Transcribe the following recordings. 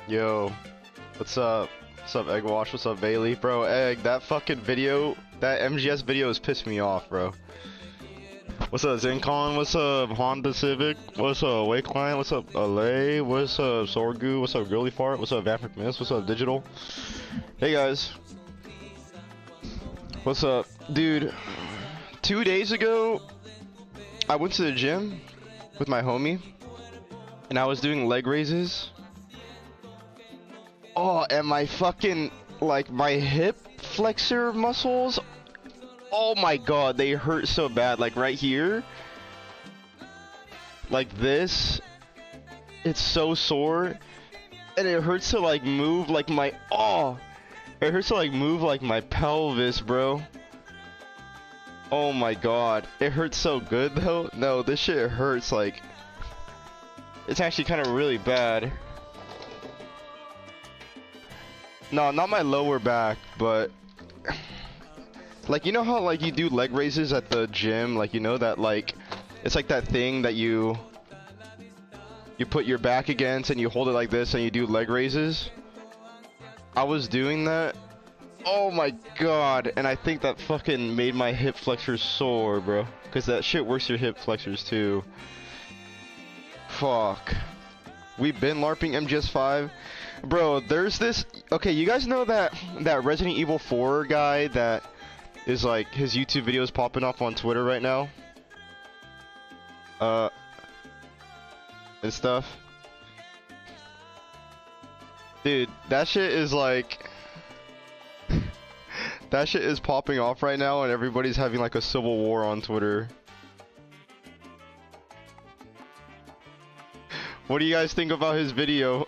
Yo, what's up? What's up, Egg Wash? What's up, Bailey? Bro, Egg, that fucking video, that MGS video is pissing me off, bro. What's up, Zencon? What's up, Honda Civic? What's up, Wakeline? What's up, LA? What's up, Sorgu? What's up, Girly Fart? What's up, Vampiric Mist? What's up, Digital? Hey, guys. What's up? Dude, 2 days ago, I went to the gym with my homie, and I was doing leg raises. Oh, and my fucking, like, my hip flexor muscles, oh my god, they hurt so bad. Like, right here, like this, it's so sore, and it hurts to, like, move, like, my, it hurts to, like, move, like, my pelvis, bro. Oh my god, it hurts so good, though. No, this shit hurts, like, it's actually kind of really bad. No, not my lower back, but like, you know how, like, you do leg raises at the gym, like, you know that, like, it's like that thing that you put your back against and you hold it like this and you do leg raises. I was doing that. Oh my god, and I think that fucking made my hip flexors sore, bro, because that shit works your hip flexors too. Fuck. We've been LARPing MGS5. Bro, there's this... Okay, you guys know that Resident Evil 4 guy that is, like, his YouTube videos popping up on Twitter right now? And stuff. Dude, that shit is, like... that shit is popping off right now and everybody's having, like, a civil war on Twitter. What do you guys think about his video?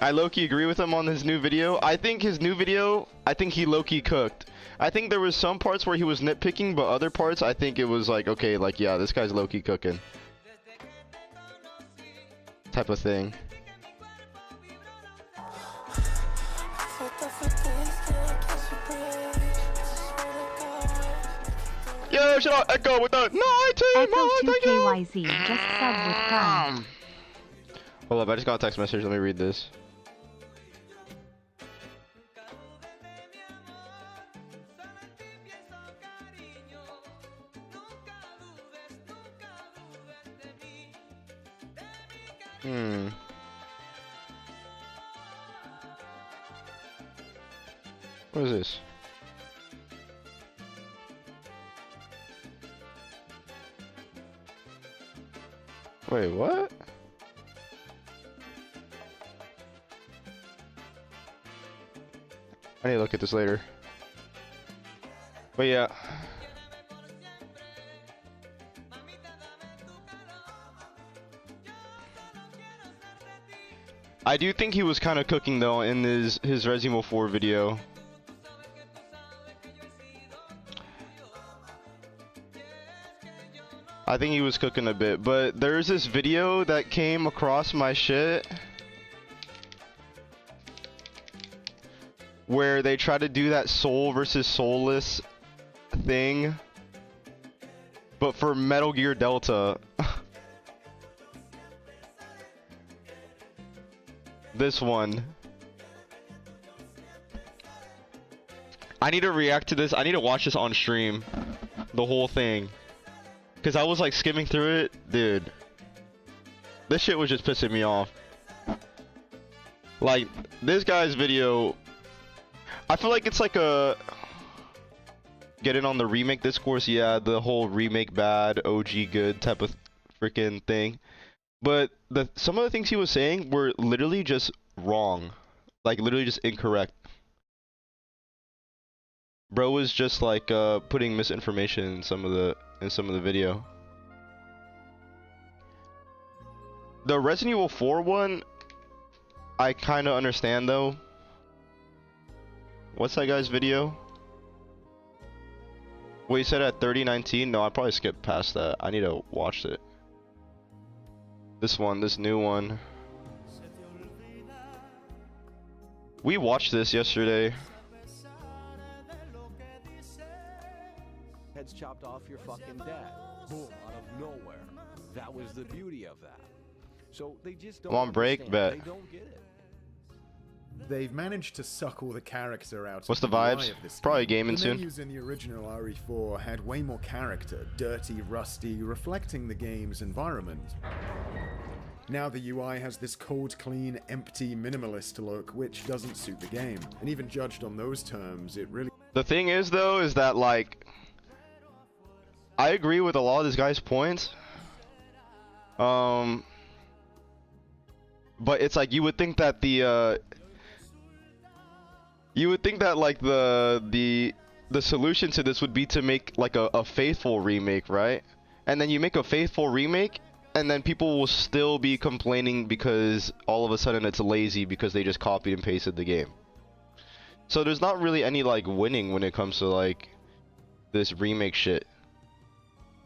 I low-key agree with him on his new video. I think his new video, I think he low-key cooked. I think there was some parts where he was nitpicking, but other parts, I think it was like, okay, like, yeah, this guy's low-key cooking. Type of thing. Yo, shut up, Echo with the night Echo 2KYZ just subbed with Prime. Hold up, I just got a text message. Let me read this. What is this? Wait, what? I need to look at this later. But yeah. I do think he was kind of cooking though in his Resident Evil 4 video. I think he was cooking a bit, but there's this video that came across my shit where they try to do that soul versus soulless thing, but for Metal Gear Delta. This one. I need to react to this. I need to watch this on stream. The whole thing. Because I was like skimming through it. Dude. This shit was just pissing me off. Like, this guy's video... I feel like it's like a... Get in on the remake discourse. Yeah, the whole remake bad, OG good type of freaking thing. But some of the things he was saying were literally just wrong. Like, literally just incorrect. Bro was just like putting misinformation in some of the video. The Resident Evil 4 one, I kind of understand though. What's that guy's video? What he said at 3019? No, I probably skipped past that. I need to watch it. This one, this new one. We watched this yesterday. Heads chopped off your fucking dad. Boom, out of nowhere. That was the beauty of that. So they just I'm don't on break, understand. bet. They don't get it. They've managed to suck all the character out What's of the UI vibes? of this Probably game. gaming The soon. menus in the original RE4 had way more character, dirty, rusty, reflecting the game's environment. Now the UI has this cold, clean, empty, minimalist look, which doesn't suit the game. And even judged on those terms, it really... The thing is, though, is that, like, I agree with a lot of this guy's points. But it's like you would think that the like the solution to this would be to make like a faithful remake, right? And then you make a faithful remake, and then people will still be complaining because all of a sudden it's lazy because they just copied and pasted the game. So there's not really any like winning when it comes to like this remake shit.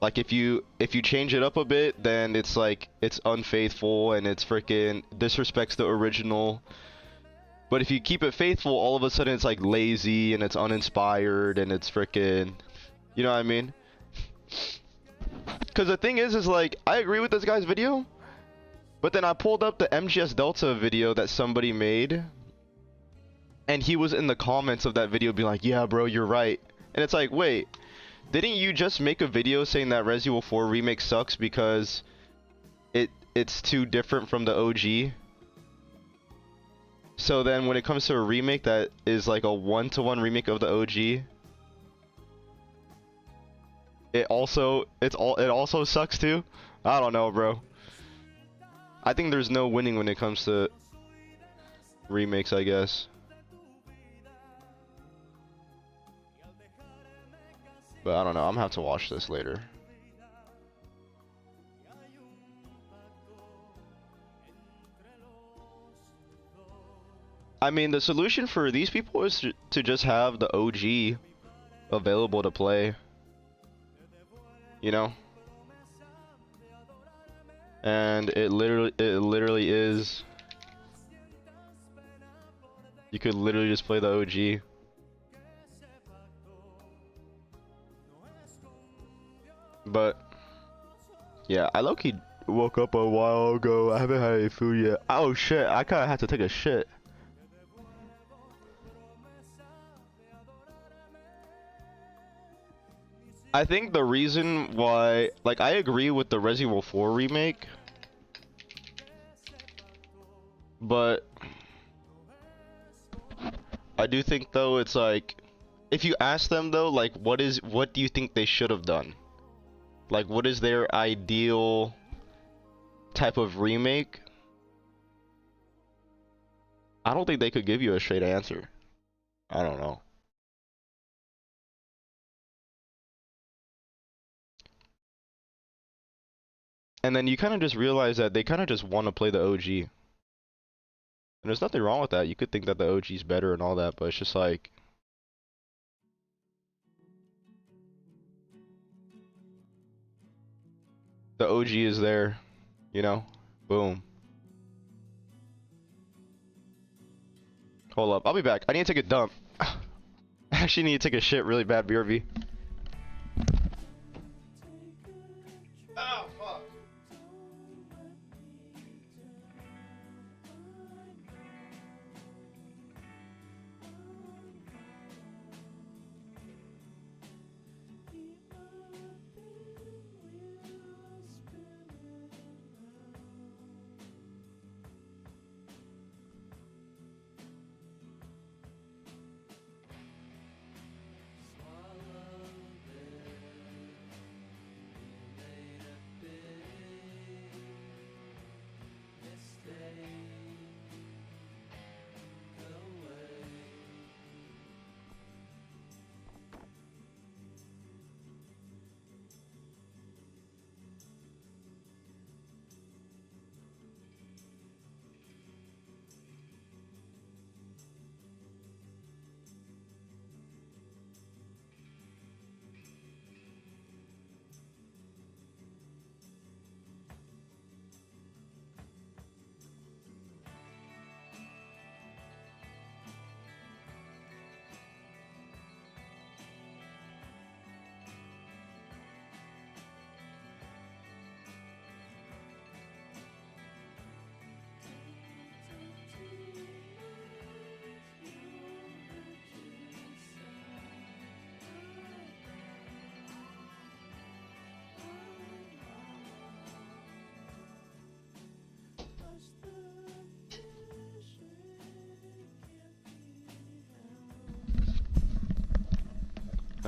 Like if you change it up a bit, then it's like it's unfaithful and it's freaking disrespects the original. But if you keep it faithful, all of a sudden it's like lazy and it's uninspired and it's freaking, you know what I mean? Because the thing is like I agree with this guy's video, but then I pulled up the MGS Delta video that somebody made, and he was in the comments of that video being like, "Yeah, bro, you're right." And it's like, wait. Didn't you just make a video saying that Resident Evil 4 Remake sucks because it's too different from the OG? So then when it comes to a remake that is like a one-to-one remake of the OG, it also sucks too? I don't know, bro. I think there's no winning when it comes to remakes, I guess. But I don't know, I'm gonna have to watch this later. I mean, the solution for these people is to just have the OG available to play. You know? And it literally is. You could literally just play the OG. But yeah, I low-key woke up a while ago. I haven't had any food yet. Oh shit, I kinda had to take a shit. I think the reason why, like, I agree with the Resident Evil 4 remake, but I do think though it's like, if you ask them though, like, what do you think they should have done? Like, what is their ideal type of remake? I don't think they could give you a straight answer. I don't know. And then you kind of just realize that they kind of just want to play the OG. And there's nothing wrong with that. You could think that the OG is better and all that, but it's just like... the OG is there, you know? Boom. Hold up, I'll be back. I need to take a dump. I actually need to take a shit really bad, BRB. Oh, fuck.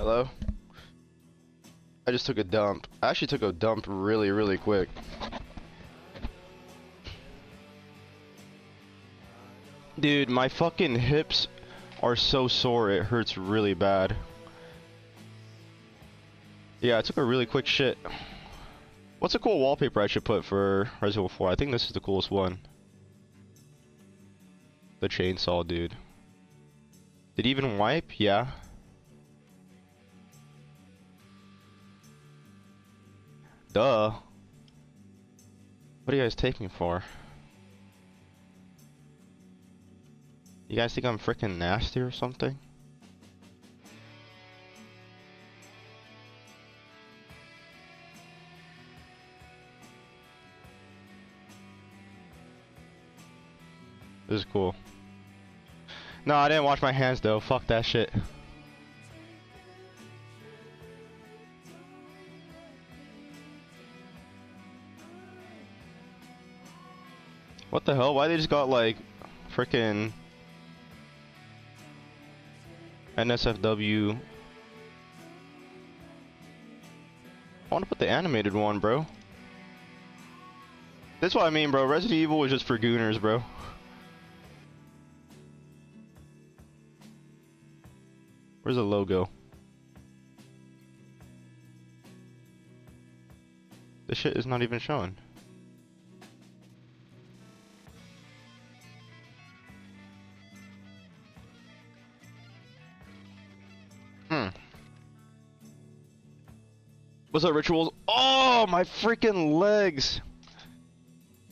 Hello? I just took a dump. I actually took a dump really, really quick. Dude, my fucking hips are so sore, it hurts really bad. Yeah, I took a really quick shit. What's a cool wallpaper I should put for Resident Evil 4? I think this is the coolest one. The chainsaw dude. Did he even wipe? Yeah. Duh. What do you guys take me for? You guys think I'm freaking nasty or something? This is cool. No, I didn't wash my hands though. Fuck that shit. What the hell? Why they just got like freaking NSFW? I want to put the animated one, bro. That's what I mean, bro. Resident Evil was just for gooners, bro. Where's the logo? This shit is not even showing. What's up, Rituals? Oh, my freaking legs!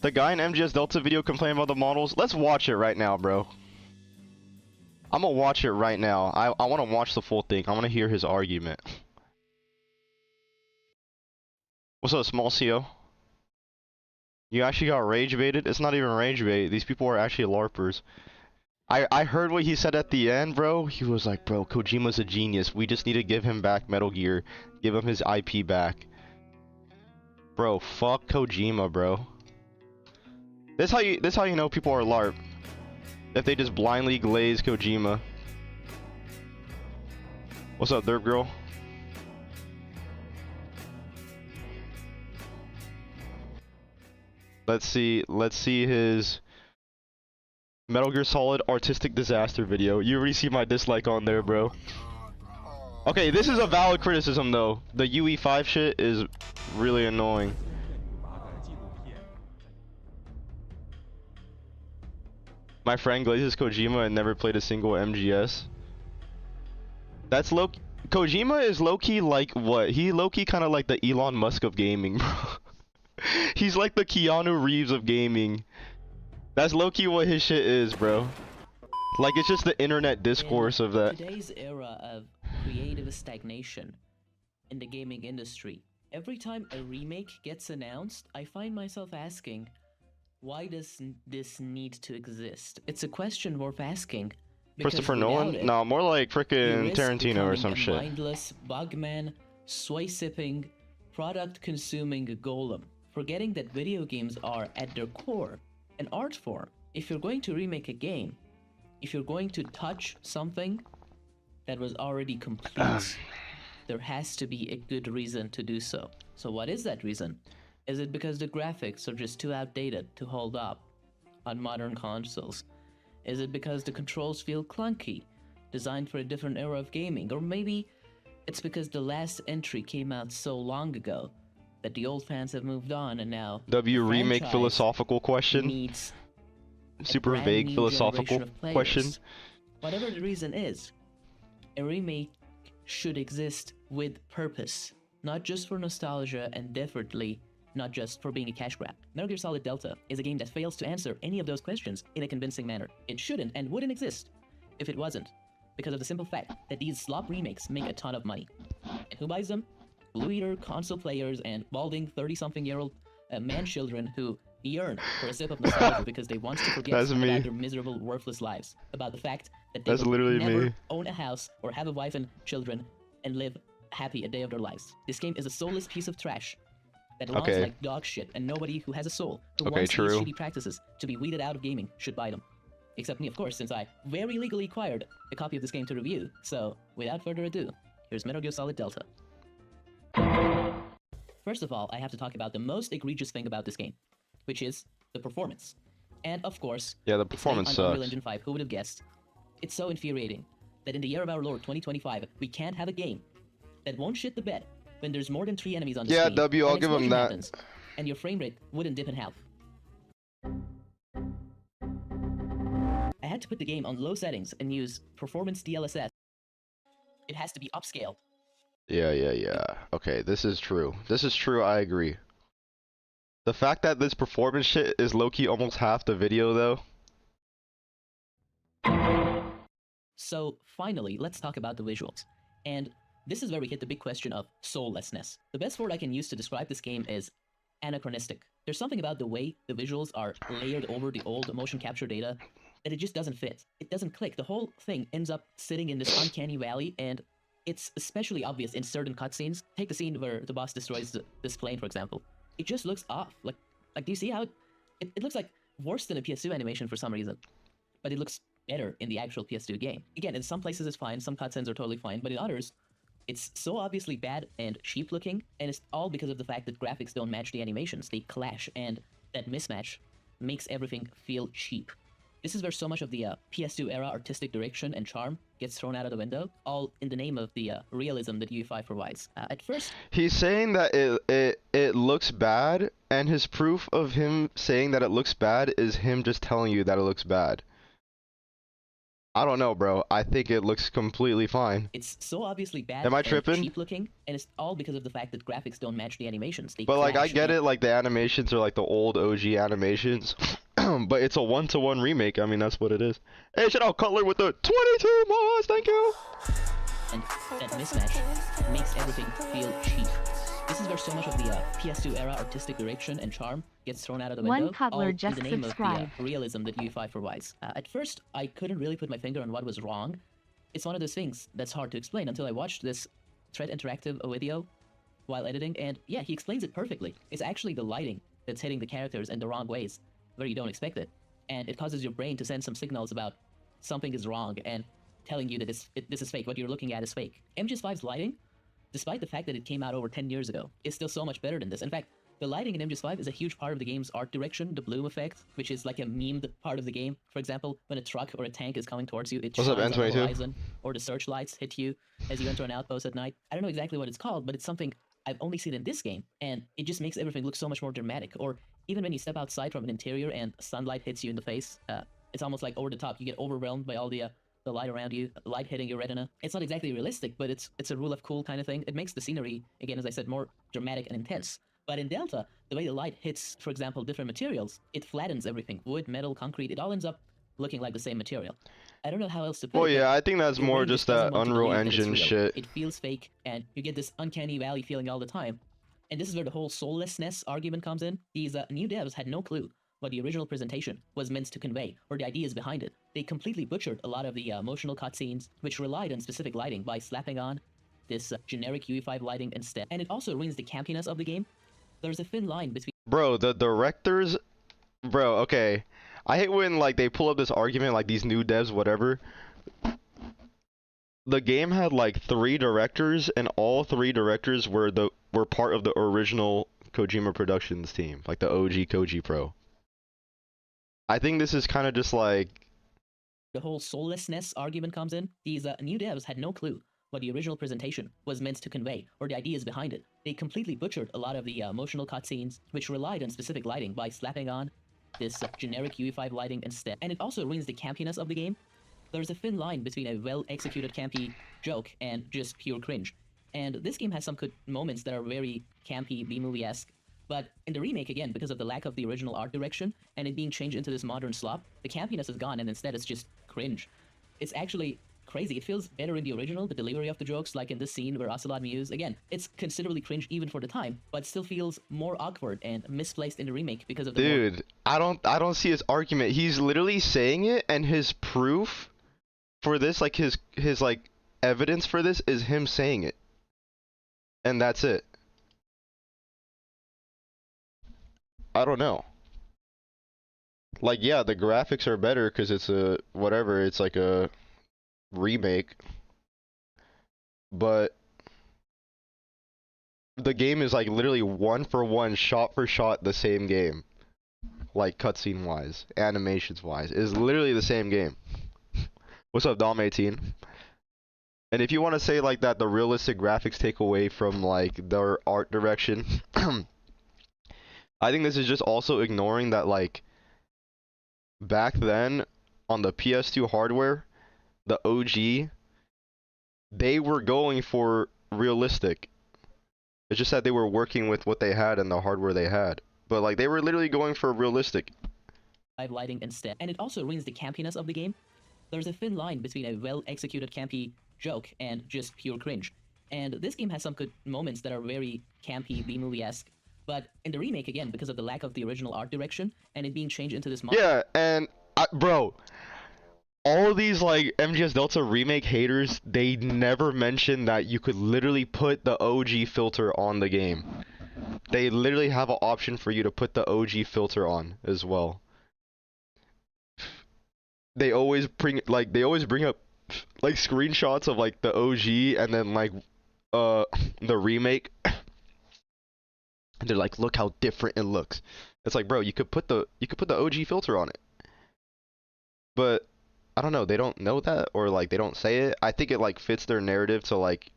The guy in MGS Delta video complaining about the models. Let's watch it right now, bro. I'm gonna watch it right now. I want to watch the full thing. I want to hear his argument. What's up, Small CO? You actually got rage baited? It's not even rage bait. These people are actually LARPers. I heard what he said at the end, bro. He was like, bro, Kojima's a genius. We just need to give him back Metal Gear. Give him his IP back. Bro, fuck Kojima, bro. This how you know people are LARP. If they just blindly glaze Kojima. What's up, Derp Girl? Let's see his Metal Gear Solid Artistic Disaster video. You already see my dislike on there, bro. Okay, this is a valid criticism though. The UE5 shit is really annoying. My friend glazes Kojima and never played a single MGS. That's low. Kojima is low-key like what? He low-key kind of like the Elon Musk of gaming, bro. He's like the Keanu Reeves of gaming. That's low-key what his shit is, bro. Like, it's just the internet discourse of that. In today's era of creative stagnation in the gaming industry, every time a remake gets announced, I find myself asking, why does this need to exist? It's a question worth asking. Christopher Nolan? No, more like frickin' Tarantino or some shit. Mindless, bugman, soy-sipping, product-consuming golem, forgetting that video games are, at their core, an art form. If you're going to remake a game, if you're going to touch something that was already complete, there has to be a good reason to do so. So what is that reason? Is it because the graphics are just too outdated to hold up on modern consoles? Is it because the controls feel clunky, designed for a different era of gaming? Or maybe it's because the last entry came out so long ago that the old fans have moved on and now W remake philosophical question? Needs super vague philosophical question. Whatever the reason is, a remake should exist with purpose, not just for nostalgia and definitely not just for being a cash grab. Metal Gear Solid Delta is a game that fails to answer any of those questions in a convincing manner. It shouldn't and wouldn't exist if it wasn't, because of the simple fact that these slop remakes make a ton of money. And who buys them? Blue Eater, console players, and balding 30-something-year-old man-children who yearn for a sip of nostalgia because they want to forget about their miserable, worthless lives, about the fact that they will never own a house or have a wife and children and live happy a day of their lives. This game is a soulless piece of trash that looks like dog shit, and nobody who has a soul who wants these shitty practices to be weeded out of gaming should buy them. Except me, of course, since I very legally acquired a copy of this game to review. So, without further ado, here's Metal Gear Solid Delta. First of all, I have to talk about the most egregious thing about this game, which is the performance. And of course, Yeah, the it's made performance on Unreal sucks. Engine 5, who would have guessed? It's so infuriating that in the year of our Lord 2025, we can't have a game that won't shit the bed when there's more than 3 enemies on the Yeah, screen. W, I'll an give 'em explosion that. happens, and your frame rate wouldn't dip in half. I had to put the game on low settings and use performance DLSS. It has to be upscaled. Yeah. Okay, this is true. This is true, I agree. The fact that this performance shit is low-key almost half the video, though. So finally, let's talk about the visuals. And this is where we hit the big question of soullessness. The best word I can use to describe this game is anachronistic. There's something about the way the visuals are layered over the old motion capture data that it just doesn't fit. It doesn't click. The whole thing ends up sitting in this uncanny valley, and it's especially obvious in certain cutscenes. Take the scene where the boss destroys this plane, for example. It just looks off. Like do you see how it looks like worse than a PS2 animation for some reason? But it looks better in the actual PS2 game. Again, in some places it's fine, some cutscenes are totally fine, but in others, it's so obviously bad and cheap looking, and it's all because of the fact that graphics don't match the animations. They clash, and that mismatch makes everything feel cheap. This is where so much of the PS2 era artistic direction and charm gets thrown out of the window, all in the name of the realism that UE5 provides. At first, He's saying that it looks bad, and his proof of him saying that it looks bad is him just telling you that it looks bad. I don't know, bro. I think it looks completely fine. it's so obviously bad Am I and tripping? cheap looking, and it's all because of the fact that graphics don't match the animations. They But like, I clash, get and it, like the animations are like the old OG animations, but it's a 1-to-1 remake. I mean, that's what it is. Hey, shout out Cutler with the 22 mods, thank you. and that mismatch makes everything feel cheap. This is where so much of the PS2 era artistic direction and charm gets thrown out of the One window, Cutler all just in the name subscribed. of the realism that UE5 provides. At first, I couldn't really put my finger on what was wrong. It's one of those things that's hard to explain until I watched this Thread Interactive video while editing, and yeah, he explains it perfectly. It's actually the lighting that's hitting the characters in the wrong ways, where you don't expect it, and it causes your brain to send some signals about something is wrong and telling you that this is fake, what you're looking at is fake. MGS5's lighting, despite the fact that it came out over 10 years ago, is still so much better than this. In fact, the lighting in MGS5 is a huge part of the game's art direction, the bloom effect, which is like a memed part of the game. For example, when a truck or a tank is coming towards you, it What's up, shines on the N22? horizon, or the searchlights hit you as you enter an outpost at night. I don't know exactly what it's called, but it's something I've only seen in this game, and it just makes everything look so much more dramatic. Or even when you step outside from an interior and sunlight hits you in the face, it's almost like over the top. You get overwhelmed by all the light around you, light hitting your retina. It's not exactly realistic, but it's a rule of cool kind of thing. It makes the scenery, again, as I said, more dramatic and intense. But in Delta, the way the light hits, for example, different materials, it flattens everything. Wood, metal, concrete, it all ends up looking like the same material. I don't know how else to put Well, it. yeah, but I think that's your more brain just doesn't that want to Unreal believe that it's Engine real. shit. It feels fake, and you get this uncanny valley feeling all the time. And this is where the whole soullessness argument comes in. These new devs had no clue what the original presentation was meant to convey, or the ideas behind it. They completely butchered a lot of the emotional cutscenes, which relied on specific lighting by slapping on this generic UE5 lighting instead. And it also ruins the campiness of the game. There's a thin line between Bro, the directors, bro, okay. I hate when like they pull up this argument, like these new devs, whatever. The game had like 3 directors, and all 3 directors were part of the original Kojima Productions team, like the OG Koji Pro. I think this is kind of just like, the whole soullessness argument comes in. These new devs had no clue what the original presentation was meant to convey, or the ideas behind it. They completely butchered a lot of the emotional cutscenes, which relied on specific lighting by slapping on this generic UE5 lighting instead. And it also ruins the campiness of the game. There's a thin line between a well-executed campy joke and just pure cringe. And this game has some good moments that are very campy, B-movie-esque. But in the remake, again, because of the lack of the original art direction and it being changed into this modern slop, the campiness is gone, and instead it's just cringe. It's actually crazy. It feels better in the original, the delivery of the jokes, like in this scene where Ocelot mews. Again, it's considerably cringe even for the time, but still feels more awkward and misplaced in the remake because of the dude, I don't see his argument. He's literally saying it, and his proof for this, like his like evidence for this is him saying it. And that's it. I don't know. Like, yeah, the graphics are better because it's a whatever, it's like a remake. But the game is like literally one for one, shot for shot, the same game. Like cutscene wise, animations wise, is literally the same game. What's up, Dom 18? And if you want to say like that, the realistic graphics take away from like their art direction, I think this is just also ignoring that like back then on the PS2 hardware, the OG, they were going for realistic. It's just that they were working with what they had and the hardware they had. But like they were literally going for realistic. lighting instead. And it also ruins the campiness of the game. There's a thin line between a well-executed campy joke and just pure cringe. And this game has some good moments that are very campy, B-movie-esque. But in the remake, again, because of the lack of the original art direction and it being changed into this Yeah, and bro, all these like MGS Delta remake haters, they never mention that you could literally put the OG filter on the game. They literally have an option for you to put the OG filter on as well. They always bring up like screenshots of like the OG and then like the remake. And they're like, look how different it looks. It's like, bro, you could put the OG filter on it. But I don't know, they don't know that, or like they don't say it. I think it like fits their narrative to like,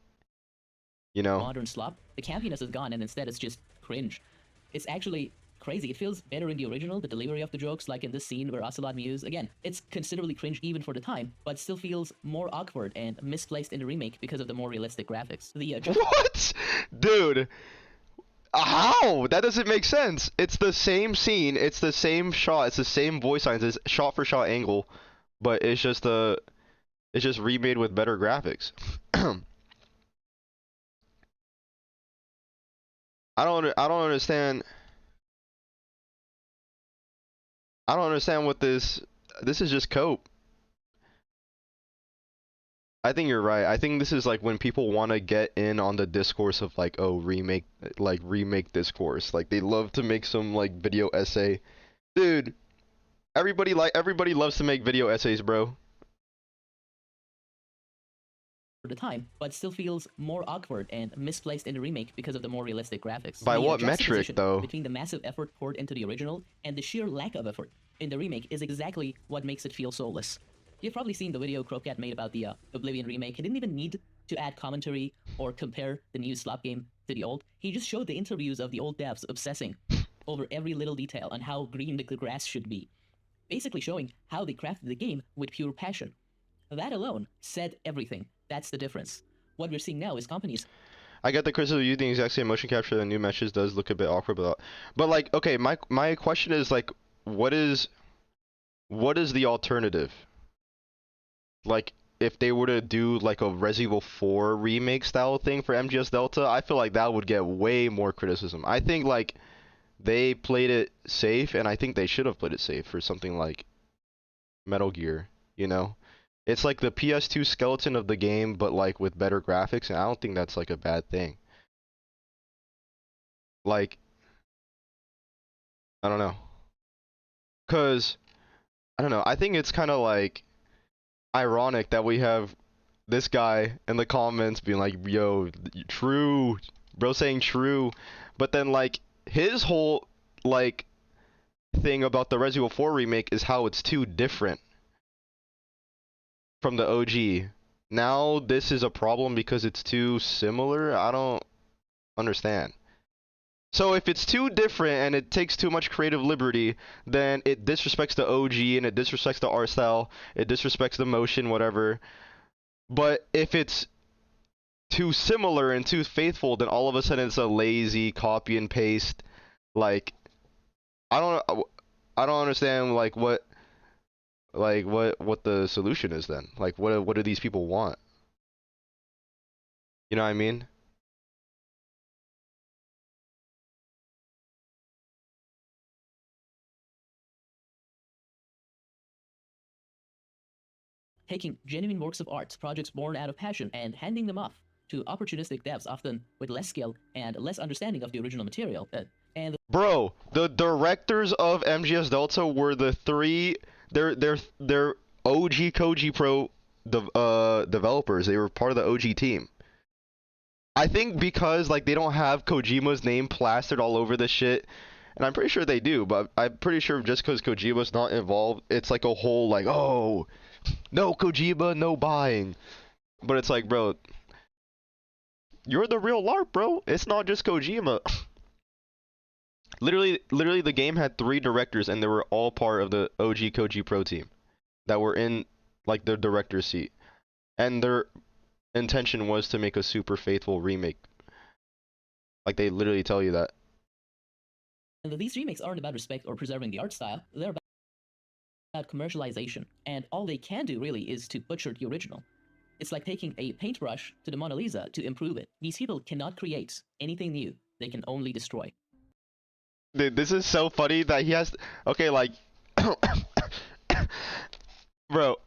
you know, modern slop. The campiness is gone and instead it's just cringe. It's actually crazy. It feels better in the original, the delivery of the jokes, like in this scene where Ocelot mews. Again, it's considerably cringe even for the time, but still feels more awkward and misplaced in the remake because of the more realistic graphics. The what? Dude, how? That doesn't make sense. It's the same scene, it's the same shot, it's the same voice lines, it's shot for shot angle, but it's just remade with better graphics. I don't understand. I don't understand what this is just cope. I think you're right. I think this is like when people want to get in on the discourse of like, oh, remake discourse. Like they love to make some like video essay. Dude, everybody loves to make video essays, bro. For the time, but still feels more awkward and misplaced in the remake because of the more realistic graphics. By The what metric, juxtaposition though? between the massive effort poured into the original and the sheer lack of effort in the remake is exactly what makes it feel soulless. You've probably seen the video Crocat made about the Oblivion remake. He didn't even need to add commentary or compare the new slop game to the old. He just showed the interviews of the old devs obsessing over every little detail on how green the grass should be, basically showing how they crafted the game with pure passion. That alone said everything. That's the difference. What we're seeing now is companies. I get the criticism of using the exact same motion capture the new meshes does look a bit awkward, but like, okay, my question is like, what is the alternative? Like, if they were to do like a Resident Evil 4 remake style thing for MGS Delta, I feel like that would get way more criticism. I think like they played it safe, and I think they should have played it safe for something like Metal Gear, you know? It's like the PS2 skeleton of the game, but like with better graphics, and I don't think that's like a bad thing. Like, I don't know. 'Cause, I don't know, I think it's kind of like ironic that we have this guy in the comments being like, yo, true, bro saying true, but then like his whole like thing about the Resident Evil 4 remake is how it's too different from the OG. Now this is a problem because it's too similar? I don't understand. So if it's too different and it takes too much creative liberty, then it disrespects the OG and it disrespects the art style, it disrespects the motion, whatever. But if it's too similar and too faithful, then all of a sudden it's a lazy copy and paste. Like, I don't understand like what the solution is then. Like what do these people want? You know what I mean? Taking genuine works of art, projects born out of passion, and handing them off to opportunistic devs, often with less skill and less understanding of the original material. Bro, the directors of MGS Delta were the three. They're OG Koji Pro developers. They were part of the OG team. I think because like they don't have Kojima's name plastered all over the shit, and I'm pretty sure they do, but I'm pretty sure just because Kojima's not involved, it's like a whole like, oh, no Kojima, no buying. But it's like, bro, you're the real LARP, bro. It's not just Kojima. Literally, the game had 3 directors, and they were all part of the OG Koji Pro team that were in like the director's seat, and their intention was to make a super faithful remake. Like they literally tell you that. And these remakes aren't about respect or preserving the art style, they're about commercialization. And all they can do really is to butcher the original. It's like taking a paintbrush to the Mona Lisa to improve it. These people cannot create anything new, they can only destroy. Dude, this is so funny that he has. Okay, like, bro,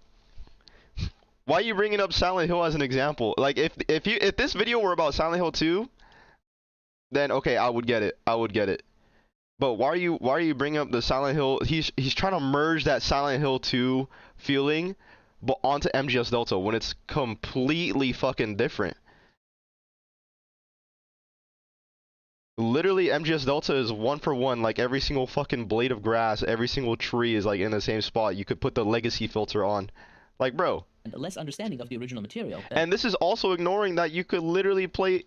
why are you bringing up Silent Hill as an example? Like, if this video were about Silent Hill 2, then okay, I would get it. I would get it. But why are you bringing up the Silent Hill? He's trying to merge that Silent Hill 2 feeling, but onto MGS Delta when it's completely fucking different. Literally, MGS Delta is 1 for 1. Like every single fucking blade of grass, every single tree is like in the same spot. You could put the legacy filter on. Like, bro. And less understanding of the original material. And this is also ignoring that you could literally play.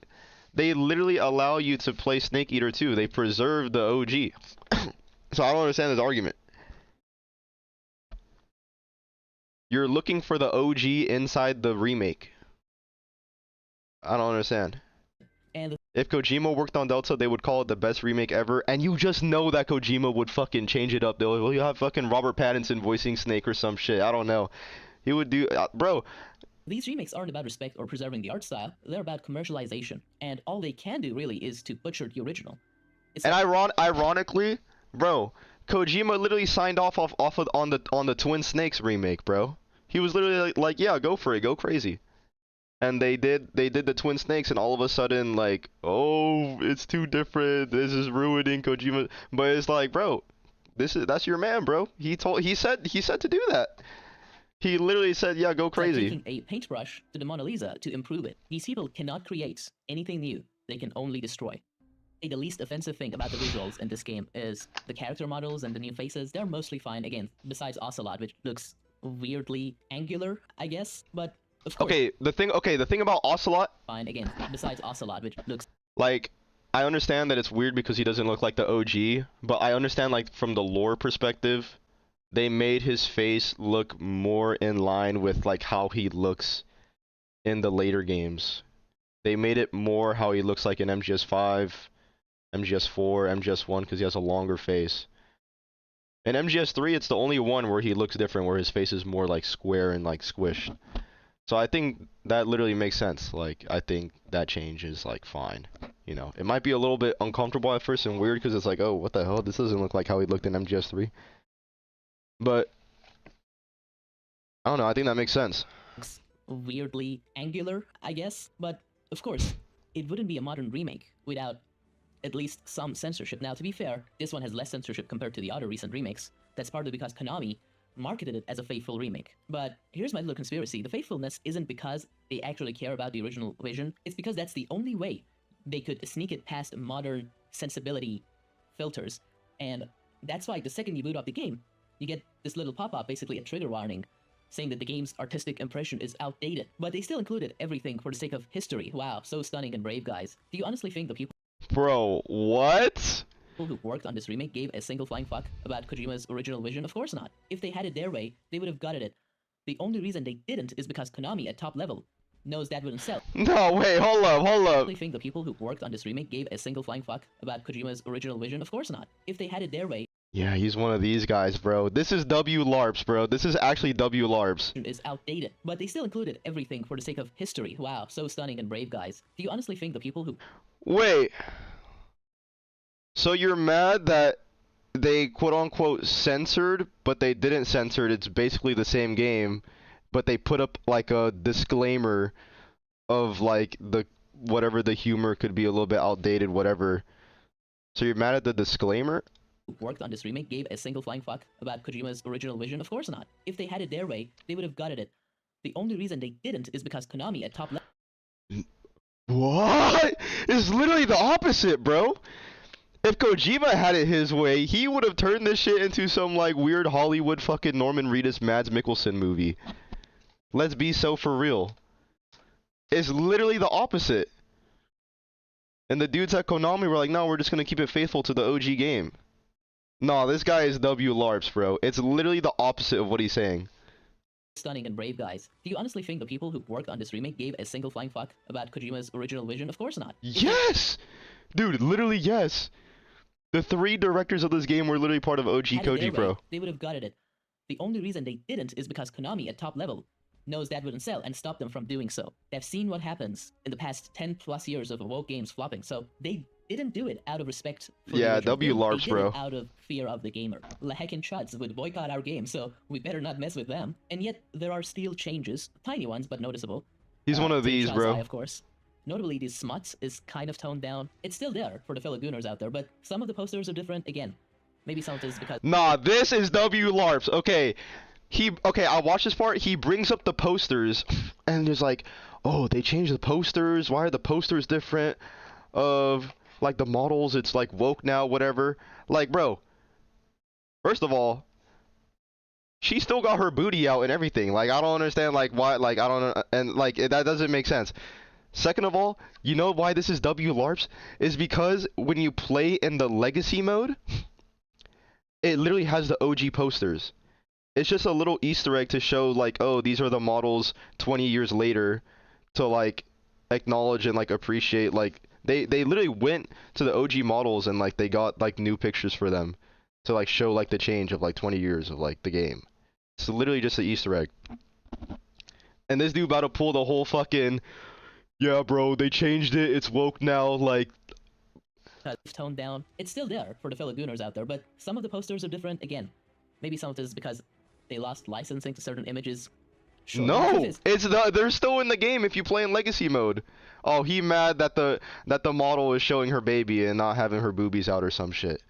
They literally allow you to play Snake Eater 2. They preserve the OG. So I don't understand this argument. You're looking for the OG inside the remake. I don't understand. And if Kojima worked on Delta, they would call it the best remake ever, and you just know that Kojima would fucking change it up. They'll have fucking Robert Pattinson voicing Snake or some shit. I don't know. He would do, bro. These remakes aren't about respect or preserving the art style. They're about commercialization, and all they can do really is to butcher the original. And ironically, bro, Kojima literally signed off on the Twin Snakes remake, bro. He was literally like, yeah, go for it, go crazy. And they did the Twin Snakes, and all of a sudden, like, oh, it's too different. This is ruining Kojima. But it's like, bro, that's your man, bro. He said to do that. He literally said, yeah, go crazy. It's like taking a paintbrush to the Mona Lisa to improve it. These people cannot create anything new. They can only destroy. The least offensive thing about the visuals in this game is the character models and the new faces. They're mostly fine, again, besides Ocelot, which looks weirdly angular, I guess, but of course. The thing about Ocelot. Fine, again, besides Ocelot, which looks like, I understand that it's weird because he doesn't look like the OG, but I understand, like, from the lore perspective, they made his face look more in line with, like, how he looks in the later games. They made it more how he looks like in MGS5, MGS4, MGS1, because he has a longer face. In MGS3, it's the only one where he looks different, where his face is more, like, square and, like, squished. So I think that literally makes sense. Like, I think that change is, like, fine. You know, it might be a little bit uncomfortable at first and weird because it's like, oh, what the hell? This doesn't look like how he looked in MGS3. But I don't know. I think that makes sense. Weirdly angular, I guess. But of course, it wouldn't be a modern remake without at least some censorship. Now, to be fair, this one has less censorship compared to the other recent remakes. That's partly because Konami marketed it as a faithful remake. But here's my little conspiracy. The faithfulness isn't because they actually care about the original vision. It's because that's the only way they could sneak it past modern sensibility filters. And that's why the second you boot up the game, you get this little pop-up, basically a trigger warning, saying that the game's artistic impression is outdated. But they still included everything for the sake of history. Wow, so stunning and brave, guys. Do you honestly think the people Bro, what? who worked on this remake gave a single flying fuck about Kojima's original vision? Of course not. If they had it their way, they would have gutted it. The only reason they didn't is because Konami at top level knows that wouldn't sell. No, wait, hold up. I really think the people who worked on this remake gave a single flying fuck about Kojima's original vision? Of course not. If they had it their way, yeah, he's one of these guys, bro. This is W LARPs, bro. This is actually W LARPs. Is outdated. But they still included everything for the sake of history. Wow, so stunning and brave, guys. Do you honestly think the people who... Wait. So you're mad that they quote-unquote censored, but they didn't censor it. It's basically the same game, but they put up like a disclaimer of like the whatever the humor could be a little bit outdated, whatever. So you're mad at the disclaimer? Worked on this remake gave a single flying fuck about Kojima's original vision? Of course not. If they had it their way, they would have gutted it. The only reason they didn't is because Konami at top level What? It's literally the opposite, bro. If Kojima had it his way, he would have turned this shit into some like weird Hollywood fucking Norman Reedus Mads Mikkelsen movie. Let's be so for real. It's literally the opposite. And the dudes at Konami were like, no, we're just gonna keep it faithful to the OG game. No, this guy is W LARPs, bro. It's literally the opposite of what he's saying. Stunning and brave guys. Do you honestly think the people who worked on this remake gave a single flying fuck about Kojima's original vision? Of course not. Yes! Dude, literally yes. The 3 directors of this game were literally part of OG Had it their Koji, way, bro. They would have gutted it. The only reason they didn't is because Konami at top level knows that wouldn't sell and stopped them from doing so. They've seen what happens in the past 10 plus years of woke games flopping, so they didn't do it out of respect for Yeah, the original W game. LARPs, They did bro. it out of fear of the gamer. Heckin' chuds would boycott our game, so we better not mess with them. And yet, there are still changes, tiny ones but noticeable. He's one of to these, Chad's bro. eye, of course. Notably, the smuts is kind of toned down. It's still there for the fellow gooners out there, but some of the posters are different again. Maybe some of this is because Nah, this is W LARPs. Okay. Okay, I watched this part. He brings up the posters and there's like, oh, they changed the posters. Why are the posters different? Of like the models, it's like woke now, whatever. Like, bro, first of all, she still got her booty out and everything. Like, I don't understand, like, why, like, I don't, and like, that doesn't make sense. Second of all, you know why this is W LARPs? Is because when you play in the legacy mode, it literally has the OG posters. It's just a little Easter egg to show, like, oh, these are the models 20 years later, to like acknowledge and like appreciate, like, they literally went to the OG models and like they got like new pictures for them to like show like the change of like 20 years of like the game. It's literally just an Easter egg. And this dude about to pull the whole fucking, yeah, bro, they changed it, it's woke now, like. toned down. It's still there for the fellow gooners out there, but some of the posters are different again. Maybe some of this is because they lost licensing to certain images. Sure, No, they're still in the game if you play in legacy mode. Oh, he mad that the model is showing her baby and not having her boobies out or some shit.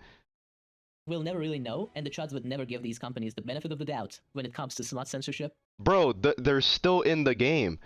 We'll never really know, and the chuds would never give these companies the benefit of the doubt when it comes to smut censorship. Bro, they're still in the game.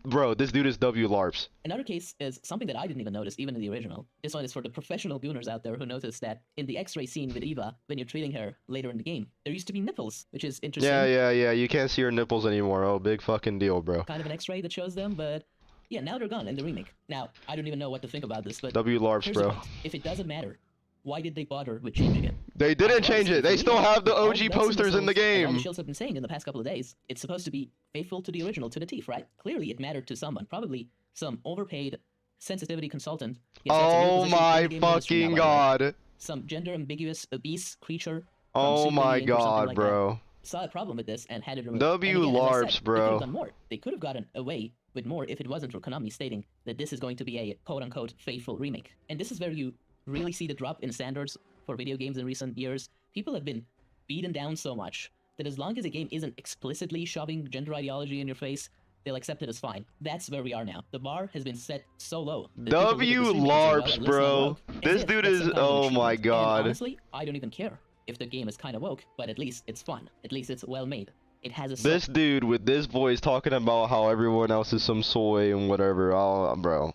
Bro, this dude is W LARPs. Another case is something that I didn't even notice, even in the original. This one is for the professional gooners out there who noticed that in the X-ray scene with Eva, when you're treating her later in the game, there used to be nipples, which is interesting. Yeah. You can't see her nipples anymore. Oh, big fucking deal, bro. Kind of an X-ray that shows them, but yeah, now they're gone in the remake. Now, I don't even know what to think about this, but W LARPs, here's the bro. point. If it doesn't matter, why did they bother with changing it? They didn't change it. They still have the OG posters in the All the game. shields have been saying in the past couple of days, it's supposed to be faithful to the original to the teeth, right? Clearly, it mattered to someone, probably some overpaid sensitivity consultant. Yes, that's a real Oh position in my the game industry fucking now, by the way. god. Some gender ambiguous obese creature. from Oh Super my Inc. or something god, like bro. that saw a problem with this and had it removed. W And again, as I LARPs, said, They could bro. have done more. They could have gotten away with more if it wasn't for Konami stating that this is going to be a quote-unquote faithful remake. And this is where you really see the drop in standards for video games in recent years. People have been beaten down so much that as long as a game isn't explicitly shoving gender ideology in your face, they'll accept it as fine. That's where we are now. The bar has been set so low. that people look at W this remake and say, well, LARPs, at least not bro. woke, as This if dude that's is, some kind of an oh my achievement. And god. honestly, I don't even care if the game is kind of woke, but at least it's fun. At least it's well made. It has a soul. This dude with this voice talking about how everyone else is some soy and whatever. Oh, bro.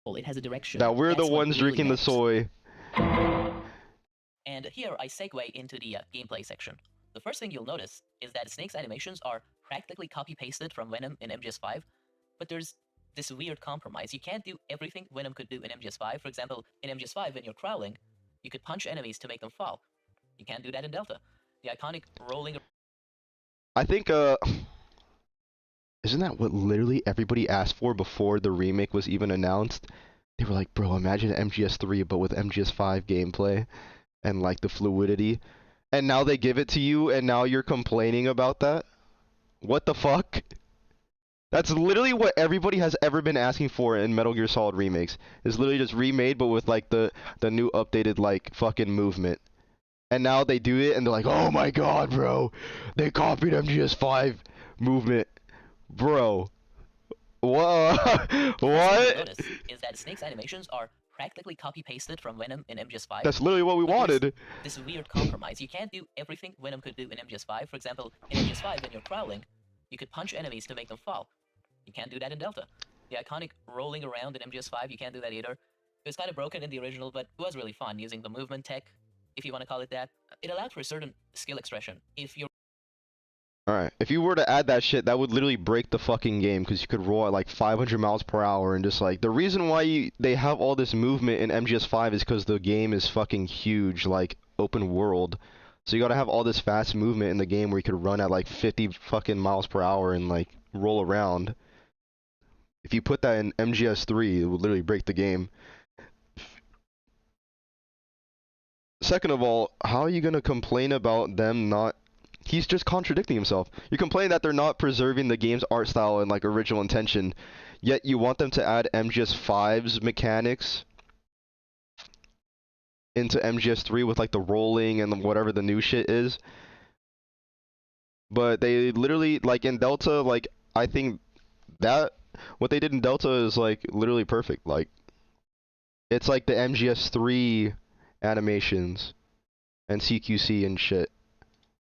It has a direction. Now we're the That's what ones really drinking the matters. soy. And here I segue into the gameplay section. The first thing you'll notice is that Snake's animations are practically copy-pasted from Venom in MGS5, but there's this weird compromise. You can't do everything Venom could do in MGS5. For example, in MGS5, when you're crawling, you could punch enemies to make them fall. You can't do that in Delta. The iconic rolling... I think, isn't that what literally everybody asked for before the remake was even announced? They were like, bro, imagine MGS3 but with MGS5 gameplay and like the fluidity. And now they give it to you and now you're complaining about that? What the fuck? That's literally what everybody has ever been asking for in Metal Gear Solid remakes. It's literally just remade but with like the new updated like fucking movement. And now they do it and they're like, oh my god, bro, they copied MGS5 movement. Bro. What? What? Notice is that Snake's animations are practically copy-pasted from Venom in MGS5. That's literally what we But there's wanted. This weird compromise. You can't do everything Venom could do in MGS5. For example, in MGS5, when you're crawling, you could punch enemies to make them fall. You can't do that in Delta. The iconic rolling around in MGS5, you can't do that either. It was kind of broken in the original, but it was really fun using the movement tech, if you want to call it that. It allowed for a certain skill expression. If you're Alright, if you were to add that shit, that would literally break the fucking game, because you could roll at like 500 miles per hour, and just like, the reason why they have all this movement in MGS5 is because the game is fucking huge, like, open world. So you gotta have all this fast movement in the game where you could run at like 50 fucking miles per hour and like, roll around. If you put that in MGS3, it would literally break the game. Second of all, how are you gonna complain about them not... He's just contradicting himself. You complain that they're not preserving the game's art style and like original intention, yet you want them to add MGS5's mechanics into MGS3 with like the rolling and whatever the new shit is. But they literally, like in Delta, like I think that what they did in Delta is like literally perfect. Like it's like the MGS3 animations and CQC and shit.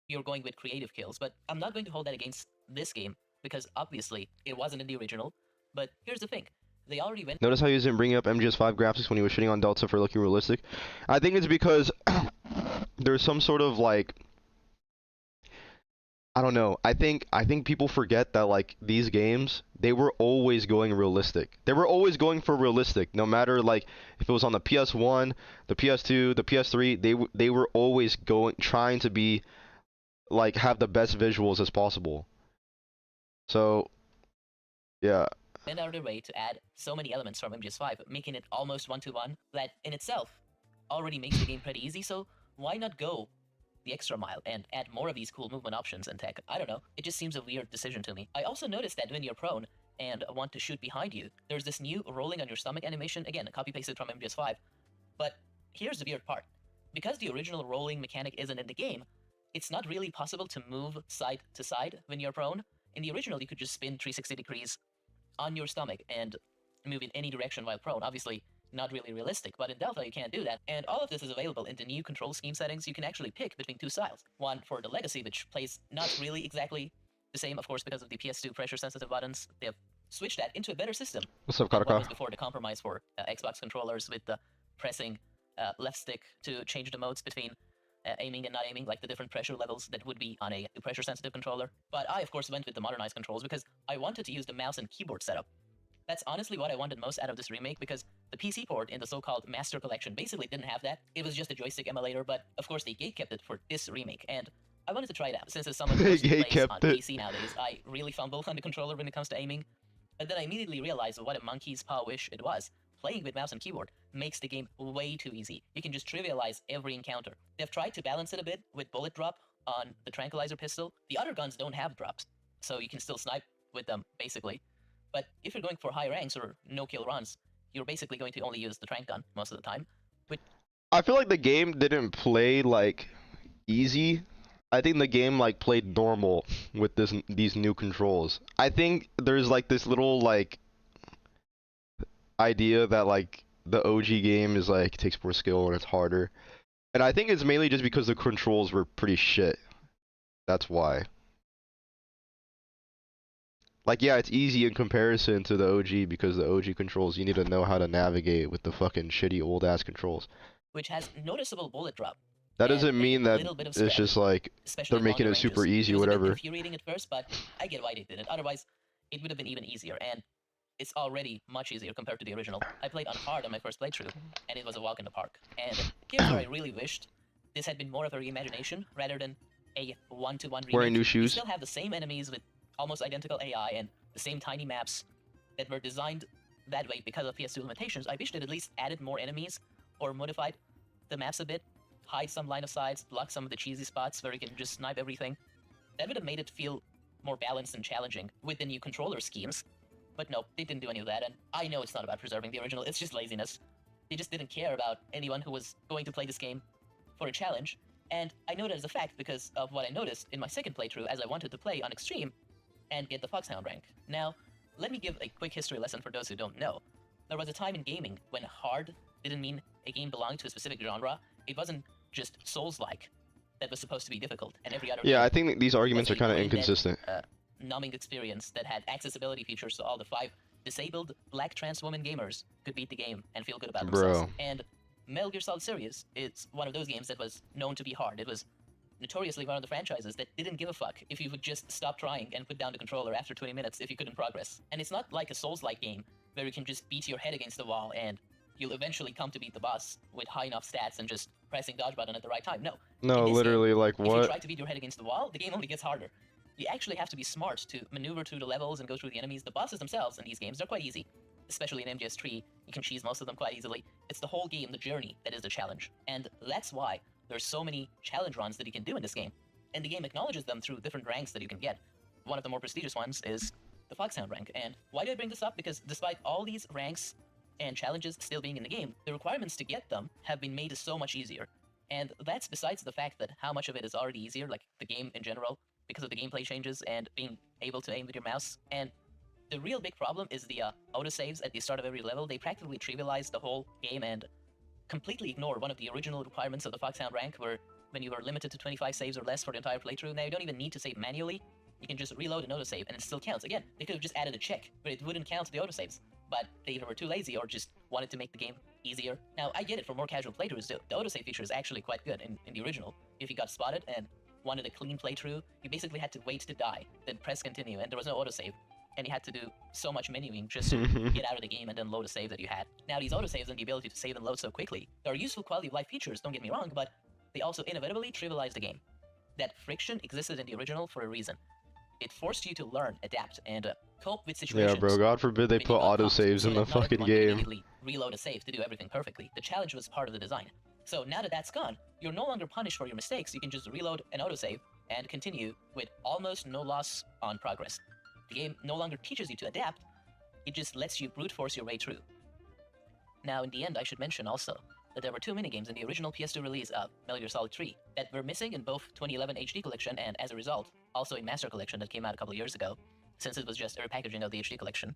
you're going with creative kills, but I'm not going to hold that against this game, because obviously it wasn't in the original. But here's the thing, they already went... Notice how he isn't bringing up MGS5 graphics when he was shitting on Delta for looking realistic? I think it's because there's some sort of like... I don't know. I think people forget that like these games, they were always going realistic. They were always going for realistic, no matter like if it was on the PS1, the PS2, the PS3. They were always trying to be like have the best visuals as possible. So yeah. went out of their way to add so many elements from MGS5, making it almost one-to-one, that in itself already makes the game pretty easy, so why not go the extra mile and add more of these cool movement options and tech? I don't know, it just seems a weird decision to me. I also noticed that when you're prone and want to shoot behind you, there's this new rolling on your stomach animation, again, copy-pasted from MGS5. But here's the weird part. Because the original rolling mechanic isn't in the game, it's not really possible to move side to side when you're prone. In the original, you could just spin 360 degrees on your stomach and move in any direction while prone. Obviously, not really realistic, but in Delta you can't do that. And all of this is available in the new control scheme settings. You can actually pick between two styles. One for the Legacy, which plays not really exactly the same, of course, because of the PS2 pressure-sensitive buttons. They have switched that into a better system. What's up, than what Karaka? was before the compromise for Xbox controllers with the pressing left stick to change the modes between aiming and not aiming, like the different pressure levels that would be on a pressure-sensitive controller. But I, of course, went with the modernized controls because I wanted to use the mouse and keyboard setup. That's honestly what I wanted most out of this remake, because the PC port in the so-called Master Collection basically didn't have that. It was just a joystick emulator, but of course they gatekept it for this remake, and I wanted to try it out. Since as someone who mostly plays on PC nowadays, I really fumble on the controller when it comes to aiming. But then I immediately realized what a monkey's paw wish it was. Playing with mouse and keyboard makes the game way too easy. You can just trivialize every encounter. They've tried to balance it a bit with bullet drop on the tranquilizer pistol. The other guns don't have drops, so you can still snipe with them, basically. But if you're going for high ranks or no-kill runs, you're basically going to only use the trank gun most of the time. I feel like the game didn't play like easy. I think the game like played normal with these new controls. I think there's like this little like idea that like the OG game is like takes more skill and it's harder. And I think it's mainly just because the controls were pretty shit. That's why. Like, yeah, it's easy in comparison to the OG because the OG controls, you need to know how to navigate with the fucking shitty old-ass controls. Which has noticeable bullet drop. That doesn't mean that it's just like, they're making it super easy or whatever. If you're reading it first, but I get why they did it. Otherwise, it would have been even easier, and it's already much easier compared to the original. I played on hard on my first playthrough, and it was a walk in the park. And here's where I really wished this had been more of a reimagination rather than a one-to-one remake. Wearing new shoes? You still have the same enemies with almost identical AI and the same tiny maps that were designed that way because of PS2 limitations. I wish they'd at least added more enemies or modified the maps a bit, hide some line of sights, block some of the cheesy spots where you can just snipe everything. That would have made it feel more balanced and challenging with the new controller schemes. But no, they didn't do any of that, and I know it's not about preserving the original, it's just laziness. They just didn't care about anyone who was going to play this game for a challenge, and I know that as a fact because of what I noticed in my second playthrough as I wanted to play on Extreme and get the Foxhound rank. Now, let me give a quick history lesson for those who don't know. There was a time in gaming when hard didn't mean a game belonged to a specific genre. It wasn't just Souls-like that was supposed to be difficult, and every other Yeah, I think these arguments are kind of inconsistent. Numbing experience that had accessibility features to all the 5 disabled black trans woman gamers could beat the game and feel good about Bro. themselves. And Metal Gear Solid series is one of those games that was known to be hard. It was notoriously one of the franchises that didn't give a fuck if you would just stop trying and put down the controller after 20 minutes if you couldn't progress. And it's not like a Souls-like game where you can just beat your head against the wall and you'll eventually come to beat the boss with high enough stats and just pressing dodge button at the right time. No. No, In this literally, game, like if you what? try to beat your head against the wall, the game only gets harder. You actually have to be smart to maneuver through the levels and go through the enemies. The bosses themselves in these games, they're quite easy. Especially in MGS3, you can cheese most of them quite easily. It's the whole game, the journey, that is the challenge. And that's why there's so many challenge runs that you can do in this game. And the game acknowledges them through different ranks that you can get. One of the more prestigious ones is the Foxhound rank. And why do I bring this up? Because despite all these ranks and challenges still being in the game, the requirements to get them have been made so much easier. And that's besides the fact that how much of it is already easier, like the game in general, because of the gameplay changes and being able to aim with your mouse. And the real big problem is the autosaves at the start of every level. They practically trivialize the whole game and completely ignore one of the original requirements of the Foxhound rank, where when you were limited to 25 saves or less for the entire playthrough, now you don't even need to save manually. You can just reload an autosave and it still counts. Again, they could have just added a check, but it wouldn't count the autosaves. But they either were too lazy or just wanted to make the game easier. Now, I get it, for more casual playthroughs, the autosave feature is actually quite good in the original. If you got spotted and wanted a clean playthrough, you basically had to wait to die, then press continue, and there was no autosave. And you had to do so much menuing just to get out of the game and then load a save that you had. Now, these autosaves and the ability to save and load so quickly, they are useful quality of life features, don't get me wrong, but they also inevitably trivialize the game. That friction existed in the original for a reason. It forced you to learn, adapt, and cope with situations. Yeah, bro, God forbid they when you put got caught, autosaves so in that the not fucking everyone could game. immediately reload a save to do everything perfectly. The challenge was part of the design. So now that that's gone, you're no longer punished for your mistakes. You can just reload an autosave and continue with almost no loss on progress. The game no longer teaches you to adapt, it just lets you brute force your way through. Now, in the end, I should mention also that there were two minigames in the original PS2 release of Metal Gear Solid 3 that were missing in both 2011 HD Collection and, as a result, also in Master Collection that came out a couple of years ago, since it was just a repackaging of the HD Collection.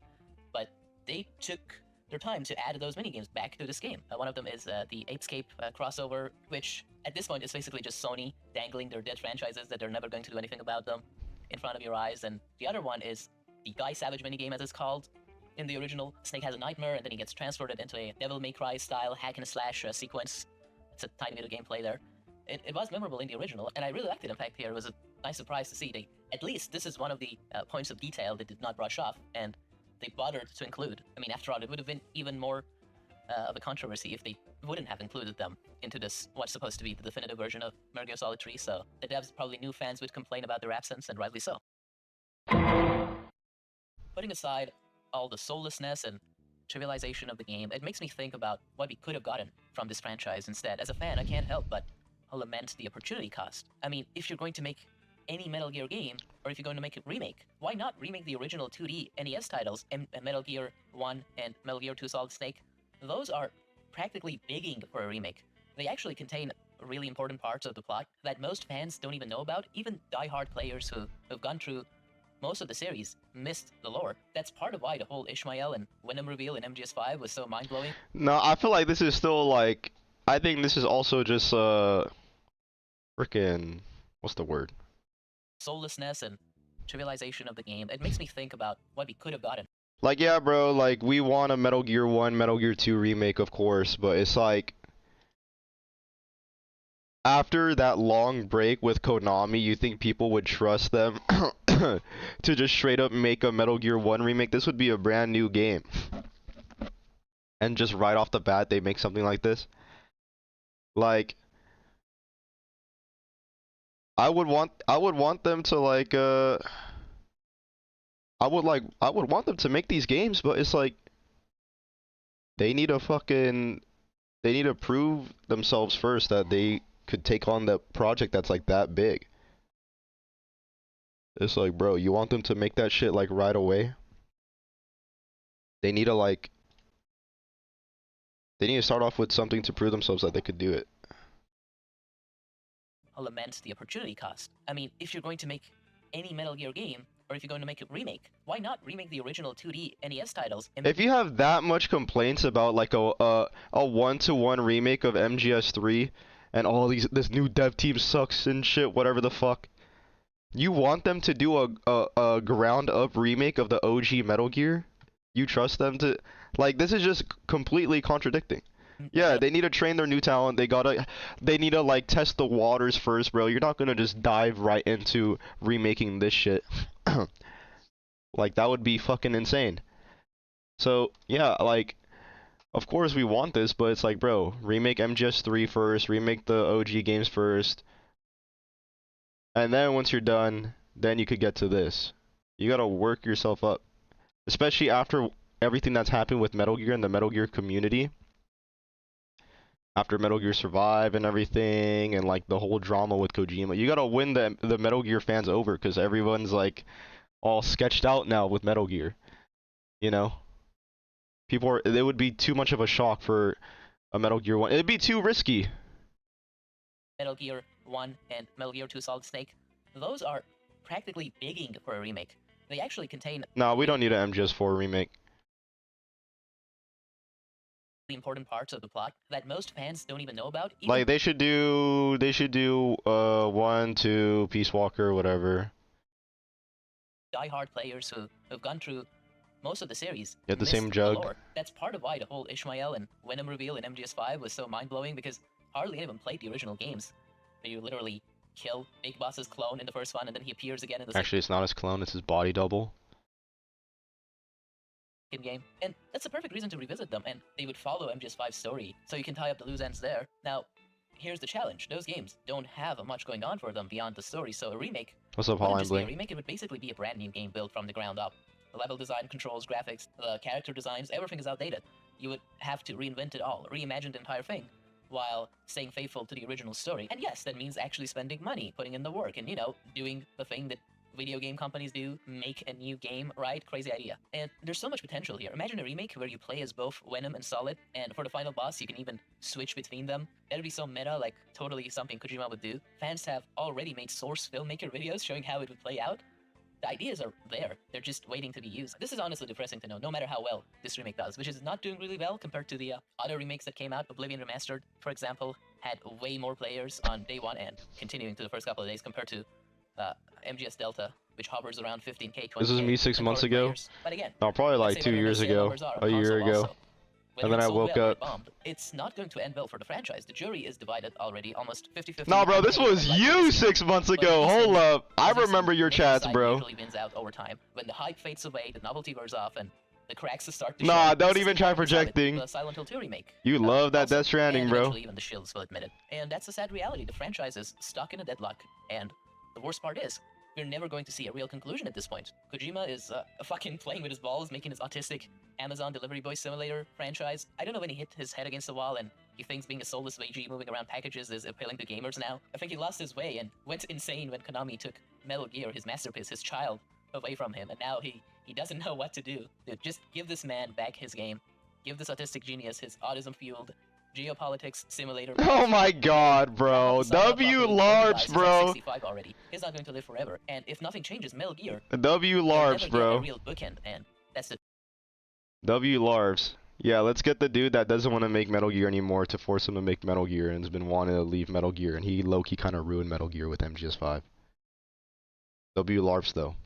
But they took their time to add those minigames back to this game. One of them is the Apescape crossover, which at this point is basically just Sony dangling their dead franchises that they're never going to do anything about them in front of your eyes. And the other one is the Guy Savage minigame, as it's called. In the original, Snake has a nightmare, and then he gets transported into a Devil May Cry style hack and slash sequence. It's a tiny bit of gameplay there. It was memorable in the original, and I really liked it. In fact, here it was a nice surprise to see. At least this is one of the points of detail they did not brush off, and they bothered to include. I mean, after all, it would have been even more of a controversy if they wouldn't have included them into this, what's supposed to be the definitive version of Metal Gear Solid 3, so the devs probably knew fans would complain about their absence, and rightly so. Putting aside all the soullessness and trivialization of the game, it makes me think about what we could have gotten from this franchise instead. As a fan, I can't help but lament the opportunity cost. I mean, if you're going to make any Metal Gear game, or if you're going to make a remake, why not remake the original 2D NES titles, Metal Gear 1 and Metal Gear 2 Solid Snake? Those are practically begging for a remake. They actually contain really important parts of the plot that most fans don't even know about. Even die-hard players who have gone through most of the series missed the lore. That's part of why the whole Ishmael and Venom reveal in MGS5 was so mind-blowing. No, I feel like this is still like, I think this is also just frickin', what's the word? Soullessness and trivialization of the game. It makes me think about what we could have gotten. Like, yeah, bro, like, we want a Metal Gear 1, Metal Gear 2 remake, of course, but it's like, after that long break with Konami, you think people would trust them to just straight up make a Metal Gear 1 remake? This would be a brand new game. And just right off the bat, they make something like this? Like, I would want them to like I would want them to make these games, but it's like they need to prove themselves first that they could take on that project that's like that big. It's like, bro, you want them to make that shit like right away? They need to start off with something to prove themselves that they could do it. Lament the opportunity cost. I mean, if you're going to make any Metal Gear game, or if you're going to make a remake, why not remake the original 2D NES titles? If you have that much complaints about like a one-to-one remake of MGS3 and all this new dev team sucks and shit, whatever the fuck, you want them to do a ground-up remake of the OG Metal Gear? You trust them to, like, this is just completely contradicting. Yeah, they need to train their new talent. They need to like test the waters first, bro. You're not gonna just dive right into remaking this shit. Like that would be fucking insane. So, yeah, like of course we want this, but it's like, bro, remake MGS3 first, remake the OG games first, and then once you're done, then you could get to this. You gotta work yourself up, especially after everything that's happened with Metal Gear and the Metal Gear community. After Metal Gear Survive and everything, and like the whole drama with Kojima, you gotta win the Metal Gear fans over, because everyone's like all sketched out now with Metal Gear. You know, it would be too much of a shock for a Metal Gear 1. It'd be too risky. Metal Gear 1 and Metal Gear 2 Solid Snake, those are practically begging for a remake. They actually contain... No, we don't need an MGS4 remake. The important parts of the plot that most fans don't even know about. Like they should do 1, 2, Peace Walker, whatever. Die-hard players who have gone through most of the series. Get the same jug. That's part of why the whole Ishmael and Venom reveal in MGS5 was so mind-blowing, because hardly anyone played the original games. Where you literally kill Big Boss's clone in the first one, and then he appears again in the Actually, it's not his clone, it's his body double. Game, and that's a perfect reason to revisit them, and they would follow MGS5's story, so you can tie up the loose ends there. Now, here's the challenge: those games don't have much going on for them beyond the story, so a remake. What's up, Holland Bling? A remake, it would basically be a brand new game built from the ground up. The level design, controls, graphics, the character designs, everything is outdated. You would have to reinvent it all, reimagine the entire thing, while staying faithful to the original story. And yes, that means actually spending money, putting in the work, and, you know, doing the thing that video game companies do, make a new game, right? Crazy idea. And there's so much potential here. Imagine a remake where you play as both Venom and Solid, and for the final boss, you can even switch between them. That'd be so meta, like totally something Kojima would do. Fans have already made source filmmaker videos showing how it would play out. The ideas are there. They're just waiting to be used. This is honestly depressing to know, no matter how well this remake does, which is not doing really well compared to the other remakes that came out. Oblivion Remastered, for example, had way more players on day one and continuing to the first couple of days compared to MGS Delta, which hovers around 15k, 20k. This is me 6 months ago. Players. But again, no, probably like 2 years ago, a year ago. And then I woke up. It's not going to end well for the franchise. The jury is divided already, almost 50-50. No, bro, this was you 6 months ago. Hold up. I remember your chats, bro. Usually wins out over time. When the hype fades away, the novelty wears off, and the cracks start to nah, show. don't even try projecting. The Silent Hill 2 remake. You love that Death Stranding, bro. Even the shills will admit it. And that's a sad reality. The franchise is stuck in a deadlock. And the worst part is, we're never going to see a real conclusion at this point. Kojima is fucking playing with his balls, making his autistic Amazon Delivery Boy Simulator franchise. I don't know when he hit his head against the wall and he thinks being a soulless VG moving around packages is appealing to gamers now. I think he lost his way and went insane when Konami took Metal Gear, his masterpiece, his child, away from him, and now he doesn't know what to do. Dude, just give this man back his game. Give this autistic genius his autism-fueled geopolitics simulator. Oh my god, bro. W LARPs, bro. Already. He's not going to live forever. And if nothing changes, Metal Gear. W LARPs, bro. A real bookend, and that's the W LARPs. Yeah, let's get the dude that doesn't want to make Metal Gear anymore to force him to make Metal Gear and has been wanting to leave Metal Gear, and he low-key kind of ruined Metal Gear with MGS5. W LARPs, though.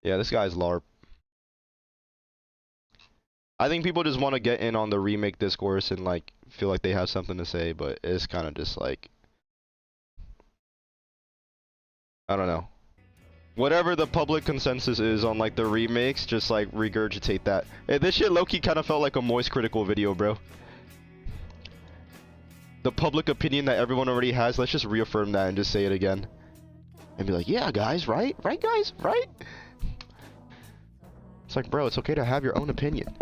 Yeah, this guy's LARP. I think people just want to get in on the remake discourse and like feel like they have something to say, but it's kind of just like, I don't know. Whatever the public consensus is on like the remakes, just like regurgitate that. Hey, this shit low-key kind of felt like a Moist critical video, bro. The public opinion that everyone already has, let's just reaffirm that and just say it again. And be like, yeah guys, right? Right guys, right? It's like, bro, it's okay to have your own opinion.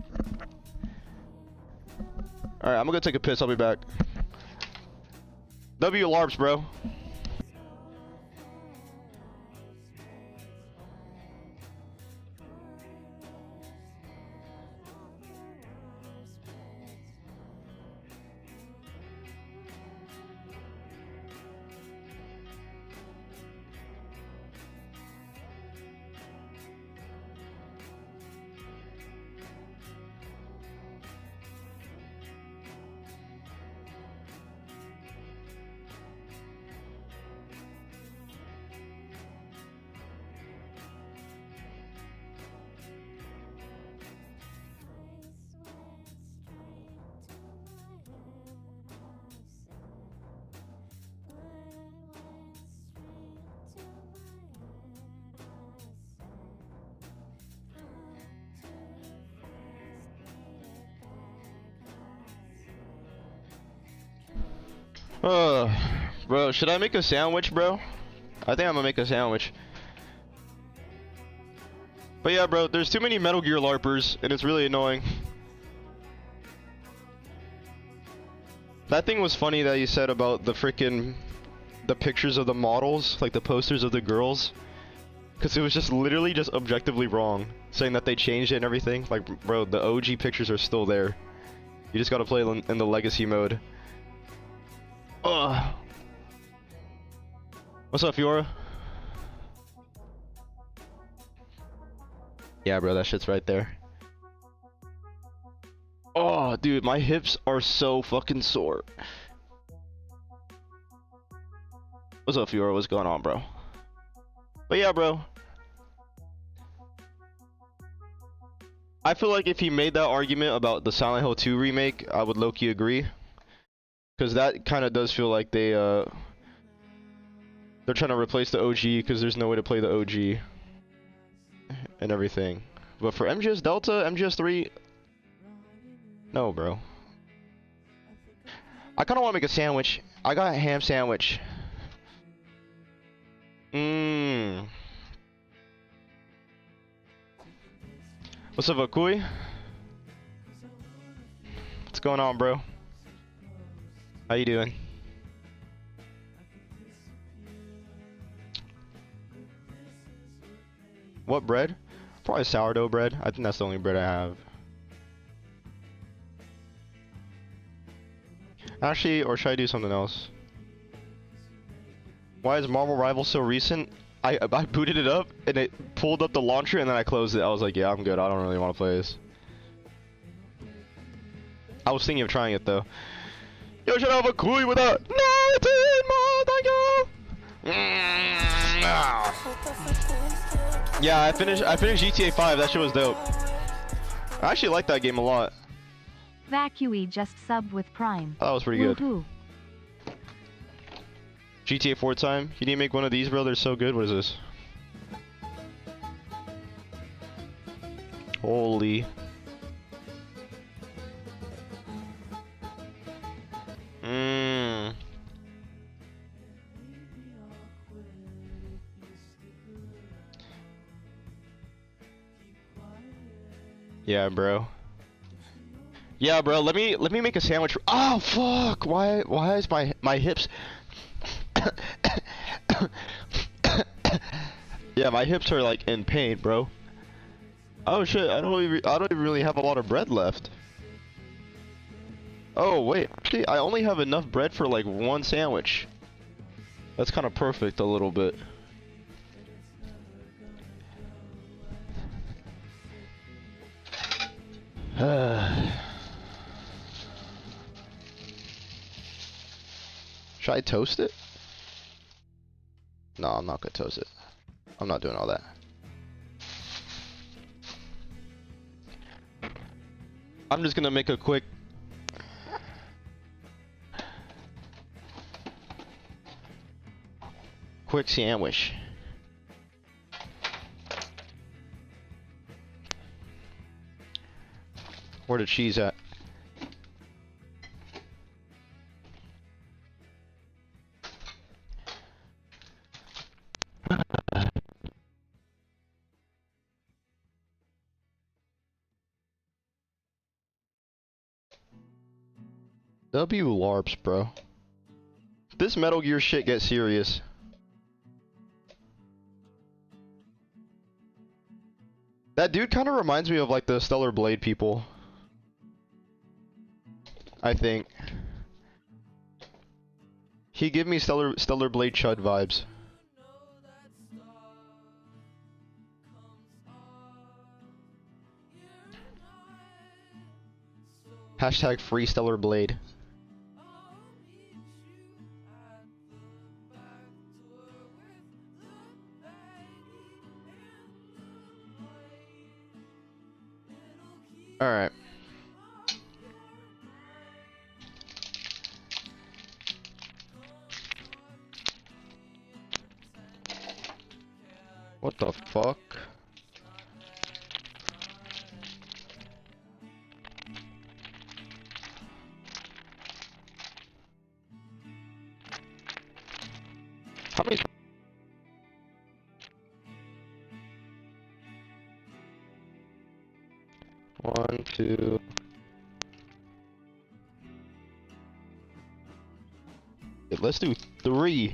Alright, I'm gonna go take a piss, I'll be back. W LARPs, bro. Bro, should I make a sandwich, bro? I think I'm gonna make a sandwich. But yeah, bro, there's too many Metal Gear LARPers, and it's really annoying. That thing was funny that you said about the pictures of the models, like the posters of the girls. Because it was just literally just objectively wrong, saying that they changed it and everything. Like, bro, the OG pictures are still there. You just gotta play in the legacy mode. Ugh. What's up, Fiora? Yeah, bro, that shit's right there. Oh, dude, my hips are so fucking sore. What's up, Fiora? What's going on, bro? But yeah, bro. I feel like if he made that argument about the Silent Hill 2 remake, I would low-key agree. Because that kind of does feel like they're trying to replace the OG because there's no way to play the OG and everything. But for MGS Delta, MGS 3, no, bro. I kind of want to make a sandwich. I got a ham sandwich. Mmm. What's up, Akui? What's going on, bro? How you doing? What bread? Probably sourdough bread. I think that's the only bread I have. Actually, or should I do something else? Why is Marvel Rivals so recent? I booted it up and it pulled up the launcher and then I closed it. I was like, yeah, I'm good. I don't really want to play this. I was thinking of trying it though. Yo, should I have a Kui with a 19 more? Yeah, I finished GTA 5. That shit was dope. I actually like that game a lot. Vacui just subbed with Prime. That was pretty good. Woohoo. GTA 4 time. You need to make one of these, bro. They're so good. What is this? Holy. Mmm. Yeah, bro. Yeah, bro. Let me make a sandwich. Oh fuck! Why is my hips? Yeah, my hips are like in pain, bro. Oh shit! I don't even really have a lot of bread left. Oh wait, actually, I only have enough bread for like one sandwich. That's kind of perfect, a little bit. Should I toast it? No, I'm not gonna toast it. I'm not doing all that. I'm just gonna make a quick sandwich. Where the cheese at? W LARPs, bro. This Metal Gear shit gets serious. That dude kind of reminds me of like the Stellar Blade people. I think. He give me Stellar Blade Chud vibes. Hashtag free Stellar Blade. Alright. What the fuck? 1, 2. Let's do 3.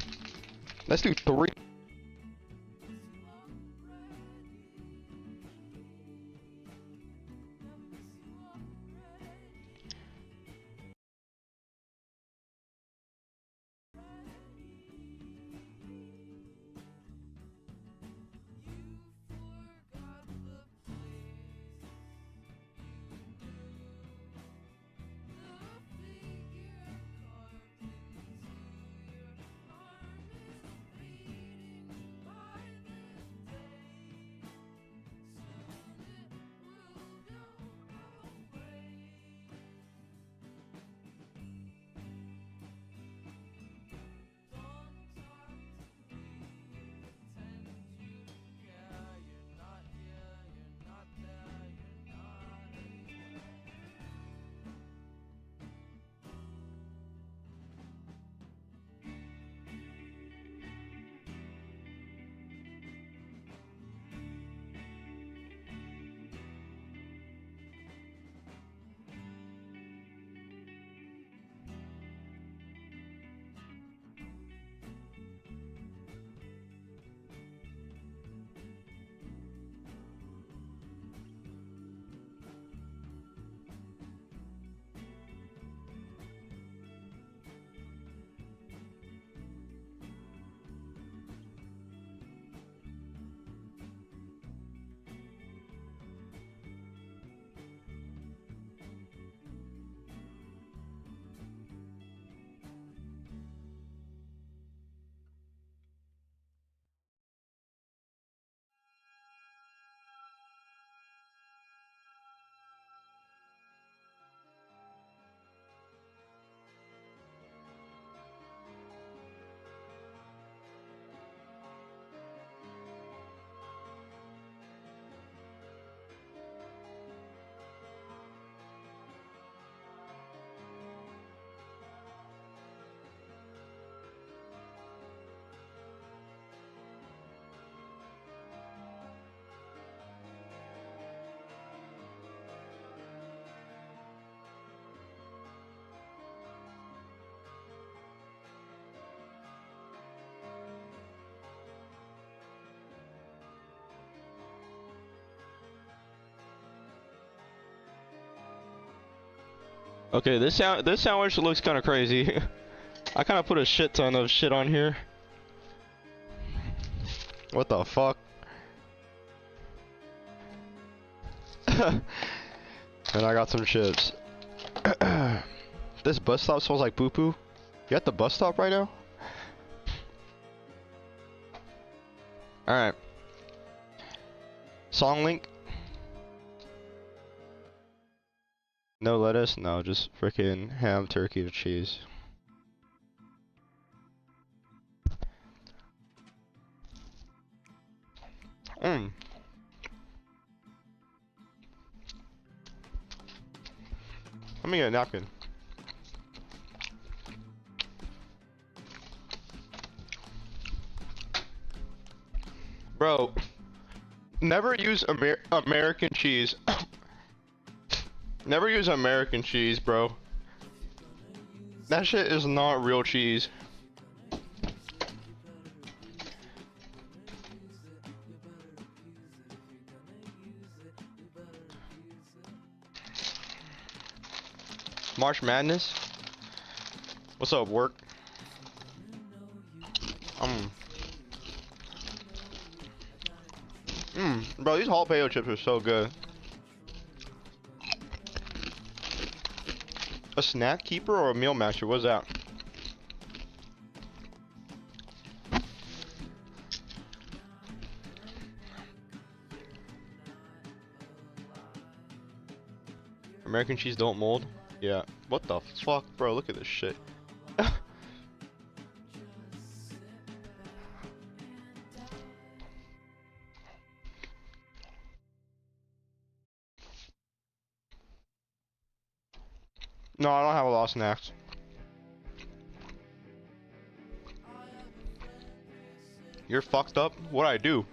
Let's do 3. Okay, this sandwich looks kind of crazy. I kind of put a shit ton of shit on here. What the fuck? And I got some chips. This bus stop smells like poo poo. You at the bus stop right now? Alright. Song link. No lettuce? No, just freaking ham, turkey, or cheese. Mmm. Let me get a napkin. Bro, never use American cheese. Never use American cheese, bro. That shit is not real cheese. March Madness? What's up, work? Bro, these jalapeno chips are so good. A snack keeper or a meal master? What's that? American cheese don't mold? Yeah. What the fuck, bro? Look at this shit. No, I don't have a lot of snacks. You're fucked up? What'd I do?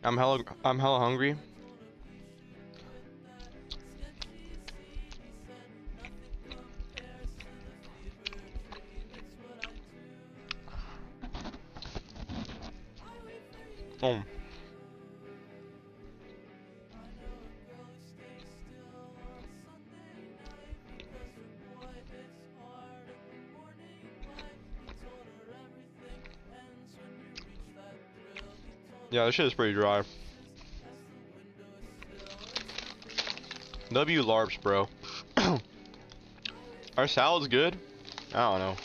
I'm hella hungry. Oh. Yeah, this shit is pretty dry. W LARPs, bro. Our salad's good? I don't know.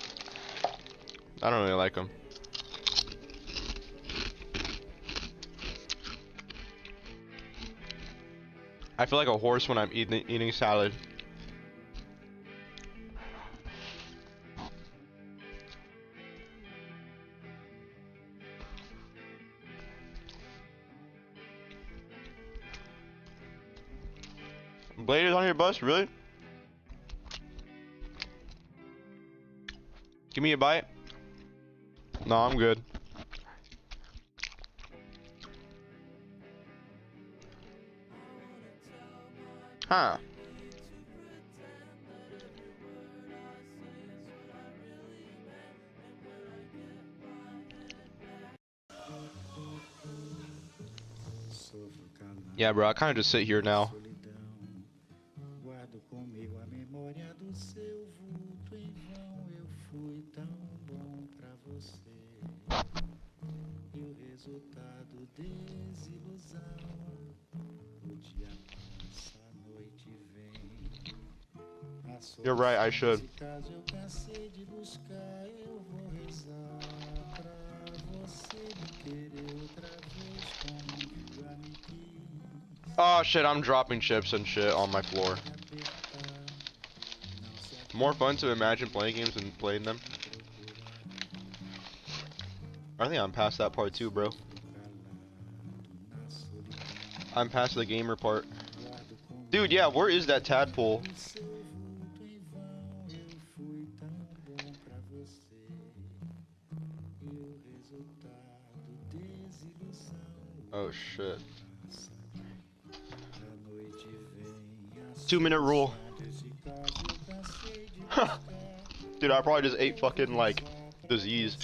I don't really like them. I feel like a horse when I'm eating salad. Blade is on your bus, really? Give me a bite. No, I'm good. Huh. Yeah, bro, I kind of just sit here now. Guardo comigo a memória do seu vulto, em vão eu fui tão bom pra você. E o resultado desilusão, o dia passa, a noite vem. You're right, I should. Nesse caso eu cansei de buscar, eu vou rezar pra você me querer outra vez como um dia me quis. Oh shit, I'm dropping chips and shit on my floor. More fun to imagine playing games than playing them. I think I'm past that part too, bro. I'm past the gamer part. Dude, yeah, where is that tadpole? Oh shit. 2-minute rule. Dude, I probably just ate fucking like disease.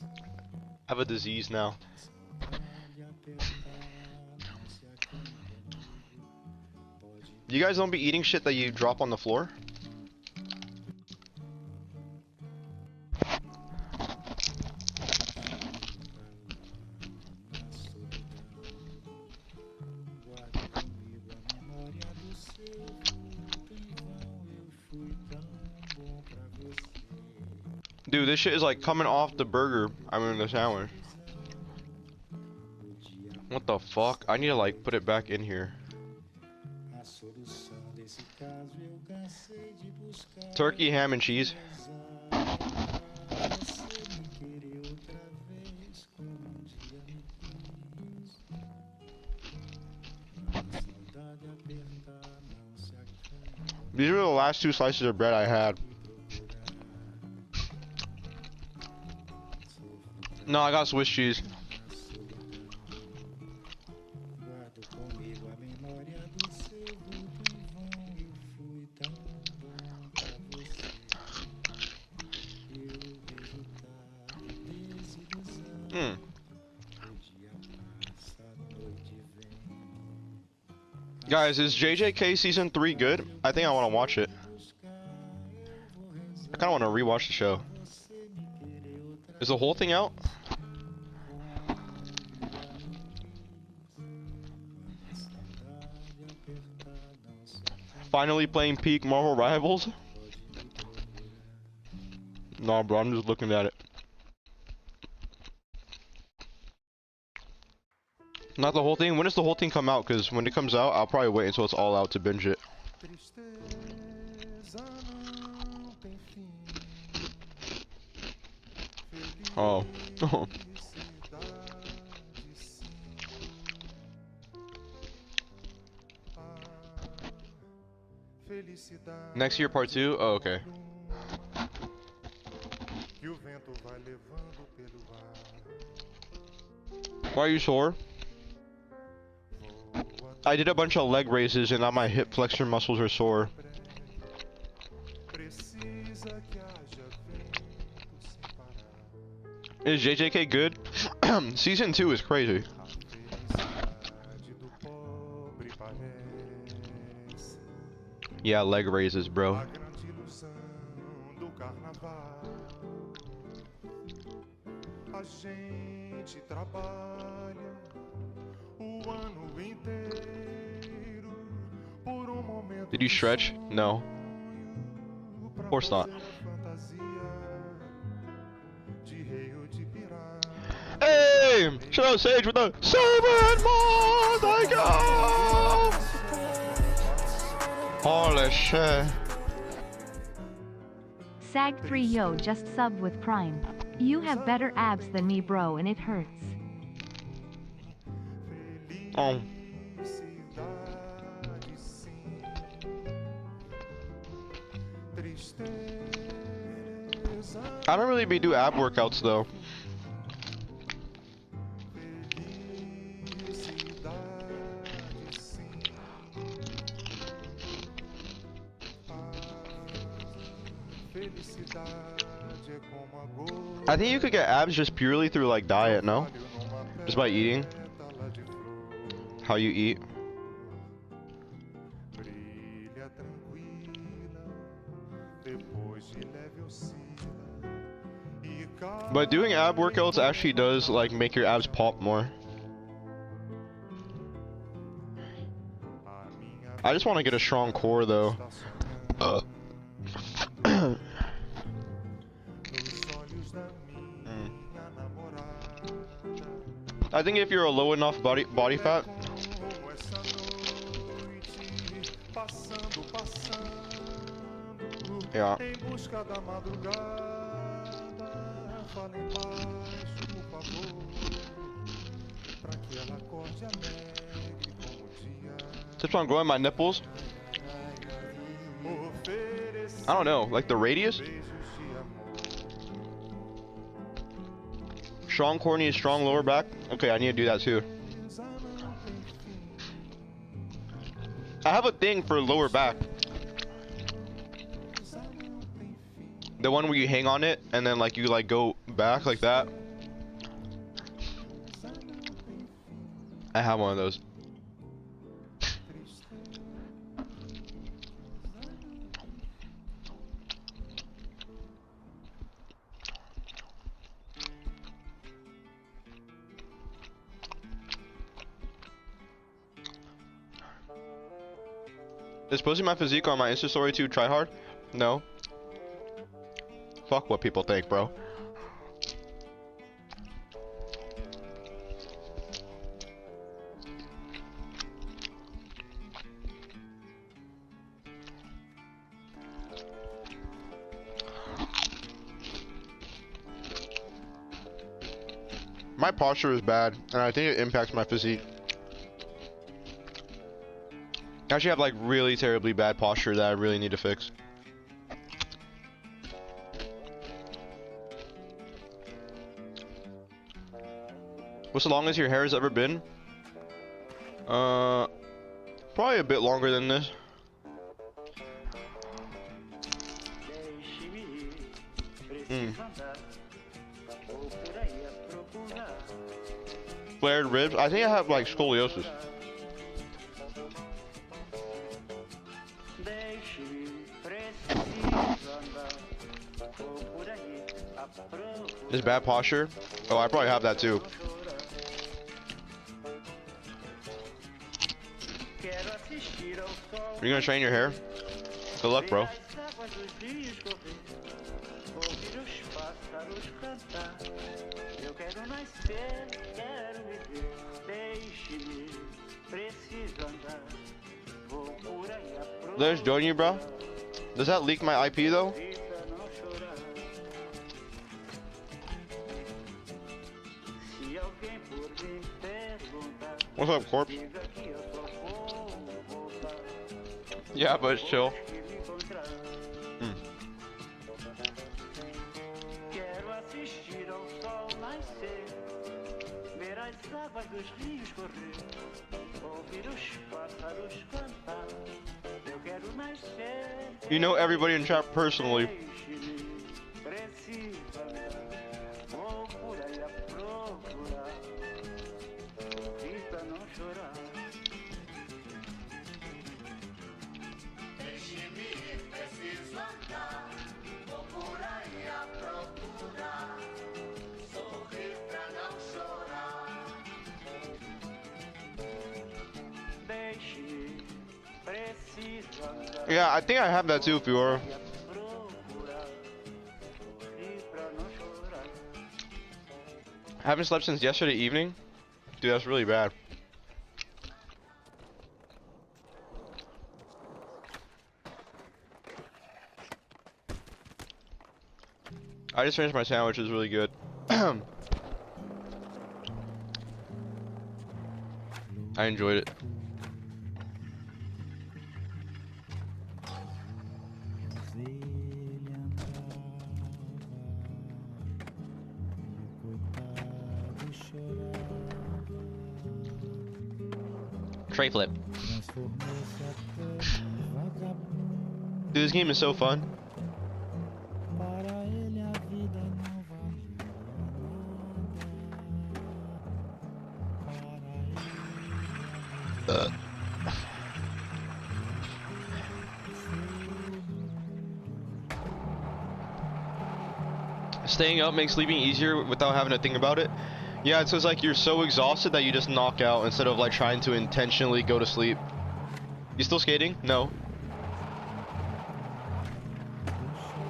I have a disease now. You guys don't be eating shit that you drop on the floor? Dude, this shit is like coming off the burger. I mean the sandwich. What the fuck? I need to like put it back in here. Turkey, ham, and cheese. These were the last 2 slices of bread I had. No, I got Swiss cheese. Guys, is JJK season 3 good? I think I want to watch it. I kind of want to rewatch the show. Is the whole thing out? Finally playing peak Marvel Rivals? Nah, bro, I'm just looking at it. Not the whole thing? When does the whole thing come out? Because when it comes out, I'll probably wait until it's all out to binge it. Oh. Next year, part 2? Oh, okay. Why are you sore? I did a bunch of leg raises and now my hip flexor muscles are sore. Is JJK good? Season 2 is crazy. Yeah, leg raises, bro. Did you stretch? No. Of course not. Hey! Shout out Sage with the 7 months! I go! Holy shit. Sag3 yo just subbed with Prime. You have better abs than me bro and it hurts. Oh. I don't really do ab workouts though. I think you could get abs just purely through like diet, no? Just by eating. How you eat. But doing ab workouts actually does like make your abs pop more. I just want to get a strong core though. I think if you're a low enough body fat. Yeah. Tips on growing my nipples. I don't know, like the radius? Strong core needs strong lower back. Okay, I need to do that too. I have a thing for lower back. The one where you hang on it and then like you like go back like that. I have one of those. Is posting my physique on my Insta story too try hard? No. Fuck what people think, bro. My posture is bad, and I think it impacts my physique. I actually have like really terribly bad posture that I really need to fix. What's the longest your hair has ever been? Probably a bit longer than this. Flared ribs? I think I have like scoliosis. Is bad posture? Oh, I probably have that too. Are you gonna straighten your hair? Good luck, bro. Let's join you, bro. Does that leak my IP though? What's up, corpse? Yeah, but it's chill. You know everybody in chat personally. Yeah, I think I have that too, Fiora. I haven't slept since yesterday evening. Dude, that's really bad. I just finished my sandwich, it was really good. I enjoyed it. Tray flip. Dude, this game is so fun. Staying up makes sleeping easier without having to think about it. Yeah, it's just like you're so exhausted that you just knock out instead of like trying to intentionally go to sleep. You still skating? No.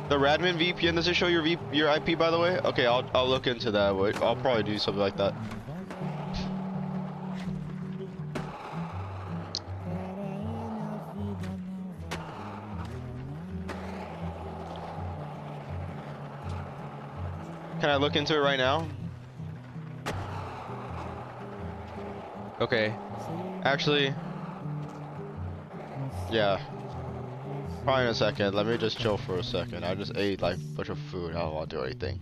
The Radman VPN, does it show your IP by the way? Okay, I'll look into that. Wait, I'll probably do something like that. Can I look into it right now? Okay. Actually, yeah. Probably in a second. Let me just chill for a second. I just ate like a bunch of food. I don't want to do anything.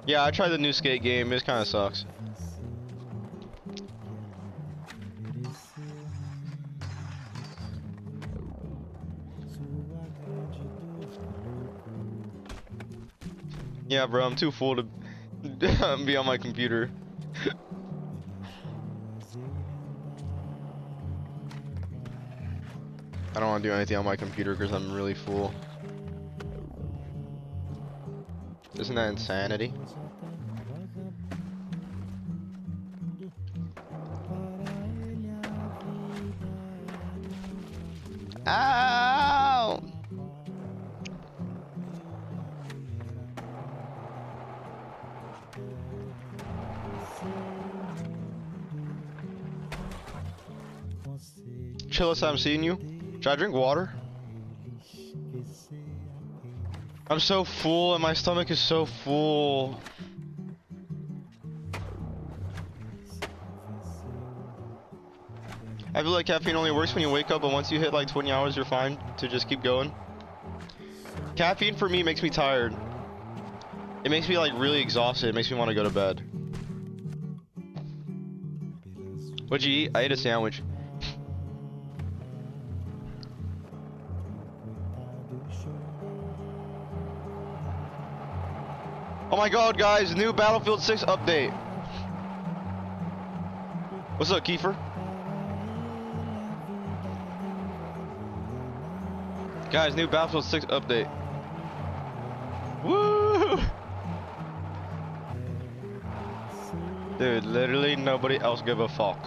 Yeah, I tried the new skate game. It kind of sucks. Yeah, bro, I'm too full to be on my computer. I don't want to do anything on my computer because I'm really full. Isn't that insanity? Ow! Chillis, I'm seeing you. Should I drink water? I'm so full and my stomach is so full. I feel like caffeine only works when you wake up, but once you hit like 20 hours, you're fine to just keep going. Caffeine for me makes me tired. It makes me like really exhausted. It makes me want to go to bed. What'd you eat? I ate a sandwich. Oh my god, guys, new Battlefield 6 update. What's up, Kiefer? Guys, new Battlefield 6 update. Woo! Dude, literally nobody else give a fuck.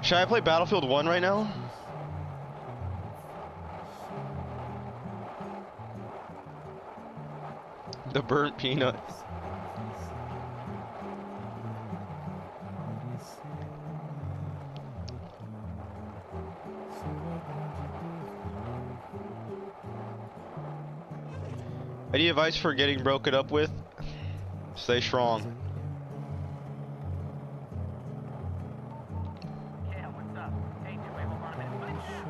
Should I play Battlefield 1 right now? The burnt peanut. Any advice for getting broken up with? Stay strong. Yeah, what's up? Hey, wait, hold on a minute. What is that?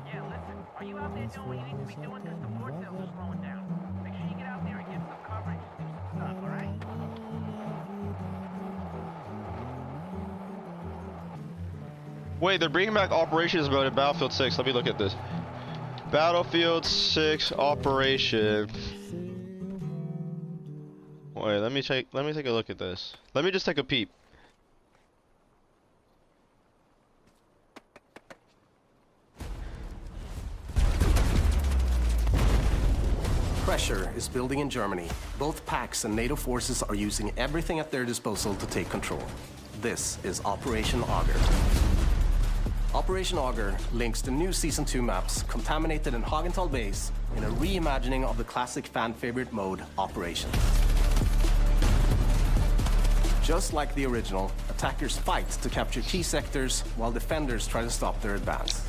Yeah, listen, are you out there doing what you need to be doing? Because the board sales are slowing down. Make sure you get out there and get some coverage and do some stuff, alright? Wait, they're bringing back operations mode in Battlefield 6. Let me look at this. Battlefield 6 operation. Wait, let me take a look at this. Let me just take a peep. pressure is building in Germany. Both PAX and NATO forces are using everything at their disposal to take control. This is Operation Augur. Operation Augur links the new Season 2 maps contaminated in Hagenthal Base in a reimagining of the classic fan-favorite mode, Operation. Just like the original, attackers fight to capture key sectors while defenders try to stop their advance.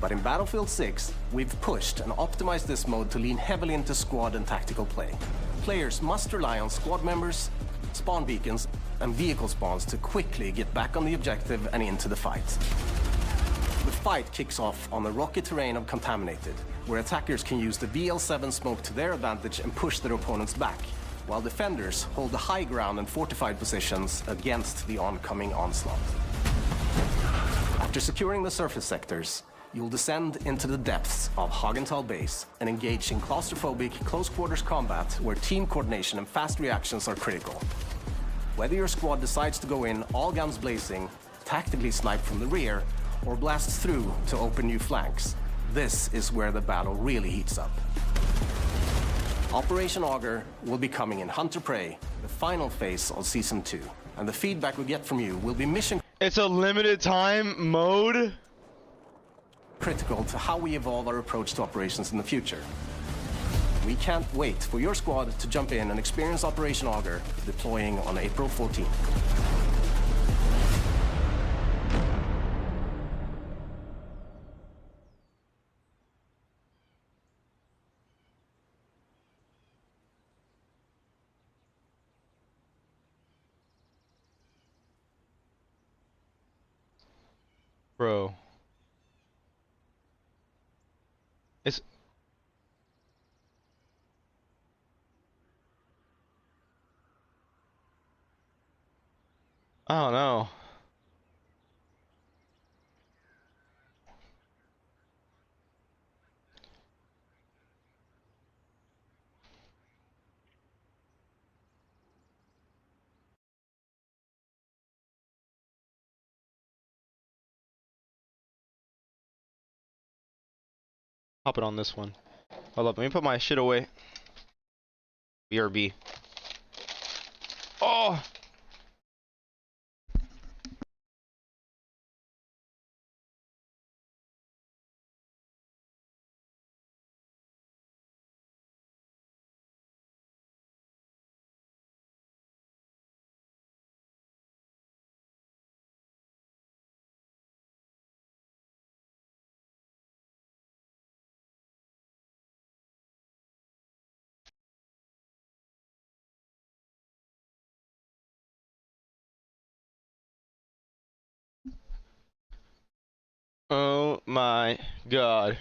But in Battlefield 6, we've pushed and optimized this mode to lean heavily into squad and tactical play. Players must rely on squad members, spawn beacons, and vehicle spawns to quickly get back on the objective and into the fight. The fight kicks off on the rocky terrain of Contaminated, where attackers can use the VL7 smoke to their advantage and push their opponents back, while defenders hold the high ground and fortified positions against the oncoming onslaught. After securing the surface sectors, you'll descend into the depths of Hagenthal Base and engage in claustrophobic close-quarters combat where team coordination and fast reactions are critical. Whether your squad decides to go in all guns blazing, tactically snipe from the rear, or blast through to open new flanks, this is where the battle really heats up. Operation Augur will be coming in Hunter Prey, the final phase of Season 2, and the feedback we get from you will be mission It's a limited time mode? critical to how we evolve our approach to operations in the future. We can't wait for your squad to jump in and experience Operation Augur, deploying on April 14th. Bro. It's... I don't know. Hopping on this one. Hold up, let me put my shit away. BRB. Oh! Oh my god.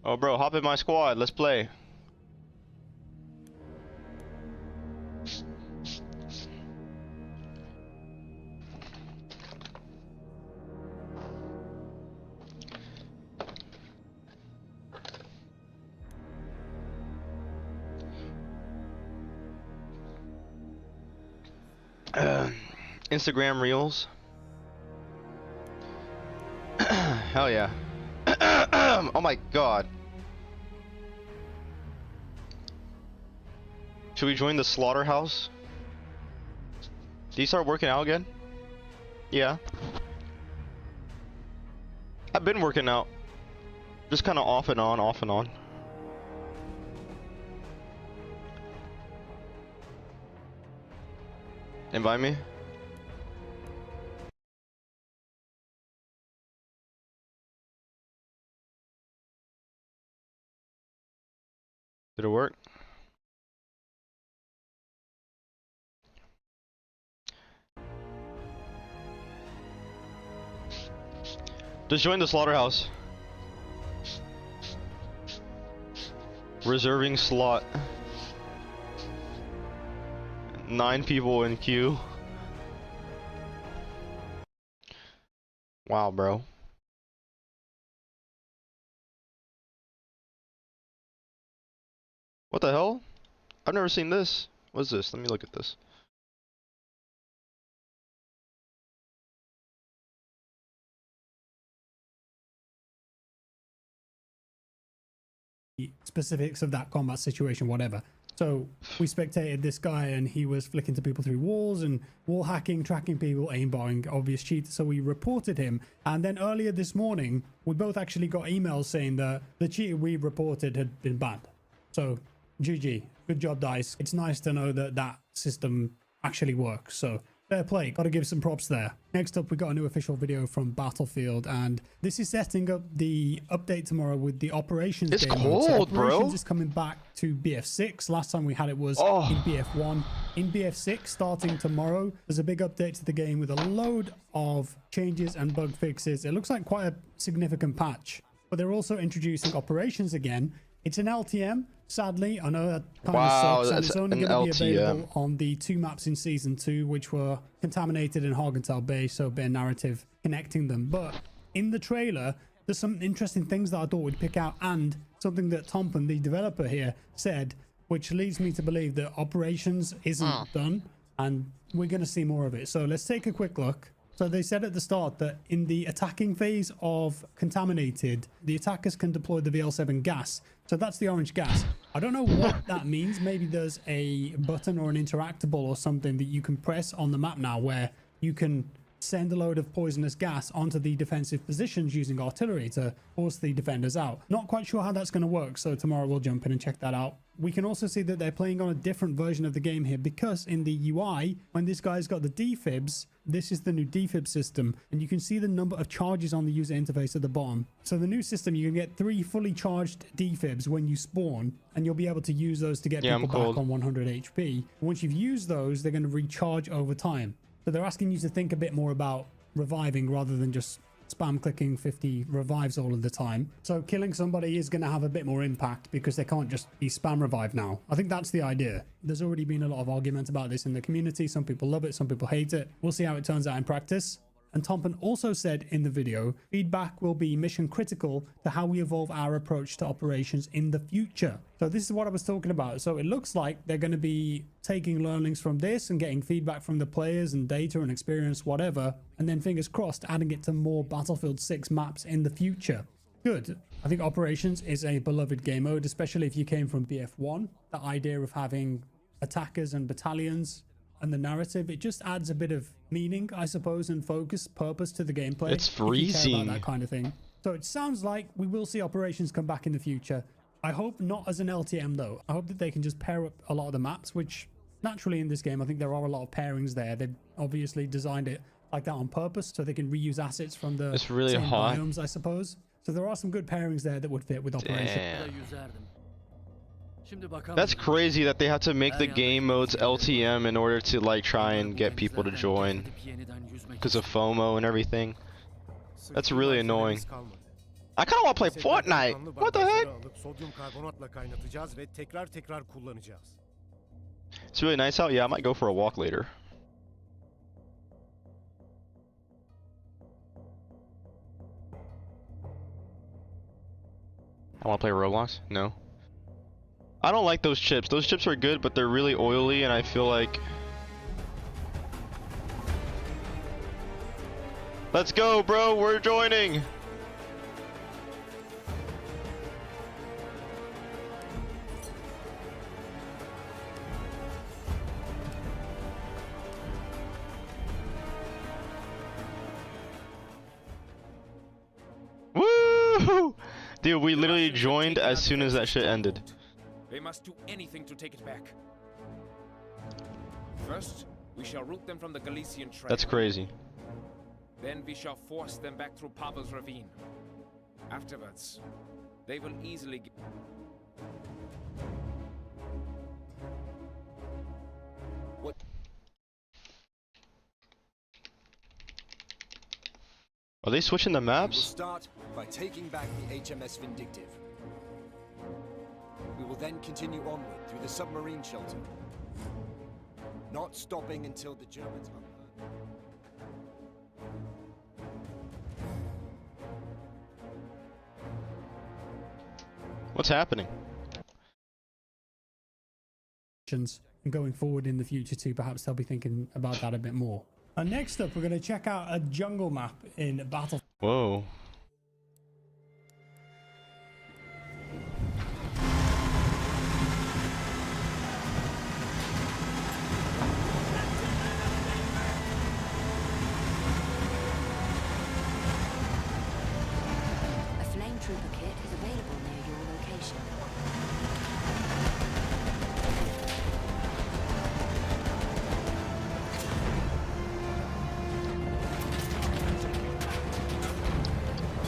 Oh bro, hop in my squad, let's play. Instagram Reels. Hell yeah. Oh my god. Should we join the slaughterhouse? Do you start working out again? Yeah. I've been working out. Just kind of off and on, off and on. Invite me? Did it work? Just join the slaughterhouse. Reserving slot. 9 people in queue. Wow, bro. What the hell? I've never seen this. What's this? Let me look at this. Specifics of that combat situation, whatever. So we spectated this guy and he was flicking to people through walls and wall hacking, tracking people, aimbarring, obvious cheat. So we reported him. And then earlier this morning, we both actually got emails saying that the cheater we reported had been banned. So GG, good job, DICE. It's nice to know that that system actually works. So fair play, gotta give some props there. Next up, we got a new official video from Battlefield, and this is setting up the update tomorrow with the Operations It's game cold, mode. So bro. Operations is coming back to BF6. Last time we had it was in BF1. In BF6, starting tomorrow, there's a big update to the game with a load of changes and bug fixes. It looks like quite a significant patch, but they're also introducing Operations again. It's an LTM. Sadly, I know that kind of sucks, and it's only going to be available on the 2 maps in Season 2, which were Contaminated and Hargental Bay, so a bit of narrative connecting them. But in the trailer, there's some interesting things that I thought we'd pick out, and something that Tompen, the developer here, said, which leads me to believe that Operations isn't done, and we're going to see more of it. So let's take a quick look. So they said at the start that in the attacking phase of Contaminated, the attackers can deploy the VL7 gas. So that's the orange gas. I don't know what that means. Maybe there's a button or an interactable or something that you can press on the map now where you can send a load of poisonous gas onto the defensive positions using artillery to force the defenders out. Not quite sure how that's going to work, so tomorrow we'll jump in and check that out. We can also see that they're playing on a different version of the game here, because in the UI, when this guy's got the defibs, this is the new defib system, and you can see the number of charges on the user interface at the bottom. So the new system, you can get 3 fully charged defibs when you spawn, and you'll be able to use those to get people back on 100 HP. Once you've used those, they're going to recharge over time. So they're asking you to think a bit more about reviving rather than just spam clicking 50 revives all of the time. So killing somebody is going to have a bit more impact because they can't just be spam revive now. I think that's the idea. There's already been a lot of argument about this in the community. Some people love it, some people hate it. We'll see how it turns out in practice. And Tompen also said in the video, feedback will be mission critical to how we evolve our approach to operations in the future. So this is what I was talking about. So it looks like they're going to be taking learnings from this and getting feedback from the players and data and experience, whatever, and then fingers crossed adding it to more Battlefield 6 maps in the future. Good. I think Operations is a beloved game mode, especially if you came from BF1. The idea of having attackers and battalions and the narrative, it just adds a bit of meaning, I suppose, and focus, purpose to the gameplay. It's freezing. If you care about that kind of thing. So it sounds like we will see Operations come back in the future. I hope not as an LTM though. I hope that they can just pair up a lot of the maps, which naturally in this game, I think there are a lot of pairings there. They've obviously designed it like that on purpose so they can reuse assets from the same biomes, I suppose. So there are some good pairings there that would fit with Operations. That's crazy that they had to make the game modes LTM in order to like try and get people to join because of FOMO and everything. That's really annoying. I kind of want to play Fortnite. What the heck? It's really nice out. Yeah, I might go for a walk later. I want to play Roblox? No. I don't like those chips. Those chips are good, but they're really oily, and I feel like... Let's go, bro! We're joining! Woo! Dude, we literally joined as soon as that shit ended. They must do anything to take it back. First, we shall root them from the Galician Trail. That's crazy. Then we shall force them back through Pavel's Ravine. Afterwards, they will easily get... What? Are they switching the maps? We will start by taking back the HMS Vindictive. We will then continue onward through the submarine shelter. Not stopping until the Germans unlearn. What's happening? And going forward in the future too, perhaps they'll be thinking about that a bit more. And next up, we're going to check out a jungle map in Battle. Whoa. A flame trooper kit is available near your location.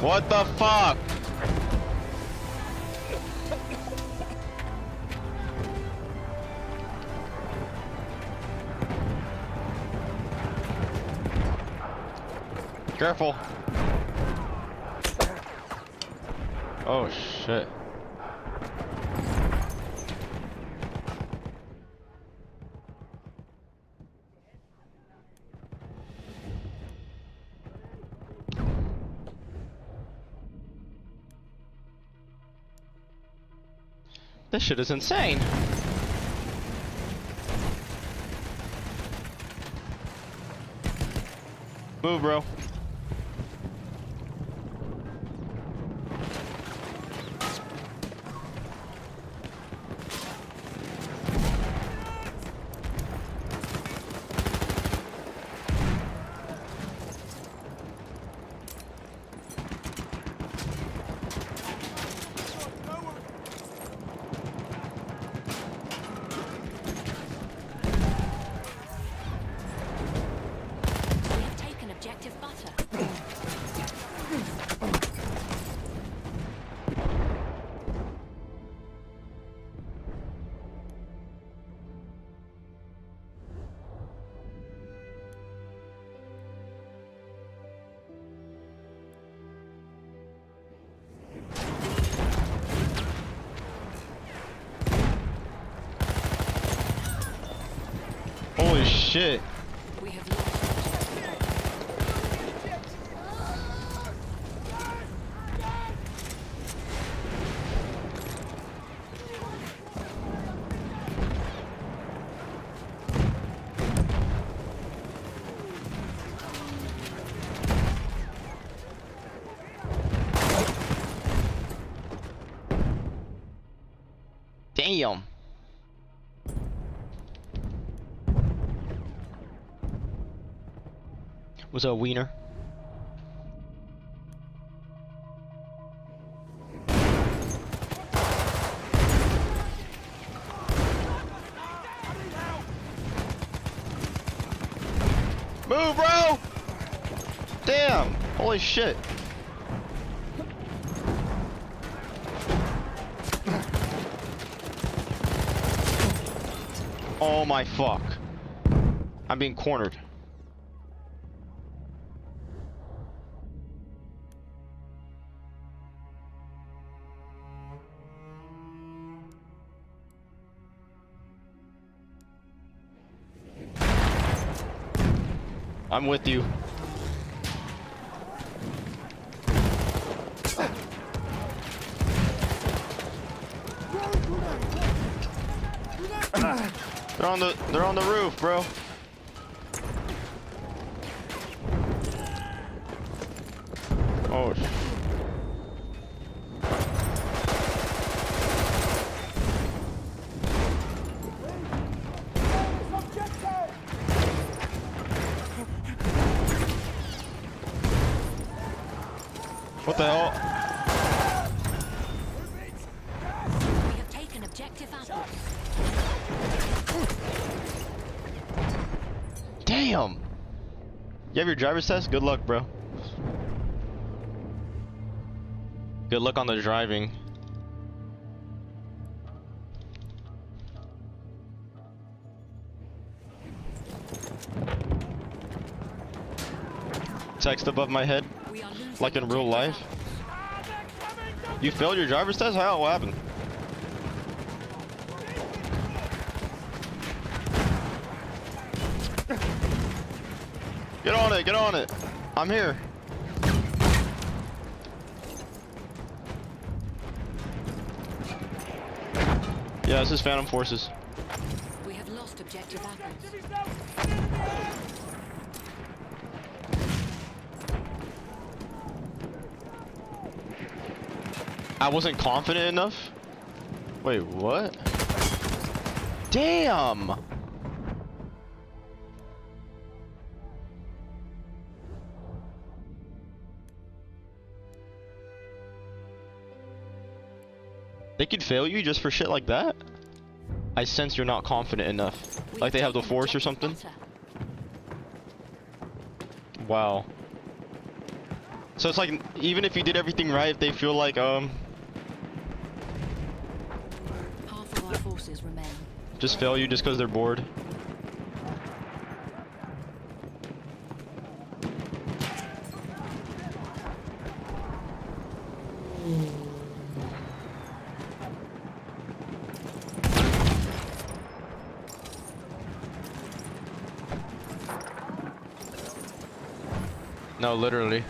What the fuck? Careful. Oh shit. This shit is insane. Move, bro. We have taken objective butter. Holy shit. We have lost. Damn. What's up, wiener? Move, bro! Damn! Holy shit! Oh my fuck. I'm being cornered. I'm with you. They're on the roof, bro. Oh shit. What the hell? We have taken objective apples. Damn! You have your driver's test? Good luck, bro. Good luck on the driving. Text above my head, We are losing like in real life. You failed your driver's test? How? What happened? Get on it, get on it. I'm here. Yeah, this is Phantom Forces. We have lost objective apples. I wasn't confident enough? Wait, what? Damn! They could fail you just for shit like that? I sense you're not confident enough. Like they have the force or something? Wow. So it's like, even if you did everything right, if they feel like, Half of our forces remain. just fail you just because they're bored. No, literally.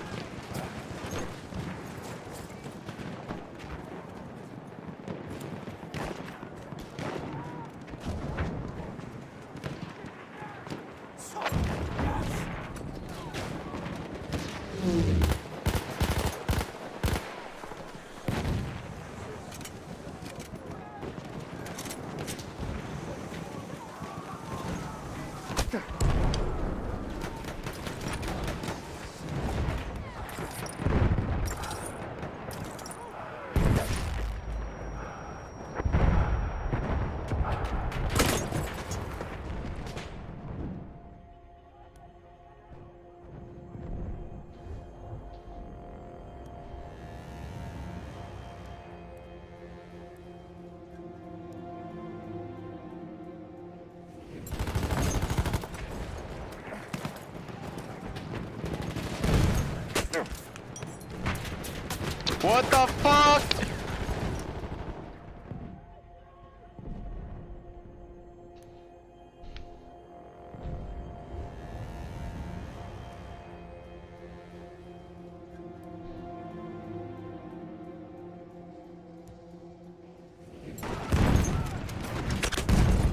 What the fuck?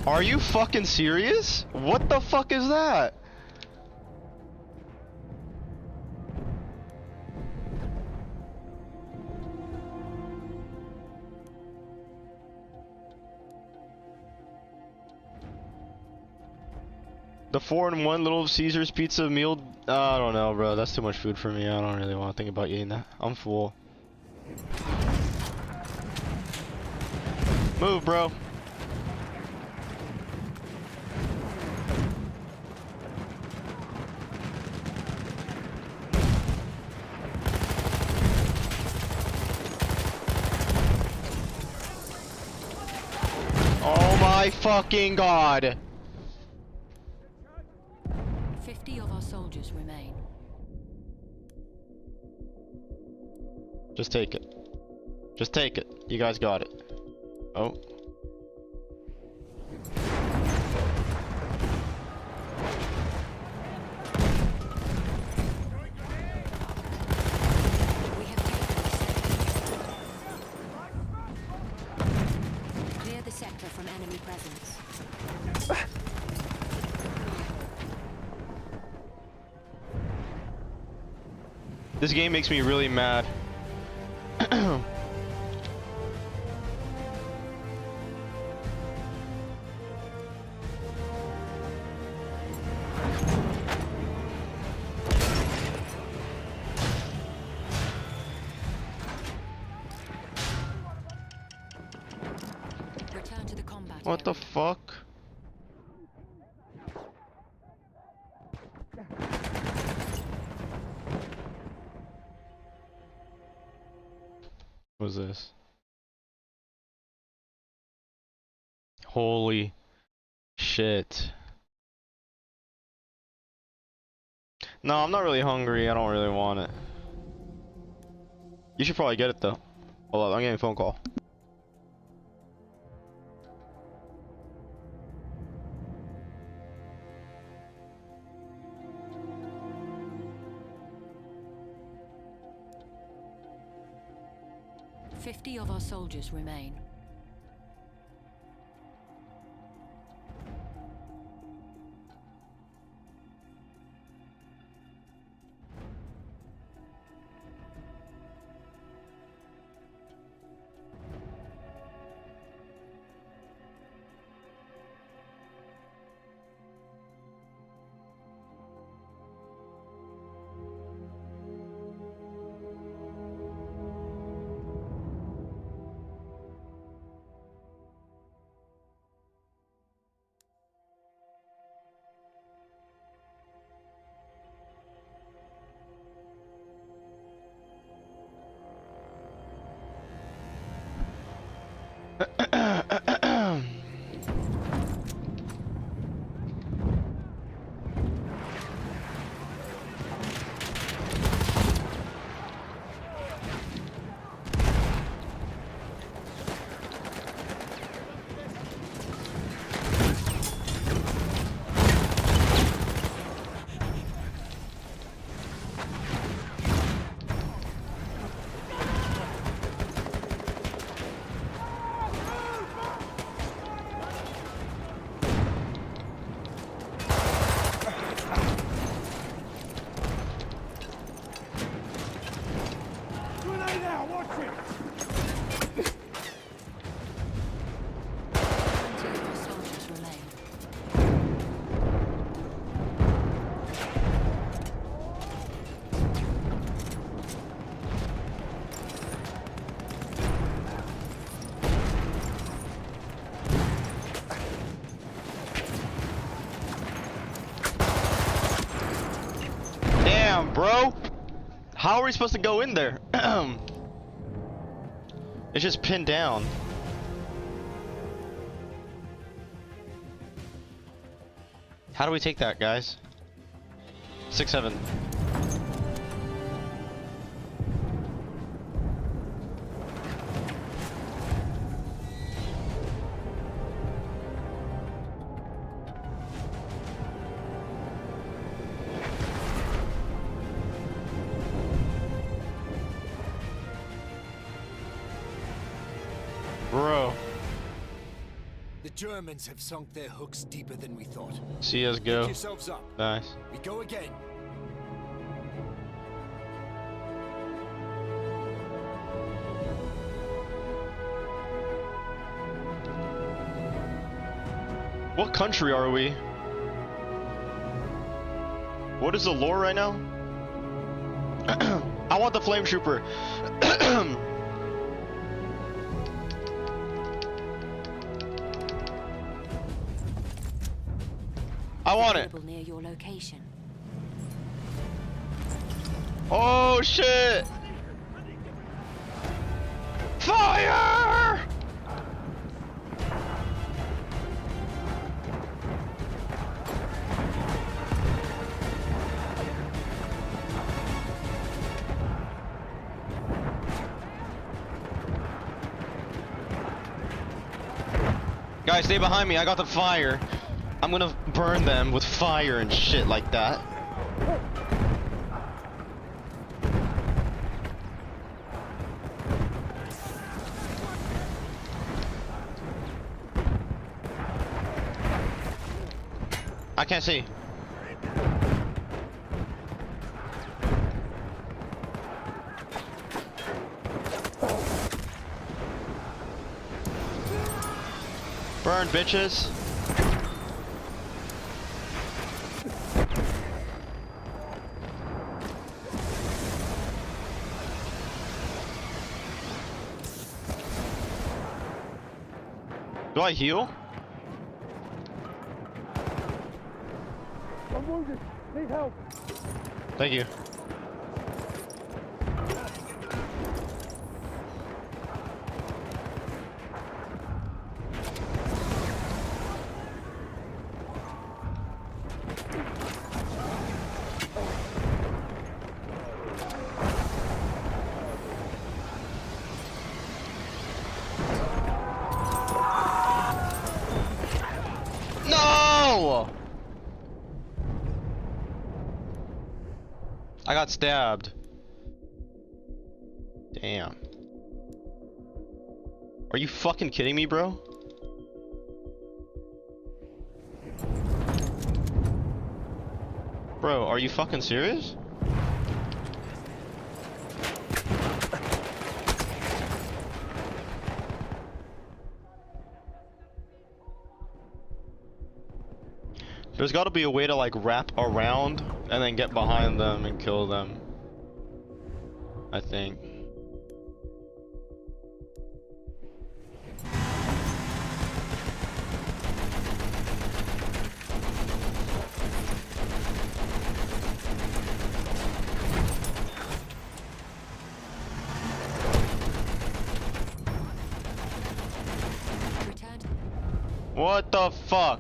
Are you fucking serious? What the fuck is that? The 4-in-1 Little Caesars pizza meal, I don't know, bro. That's too much food for me. I don't really want to think about eating that. I'm full. Move, bro. Oh my fucking god. 50 of our soldiers remain. Just take it. Just take it. You guys got it. Oh. We have taken the sector. Clear the sector from enemy presence. This game makes me really mad. Return to the combat What the area. fuck? What was this? Holy shit. No, I'm not really hungry. I don't really want it. You should probably get it though. Hold on, I'm getting a phone call. 50 of our soldiers remain. Bro, how are we supposed to go in there? It's just pinned down. How do we take that, guys? 6-7. Bro. The Germans have sunk their hooks deeper than we thought. See us go. Pick yourselves up. Nice. We go again. What country are we? What is the lore right now? I want the flame trooper. I want it. Near your location. Oh shit! Fire! Guys, stay behind me. I got the fire. I'm gonna burn them with fire and shit like that. I can't see. Burn, bitches. Do I heal? I'm wounded. Need help. Thank you. No! I got stabbed. Damn. Are you fucking kidding me, bro? Bro, are you fucking serious? There's gotta be a way to like wrap around and then get behind them and kill them. I think. Returned. What the fuck?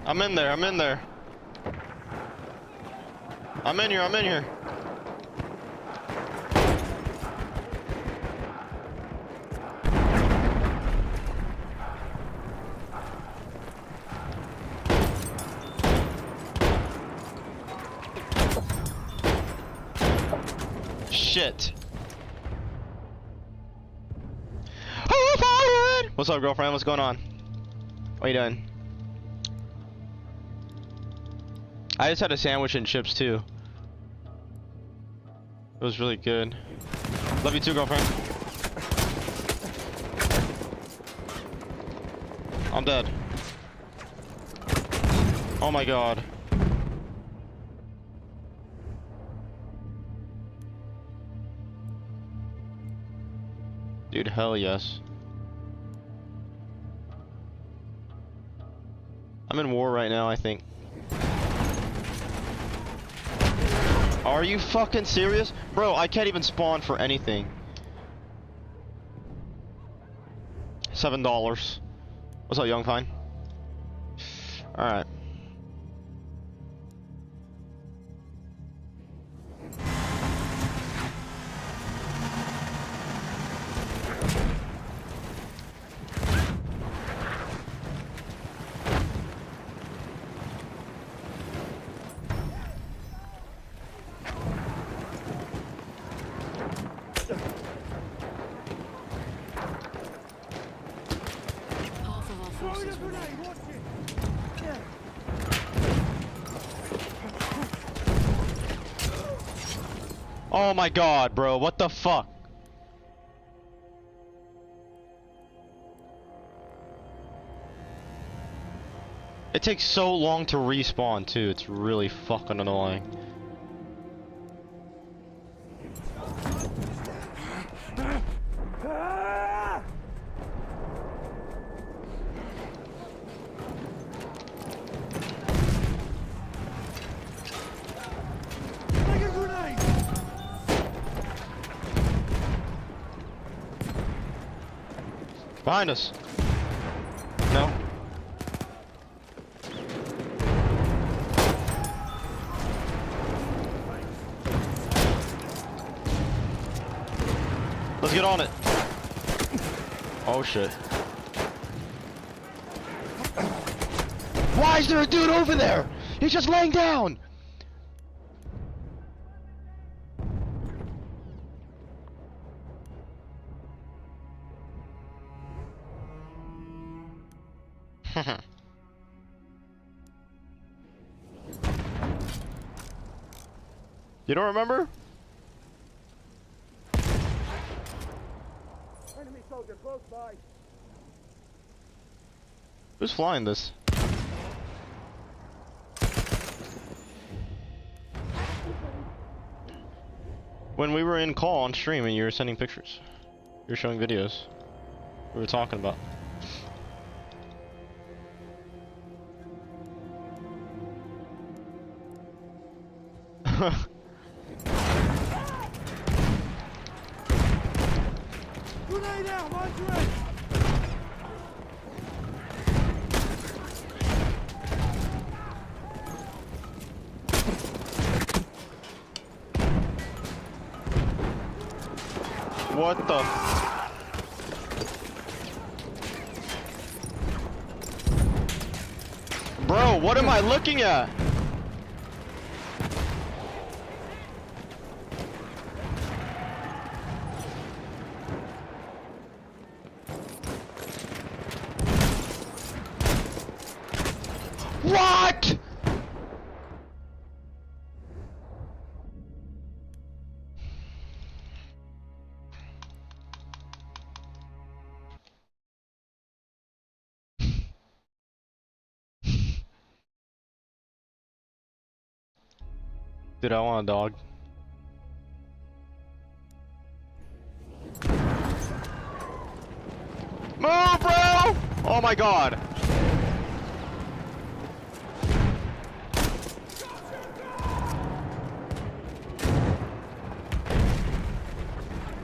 I'm in there, I'm in there. I'm in here, I'm in here. Shit. What's up, girlfriend? What's going on? What are you doing? I just had a sandwich and chips too. It was really good. Love you too, girlfriend. I'm dead. Oh my god. Dude, hell yes. I'm in war right now, I think. Are you fucking serious? Bro, I can't even spawn for anything. $7. What's up, Young Fine? Alright. Half of our forces remain. Oh my god, bro, what the fuck? It takes so long to respawn too, it's really fucking annoying. Behind us. No. Let's get on it. Oh shit. Why is there a dude over there? He's just laying down. You don't remember? Enemy soldier close by. Who's flying this? When we were in call on stream and you were sending pictures, you were showing videos, we were talking about. What the? Bro, what am I looking at? What? Dude, I want a dog. Move, bro! Oh my god.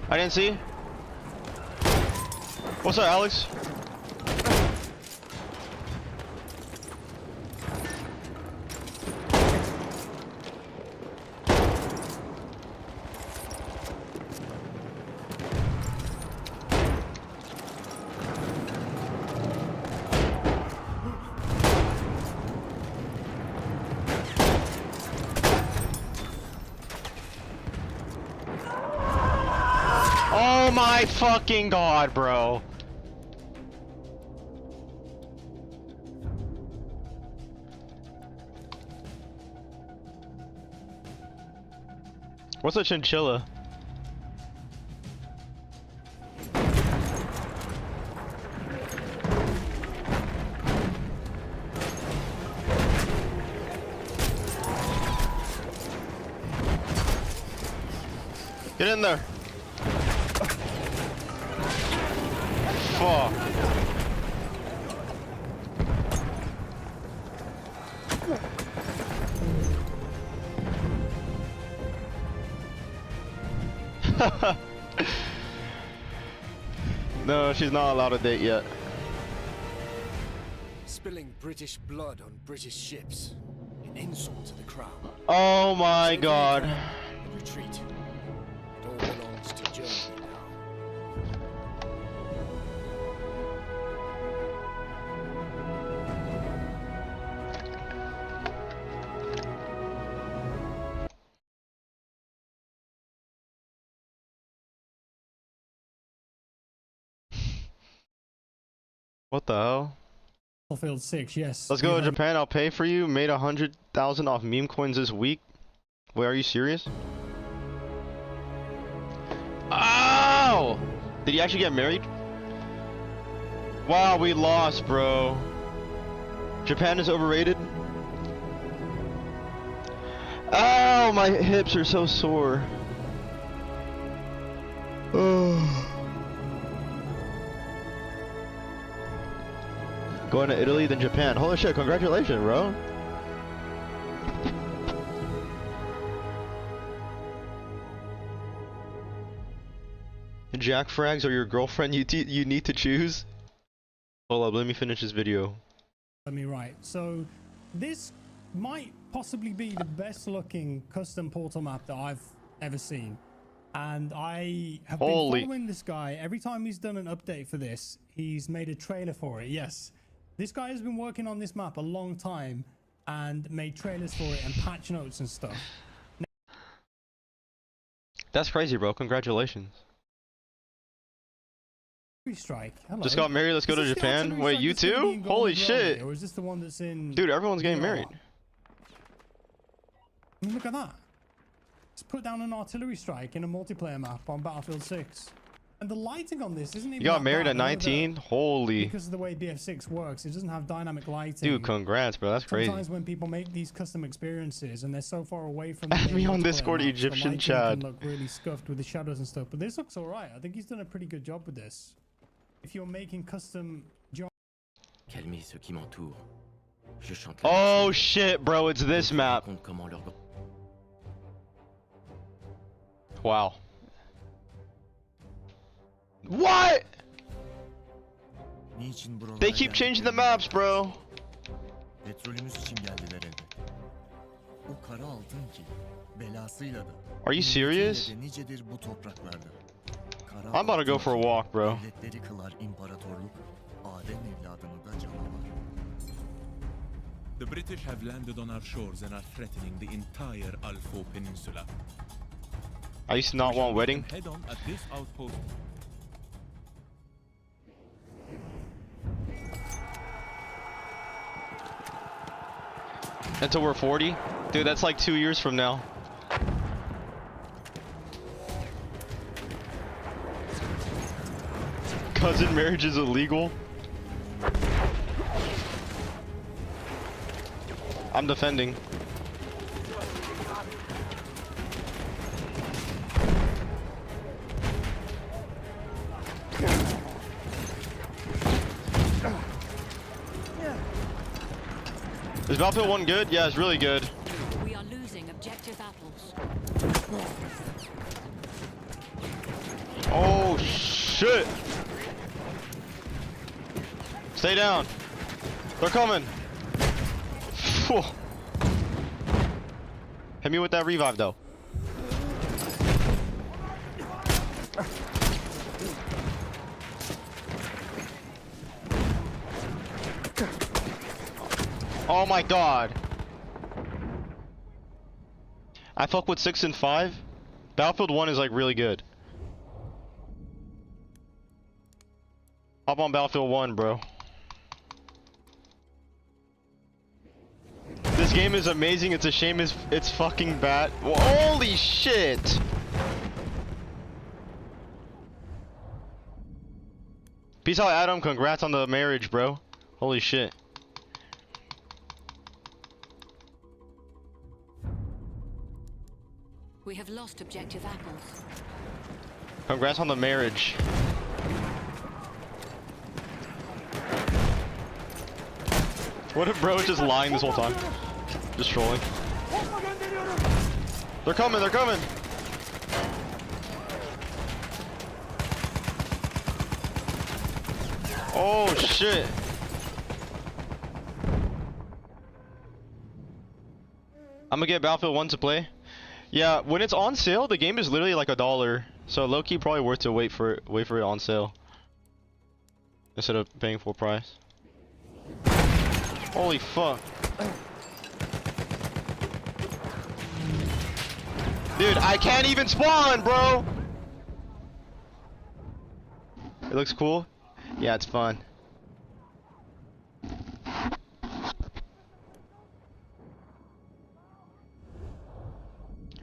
I didn't see. What's up, Alex? Oh my fucking god, bro. What's a chinchilla? Get in there. Fuck. No, she's not allowed to date yet. Spilling British blood on British ships. An insult to the crown. Oh my god. Retreat. It all belongs to Germany now. What the hell? Battlefield 6, yes. Let's go to Japan. I'll pay for you. Made 100,000 off meme coins this week. Wait, are you serious? Oh! Did he actually get married? Wow, we lost, bro. Japan is overrated. Oh, my hips are so sore. Oh. Going to Italy, then Japan. Holy shit, congratulations, bro. Jack frags are your girlfriend you need to choose? Hold up, let me finish this video. Let me right. So this might possibly be the best looking custom portal map that I've ever seen. And I have been following this guy. Every time he's done an update for this, he's made a trailer for it. Yes. This guy has been working on this map a long time and made trailers for it and patch notes and stuff. That's crazy, bro. Congratulations. Strike. Hello. Just got married. Let's go to Japan. Wait, you too? Holy shit. Or is this the one that's in... Dude, everyone's getting married. I mean, look at that. Let's put down an artillery strike in a multiplayer map on Battlefield 6. And the lighting on this isn't even... You got married at 19? Holy. Because of the way BF6 works, it doesn't have dynamic lighting. Dude, congrats, bro. That's crazy. Sometimes when people make these custom experiences and they're so far away from... Add me on Discord, Egyptian Chad. Can look really scuffed with the shadows and stuff. But this looks alright. I think he's done a pretty good job with this. If you're making custom... Oh shit, bro. It's this map. Wow. What? They keep changing the maps, bro. Petrolümüz için geldiler elbet. O kara altın ki belasıyla da. Are you serious? Nicedir bu topraklarda. Kara I'm about to go for a walk, bro. Milletleri kılar imparatorluk. Adem evladını da canavar. The British have landed on our shores and are threatening the entire Alfo Peninsula. I used to not want wedding. Head on at this outpost. Until we're 40? Dude, that's like 2 years from now. Cousin marriage is illegal? I'm defending. Is Battlefield 1 good? Yeah, it's really good. We are losing objective apples. Oh shit! Stay down. They're coming. Phew. Hit me with that revive though. Oh my god. I fuck with 6 and 5. Battlefield 1 is like really good. Hop on Battlefield 1, bro. This game is amazing. It's a shame it's fucking bad. Well, holy shit! Peace out, Adam. Congrats on the marriage, bro. Holy shit. We have lost objective apples. Congrats on the marriage. What if bro is just lying this whole time? Just trolling. They're coming, they're coming! Oh shit! I'm gonna get Battlefield 1 to play. Yeah, when it's on sale, the game is literally like $1. So low-key probably worth to wait for it on sale. Instead of paying full price. Holy fuck. Dude, I can't even spawn, bro! It looks cool? Yeah, it's fun.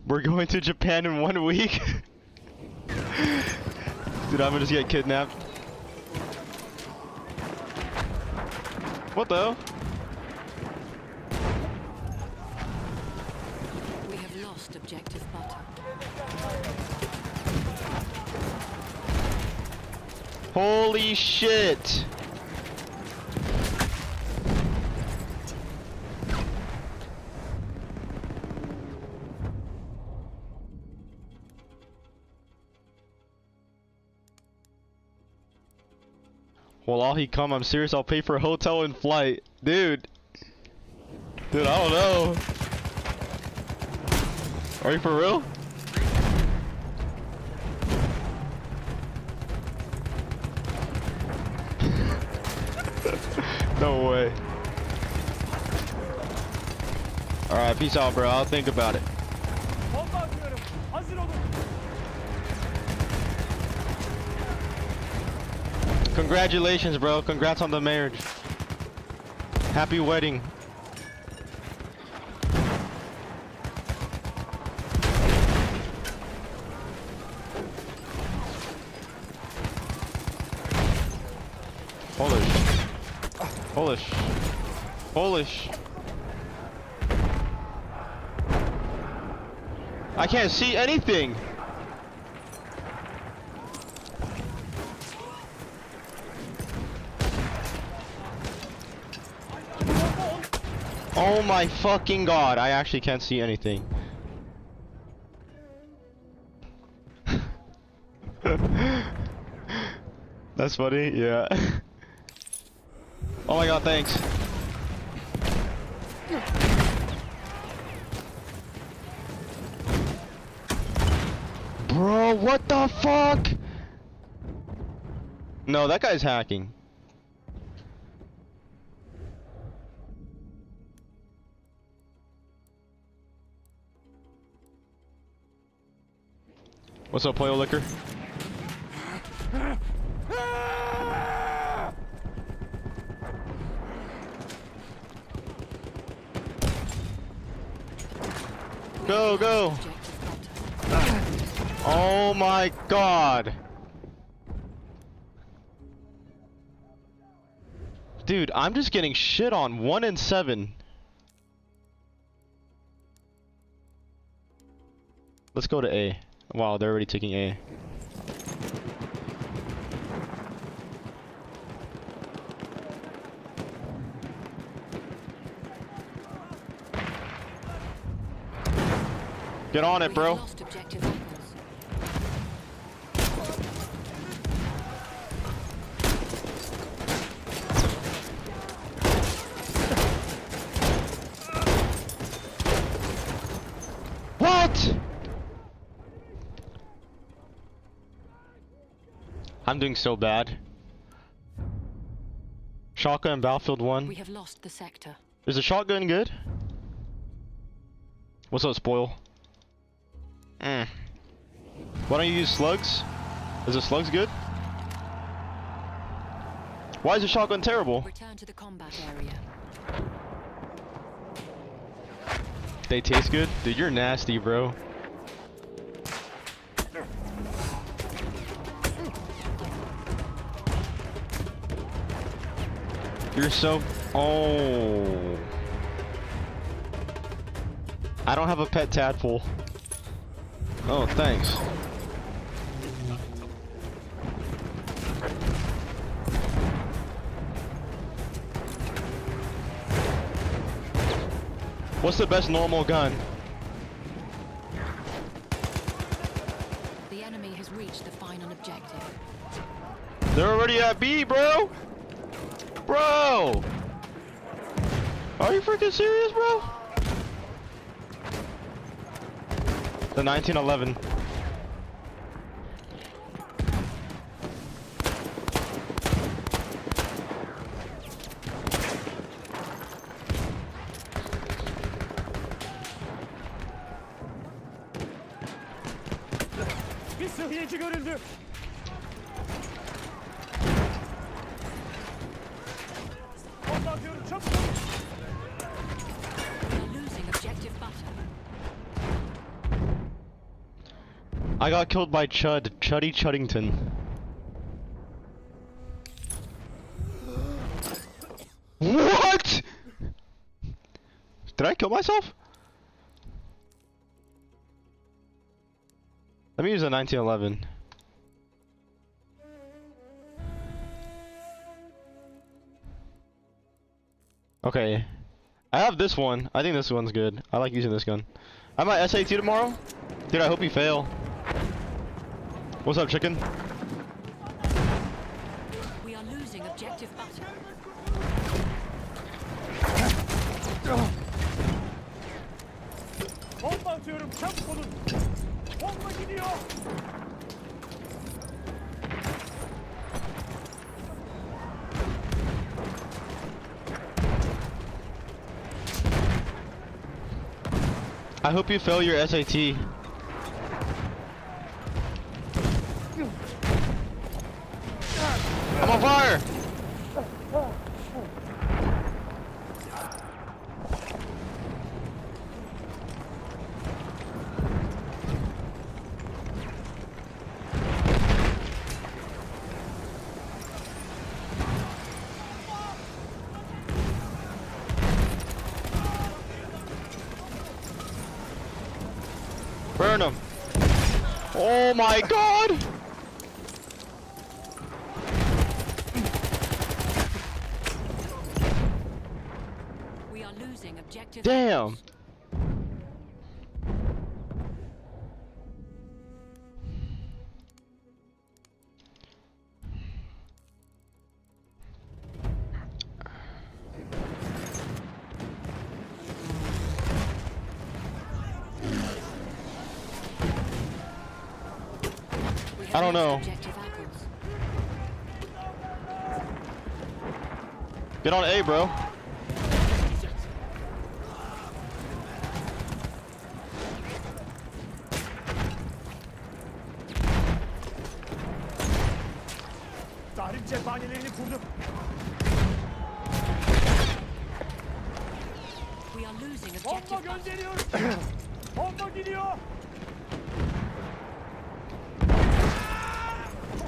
We're going to Japan in 1 week? Dude, I'm gonna just get kidnapped. What the hell? We have lost objective butter. Holy shit! Well, all he come, I'm serious, I'll pay for a hotel and flight. Dude. Dude, I don't know. Are you for real? No way. Alright, peace out, bro. I'll think about it. Congratulations, bro. Congrats on the marriage. Happy wedding. Polish. Polish. Polish. I can't see anything. Oh my fucking god, I actually can't see anything. That's funny, yeah. Oh my god, thanks. Bro, what the fuck? No, that guy's hacking. What's up, Playo Liquor? Go, go! Oh my god! Dude, I'm just getting shit on 1 in 7. Let's go to A. Wow, they're already taking A. Get on it, bro. What? I'm doing so bad. Shotgun Battlefield 1. We have lost the sector. Is the shotgun good? What's up, Spoil? Why don't you use slugs? Is the slugs good? Why is the shotgun terrible? Return to the combat area. They taste good? Dude, you're nasty, bro. You're so... Oh. I don't have a pet tadpole. Oh, thanks. What's the best normal gun? The enemy has reached the final objective. They're already at B, bro! Bro! Are you freaking serious, bro? The 1911. Bir sıhhiyeci görüldü. Bomba atıyorum, çabuk. We're losing objective butter. I got killed by Chuddy Chuddington. What? Did I kill myself? Let me use a 1911. Okay. I have this one. I think this one's good. I like using this gun. I might SAT tomorrow. Dude, I hope you fail. What's up, chicken? We are losing objective butter. Bomba atıyorum, çabuk olun. Bomba gidiyor. I hope you fail your SAT. I'm on fire! Burn him! Oh my god! We are losing objective. Damn! I don't know. Objective apples. Get on A, bro. We are losing objective butter.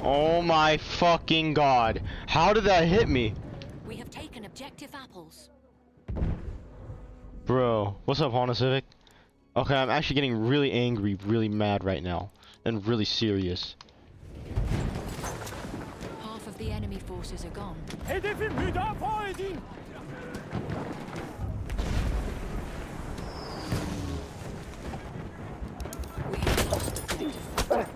Oh my fucking god. How did that hit me? We have taken objective apples. Bro, what's up, Honda Civic? Okay, I'm actually getting really angry, really mad right now. And really serious. Half of the enemy forces are gone. We have lost objective butter.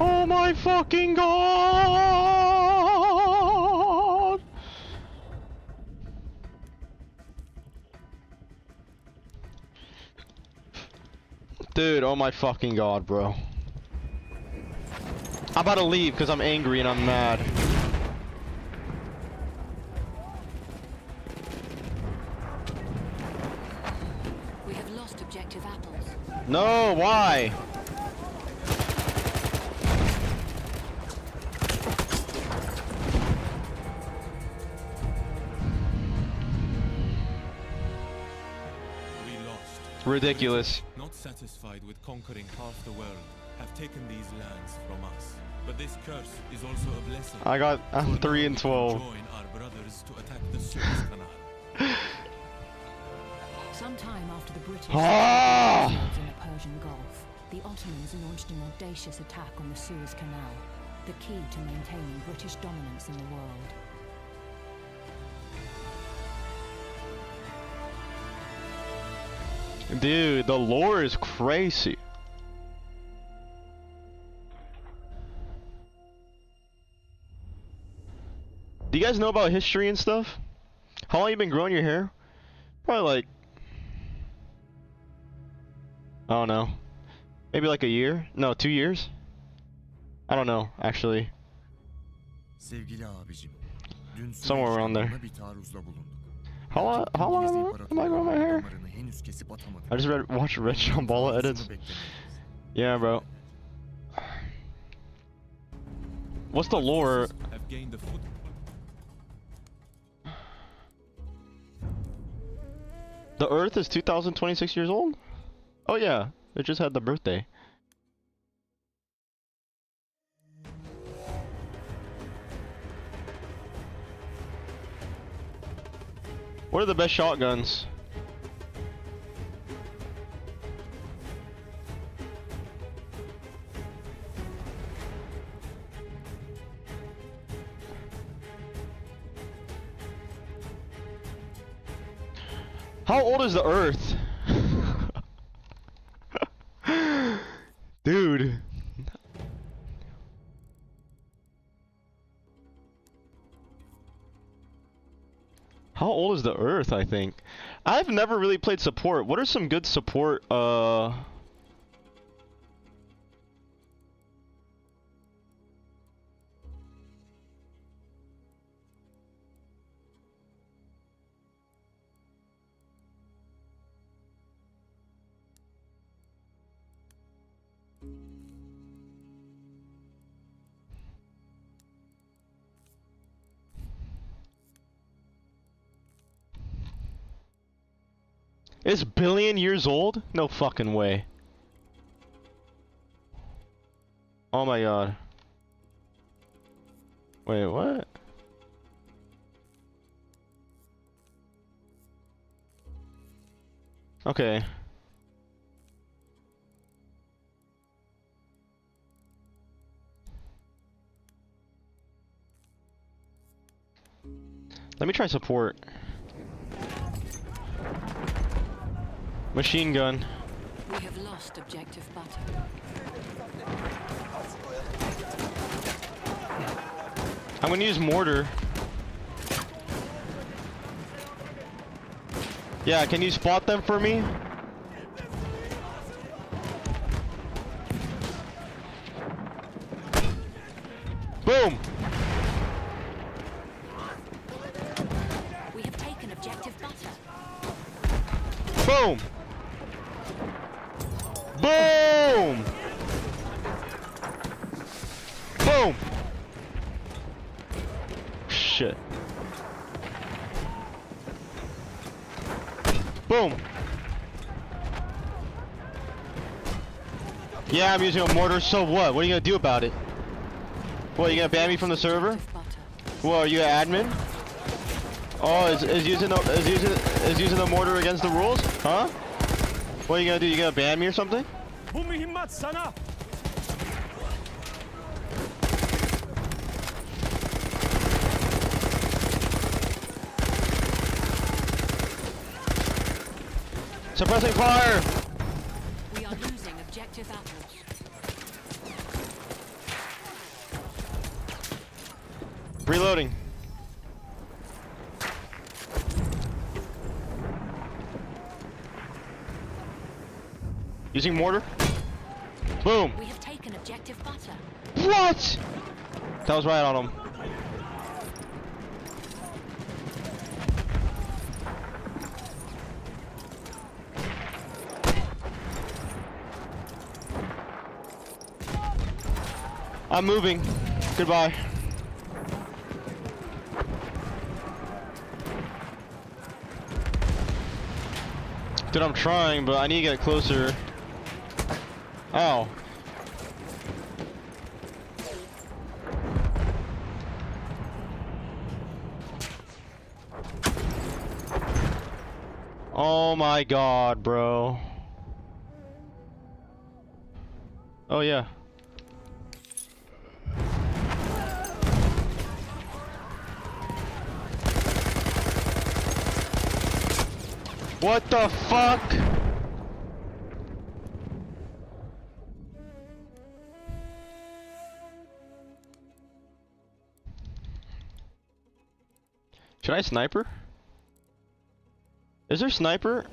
Oh my fucking god! Dude, oh my fucking god, bro. I'm about to leave because I'm angry and I'm mad. We have lost objective apples. No, why? We lost. Ridiculous. Not satisfied with conquering half the world, have taken these lands from us. But this curse is also a blessing. I got For 3 now and we can 12. Join our brothers to attack the Suez Canal. Sometime after the British Ah! in the Persian Gulf, the Ottomans launched an audacious attack on the Suez Canal, the key to maintaining British dominance in the world. Dude, the lore is crazy. Do you guys know about history and stuff? How long you been growing your hair? Probably like, I don't know. Maybe like a year? No, 2 years? I don't know, actually. Somewhere around there. How long am I growing my hair? I just watched Red Shambhala edits. Yeah, bro. What's the lore? Have gained the foot. The Earth is 2026 years old? Oh yeah, it just had the birthday. What are the best shotguns? How old is the Earth? Dude. How old is the Earth, I think? I've never really played support. What are some good support, It's billion years old? No fucking way. Oh my god. Wait, what? Okay. Let me try support. Machine gun. We have lost objective butter. I'm gonna use mortar. Yeah, can you spot them for me? Boom! We have taken objective butter. Boom! Boom! Boom! Shit. Boom! Yeah, I'm using a mortar, so what? What are you gonna do about it? What, you gonna ban me from the server? What, are you an admin? Oh, is using the mortar against the rules? Huh? What are you gonna do? You gonna ban me or something? Suppressing fire! We are losing objective apples. Reloading. Using mortar. Boom. We have taken objective butter. What? That was right on him. I'm moving. Goodbye. Dude, I'm trying, but I need to get closer. Ow. Oh my god, bro. Oh yeah. What the fuck? Should I sniper? Is there sniper?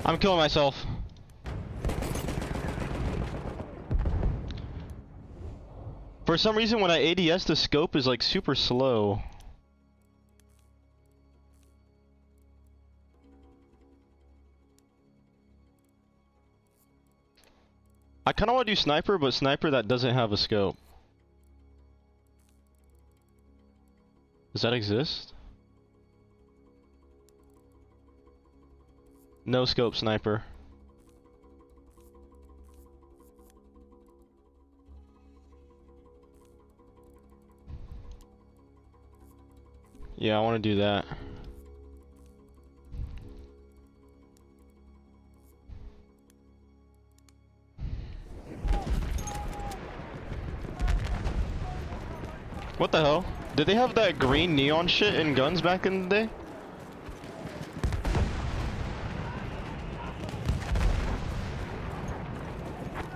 I'm killing myself. For some reason when I ADS the scope is like super slow. I kinda wanna do sniper, but sniper that doesn't have a scope. Does that exist? No scope sniper. Yeah, I want to do that. What the hell? Did they have that green neon shit in guns back in the day?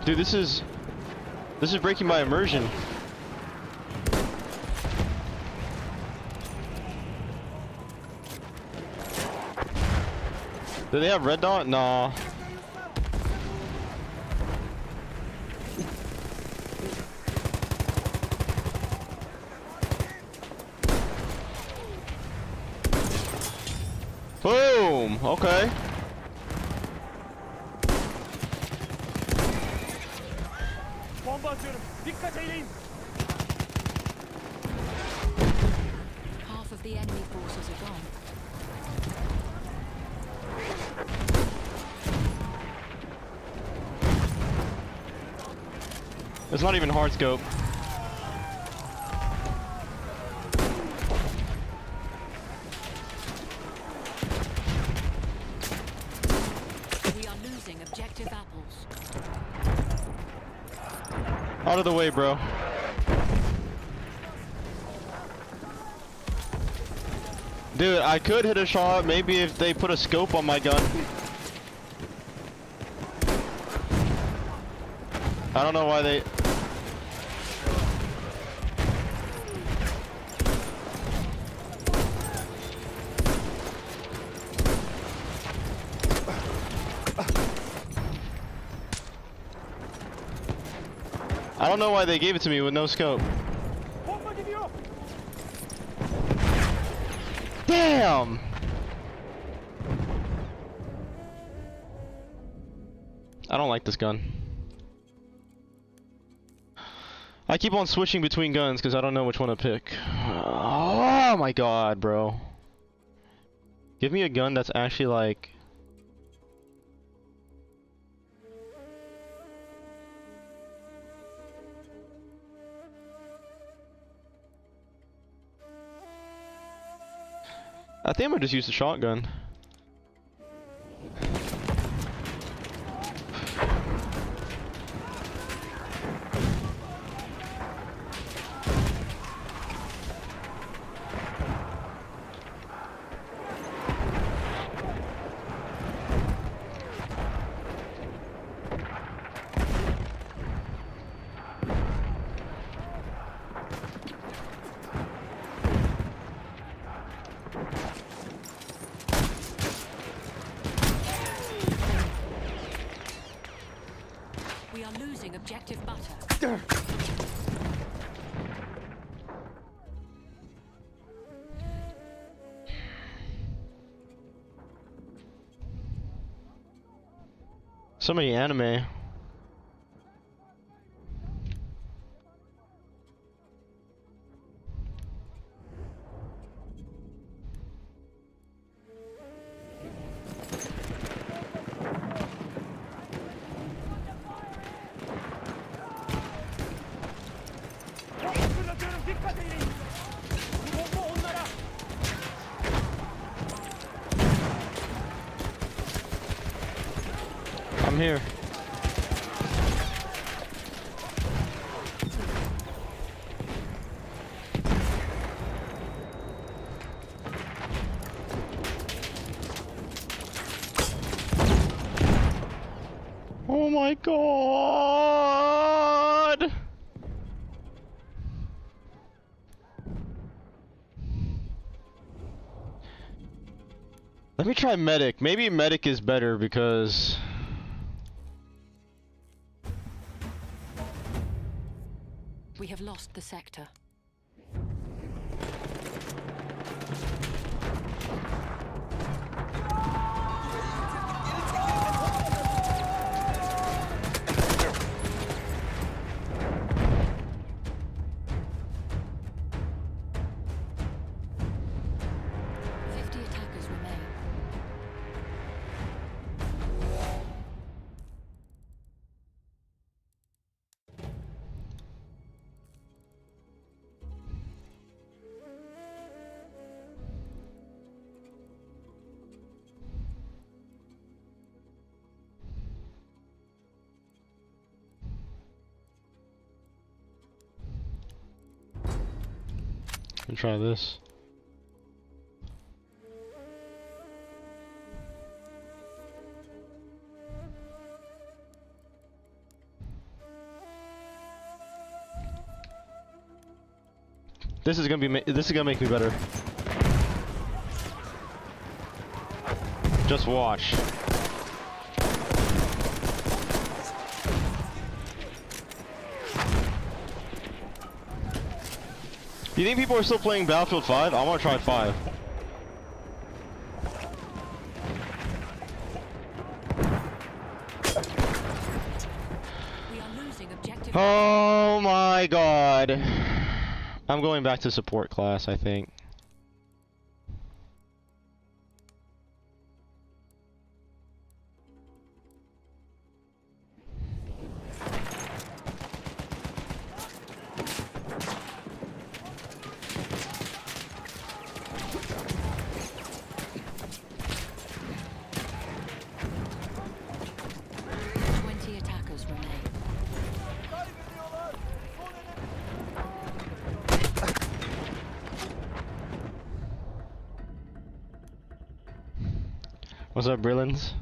Dude, this is breaking my immersion. Do they have red dot? Nah. Boom! Okay. Half of the enemy forces are gone. It's not even hard scope. We are losing objective apples. Out of the way, bro. Dude, I could hit a shot maybe if they put a scope on my gun. I don't know why they... I don't know why they gave it to me with no scope. Damn! I don't like this gun. I keep on switching between guns because I don't know which one to pick. Oh my god, bro. Give me a gun that's actually like... I think I'm gonna just use the shotgun. We are losing objective butter. So many anime. I'm here. Oh my god! Let me try medic. Maybe medic is better because... We have lost the sector. Let me try this. This is gonna make me better. Just watch. You think people are still playing Battlefield 5? I want to try 5. We are losing objective. Oh my god. I'm going back to support class, I think. What's up, Brillins?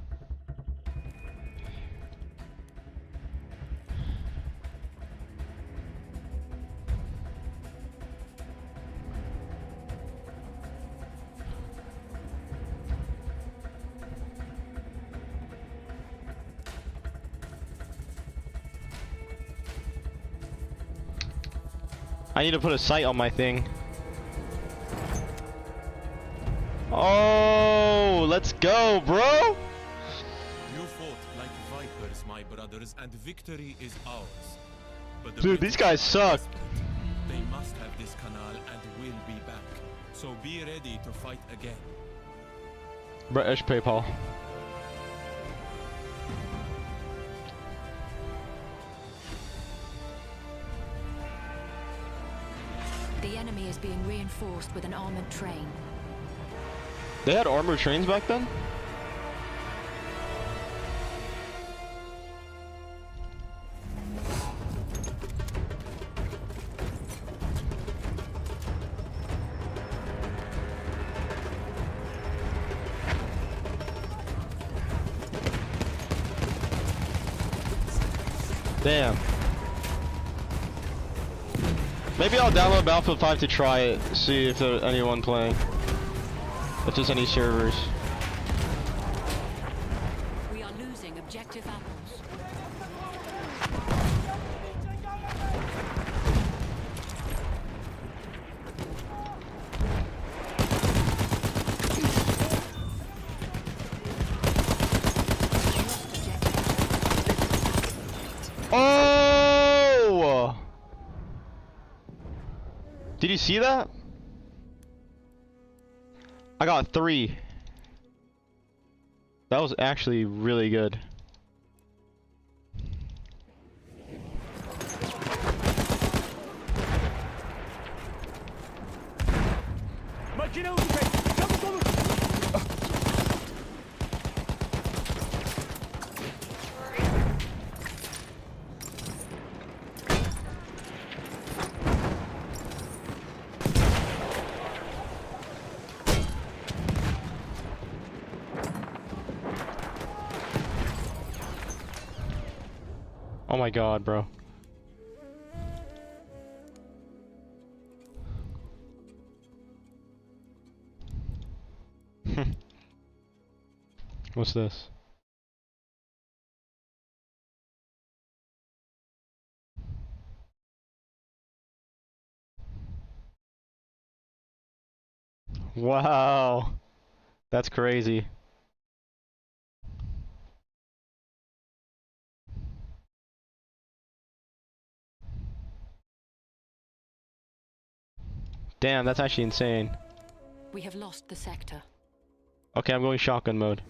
I need to put a sight on my thing. Oh, let's go, bro! You fought like vipers, my brothers, and victory is ours. But the Dude, these guys suck. They must have this canal and will be back. So be ready to fight again. British PayPal. The enemy is being reinforced with an armored train. They had armored trains back then? Damn. Maybe I'll download Battlefield 5 to try it, see if there's anyone playing. If there's any servers. We are losing objective apples. Oh! Did you see that? I got 3. That was actually really good. Oh my god, bro. What's this? Wow. That's crazy. Damn, that's actually insane. We have lost the sector. Okay, I'm going shotgun mode.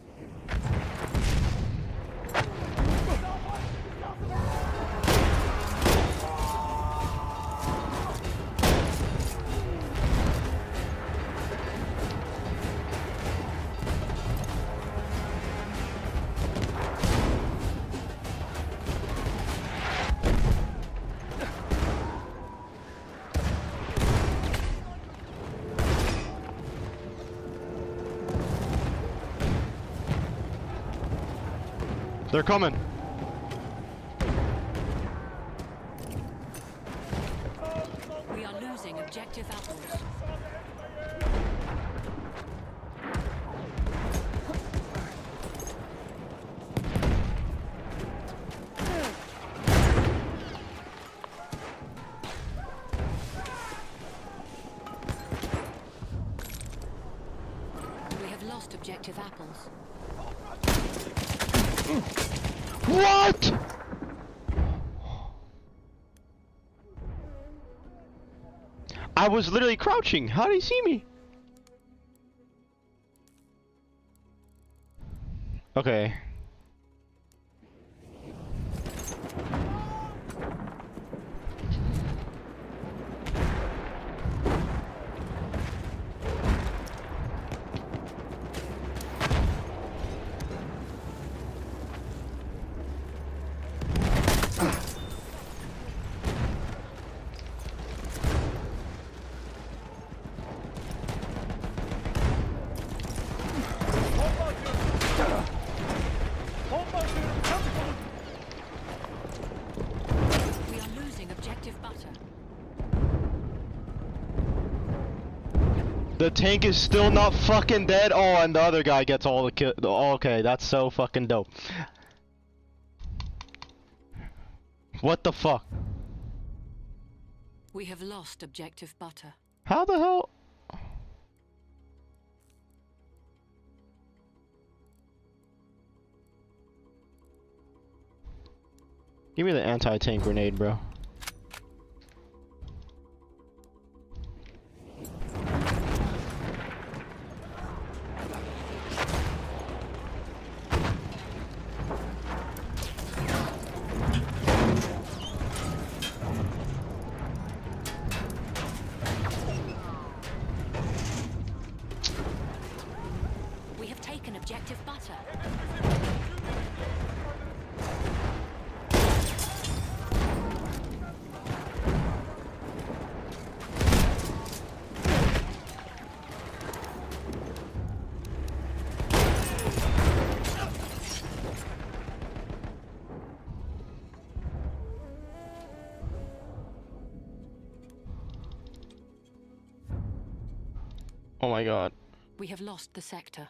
They're coming. We are losing objective apples. We have lost objective apples. What? I was literally crouching. How did he see me? Okay. The tank is still not fucking dead. Oh, and the other guy gets all the kill. Oh, okay, that's so fucking dope. What the fuck? We have lost objective butter. How the hell? Give me the anti-tank grenade, bro. We have taken objective butter. Oh my god. We have lost the sector.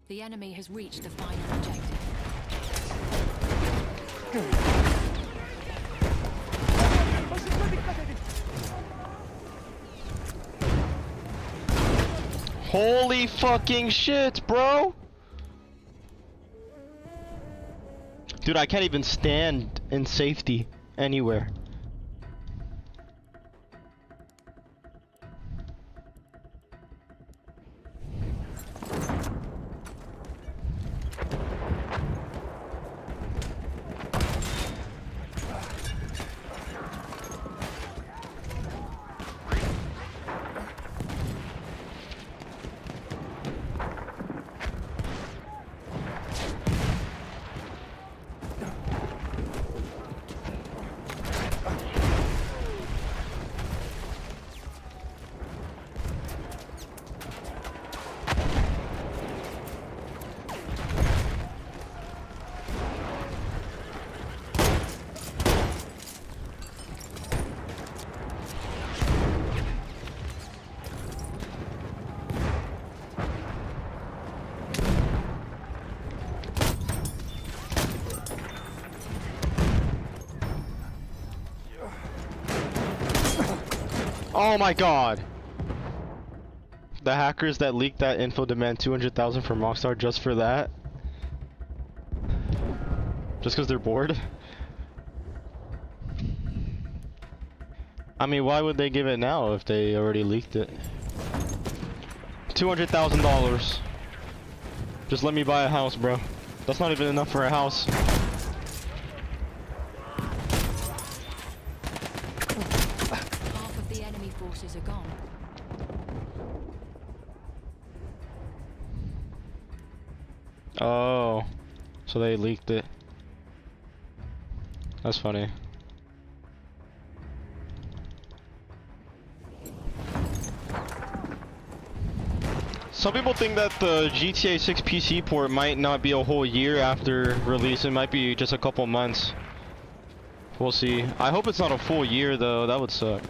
The enemy has reached the final objective. Holy fucking shit, bro! Dude, I can't even stand in safety anywhere. Oh my god! The hackers that leaked that info demand 200,000 from Rockstar just for that? Just because they're bored? I mean, why would they give it now if they already leaked it? $200,000. Just let me buy a house, bro. That's not even enough for a house. Half of the enemy forces are gone. Oh, so they leaked it. That's funny. Some people think that the GTA 6 PC port might not be a whole year after release. It might be just a couple months. We'll see. I hope it's not a full year though. That would suck.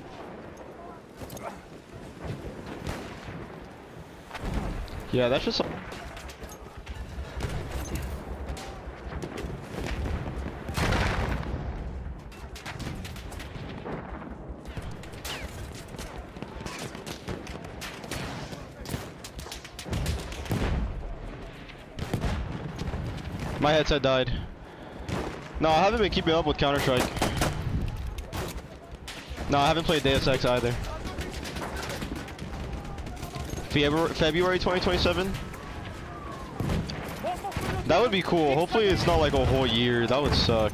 Yeah, that's just... My headset died. No, I haven't been keeping up with Counter-Strike. No, I haven't played Deus Ex either. February 2027? That would be cool. Hopefully it's not like a whole year. That would suck.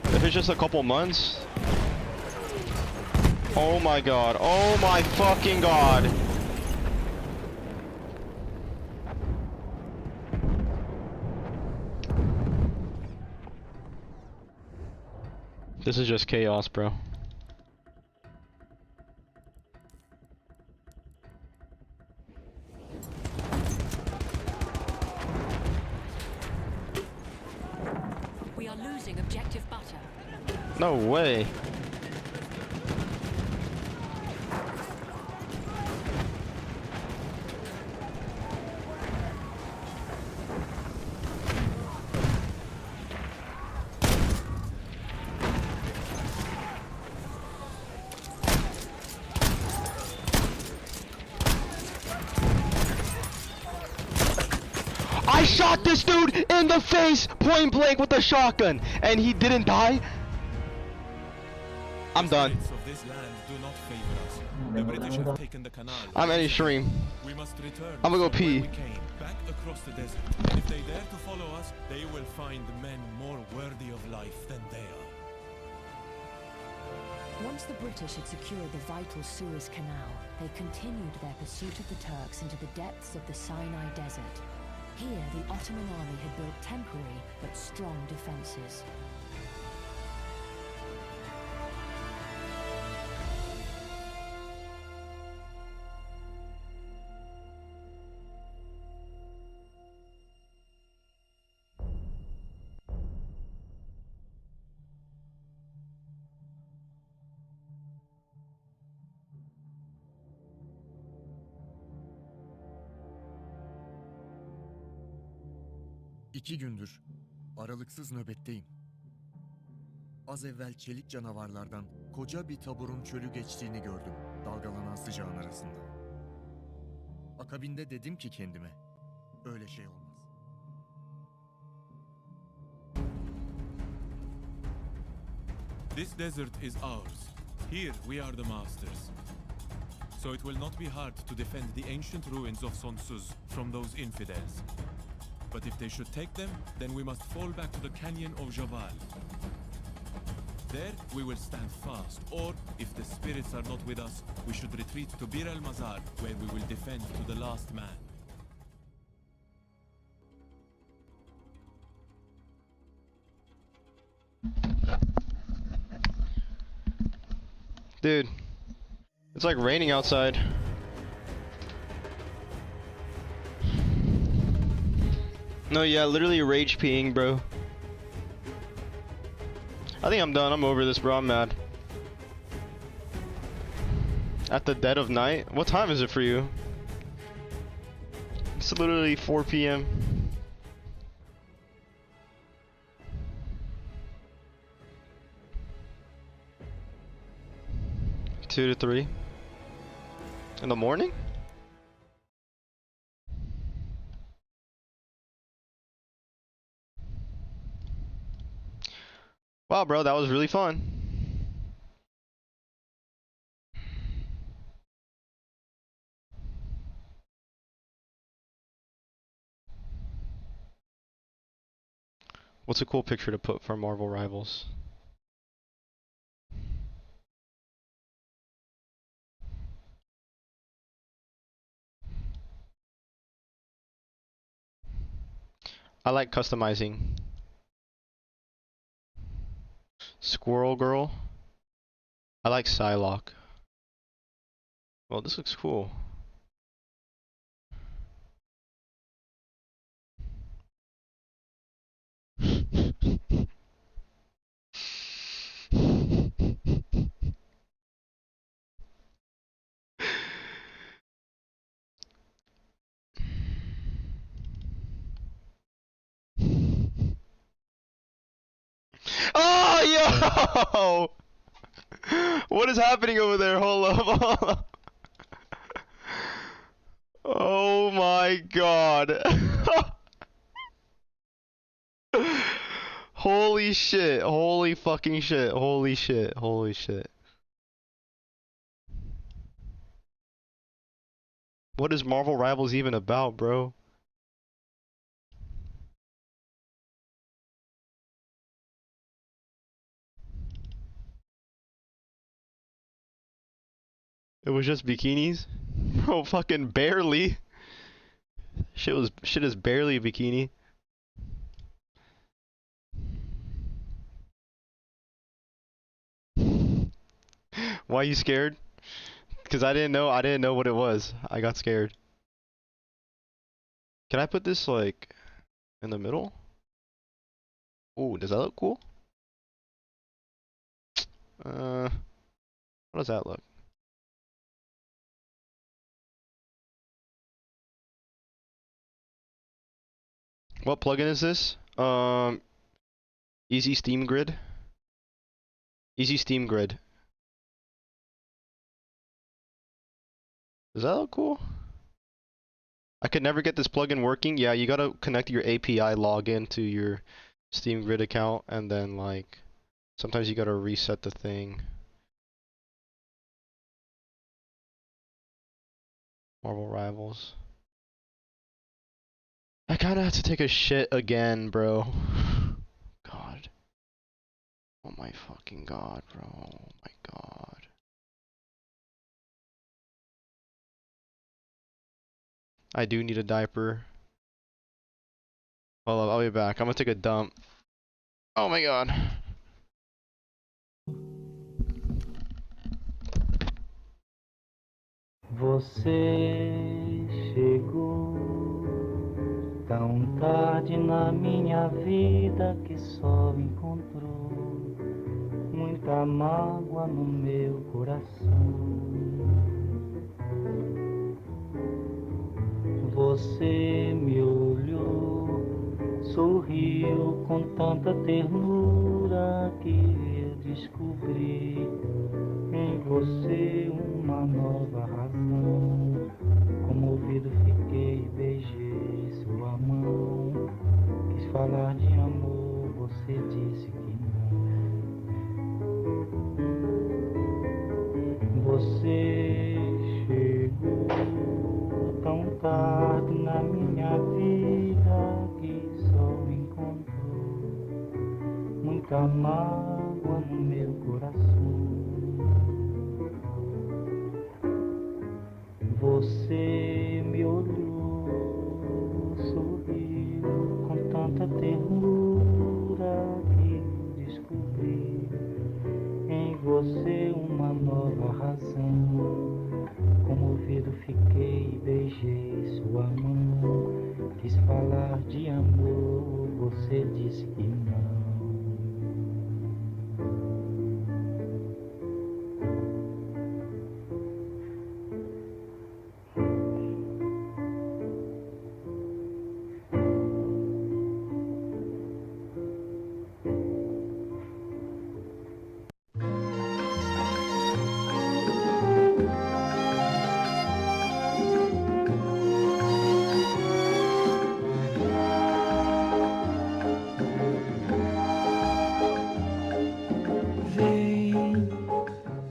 If it's just a couple months. Oh my god. Oh my fucking god. This is just chaos, bro. We are losing objective butter. No way. I shot this dude in the face, point blank with a shotgun, and he didn't die. I'm done. I'm any stream. I'm gonna go pee. Back across the desert. If they dare to follow us, they will find men more worthy of life than they are. Once the British had secured the vital Suez Canal, they continued their pursuit of the Turks into the depths of the Sinai Desert. Here, the Ottoman army had built temporary but strong defenses. İki gündür aralıksız nöbetteyim. Az evvel çelik canavarlardan koca bir taburun çölü geçtiğini gördüm dalgalanan sıcağın arasında. Akabinde dedim ki kendime, öyle şey olmaz. This desert is ours. Here we are the masters. So it will not be hard to defend the ancient ruins of Sun Tzu from those infidels. But if they should take them, then we must fall back to the canyon of Jabal. There we will stand fast, or if the spirits are not with us, we should retreat to Bir al-Mazar, where we will defend to the last man. Dude, it's like raining outside. No, yeah, literally rage peeing, bro. I think I'm done. I'm over this, bro. I'm mad. At the dead of night? What time is it for you? It's literally 4 p.m. Two to 3 in the morning? Wow, bro, that was really fun. What's a cool picture to put for Marvel Rivals? I like customizing. Squirrel Girl. I like Psylocke. Well, this looks cool. Oh, yo! What is happening over there? Hold up, hold up. Oh my god. Holy shit. Holy fucking shit. Holy shit. Holy shit. What is Marvel Rivals even about, bro? It was just bikinis? Bro, fucking barely. Shit is barely a bikini. Why you scared? Cause I didn't know what it was. I got scared. Can I put this like in the middle? Ooh, does that look cool? How does that look? What plugin is this? Easy Steam Grid. Easy Steam Grid. Does that look cool? I could never get this plugin working. Yeah, you gotta connect your API login to your Steam Grid account, and then like sometimes you gotta reset the thing. Marvel Rivals. I kinda have to take a shit again, bro. God. Oh my fucking god, bro. Oh my god. I do need a diaper. Hold up, I'll be back. I'm gonna take a dump. Oh my god. Você chegou tão tarde na minha vida que só encontrou muita mágoa no meu coração. Você me olhou, sorriu com tanta ternura que eu descobri em você uma nova razão. Comovido fiquei, beijei sua mão. Quis falar de amor, você disse que não. Você chegou tão tarde na minha vida que só encontrou muita mágoa no meu coração. Você me olhou, sorriu com tanta ternura que descobri em você uma nova razão. Comovido fiquei, beijei sua mão. Quis falar de amor, você disse que não.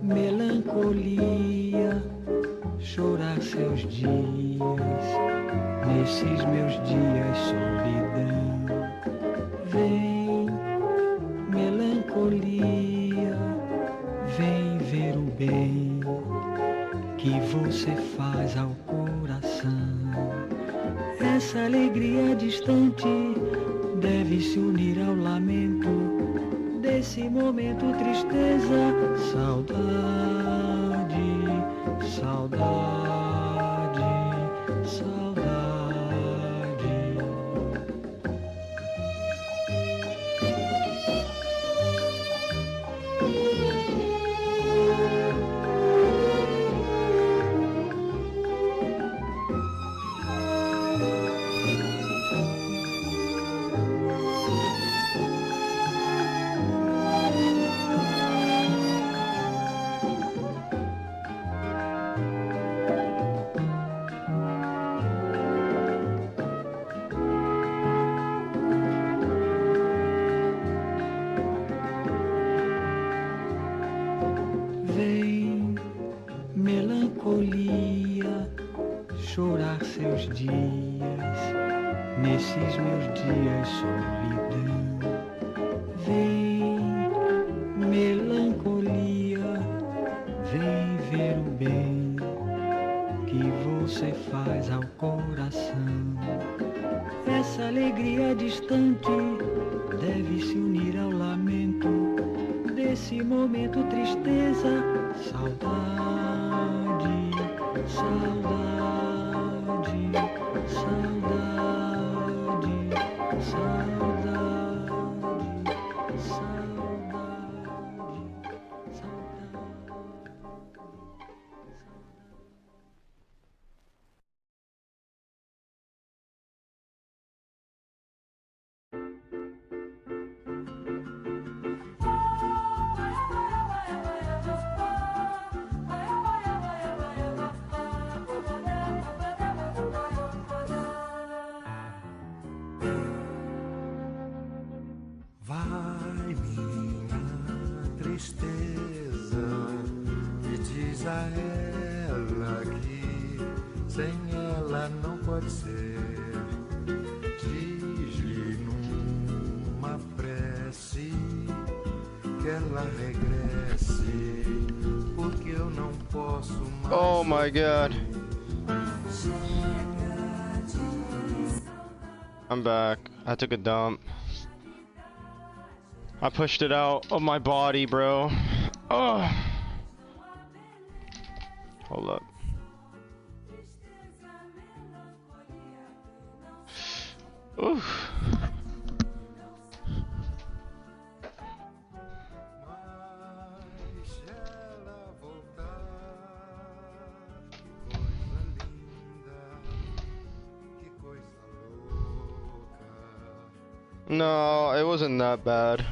Melancolia, chorar seus dias, nesses meus dias solidão. Vem, melancolia, vem ver o bem que você faz ao coração. Essa alegria distante deve se unir ao lamento desse momento tristeza, saudade, saudade, saudade. Vem, melancolia, chorar seus dias, nesses meus dias solidão. Vem, melancolia, vem ver o bem que você faz ao coração. Essa alegria distante deve se unir ao lamento desse momento tristeza, saudade, saudade, saudade, saudade, saudade, Vai minha tristeza e diz a ela que sem ela não pode ser. Diz-lhe numa prece que ela regresse, porque eu não posso mais. Oh my god. I'm back. I took a dump. I pushed it out of my body, bro. Oh. Hold up. Oof. No, it wasn't that bad.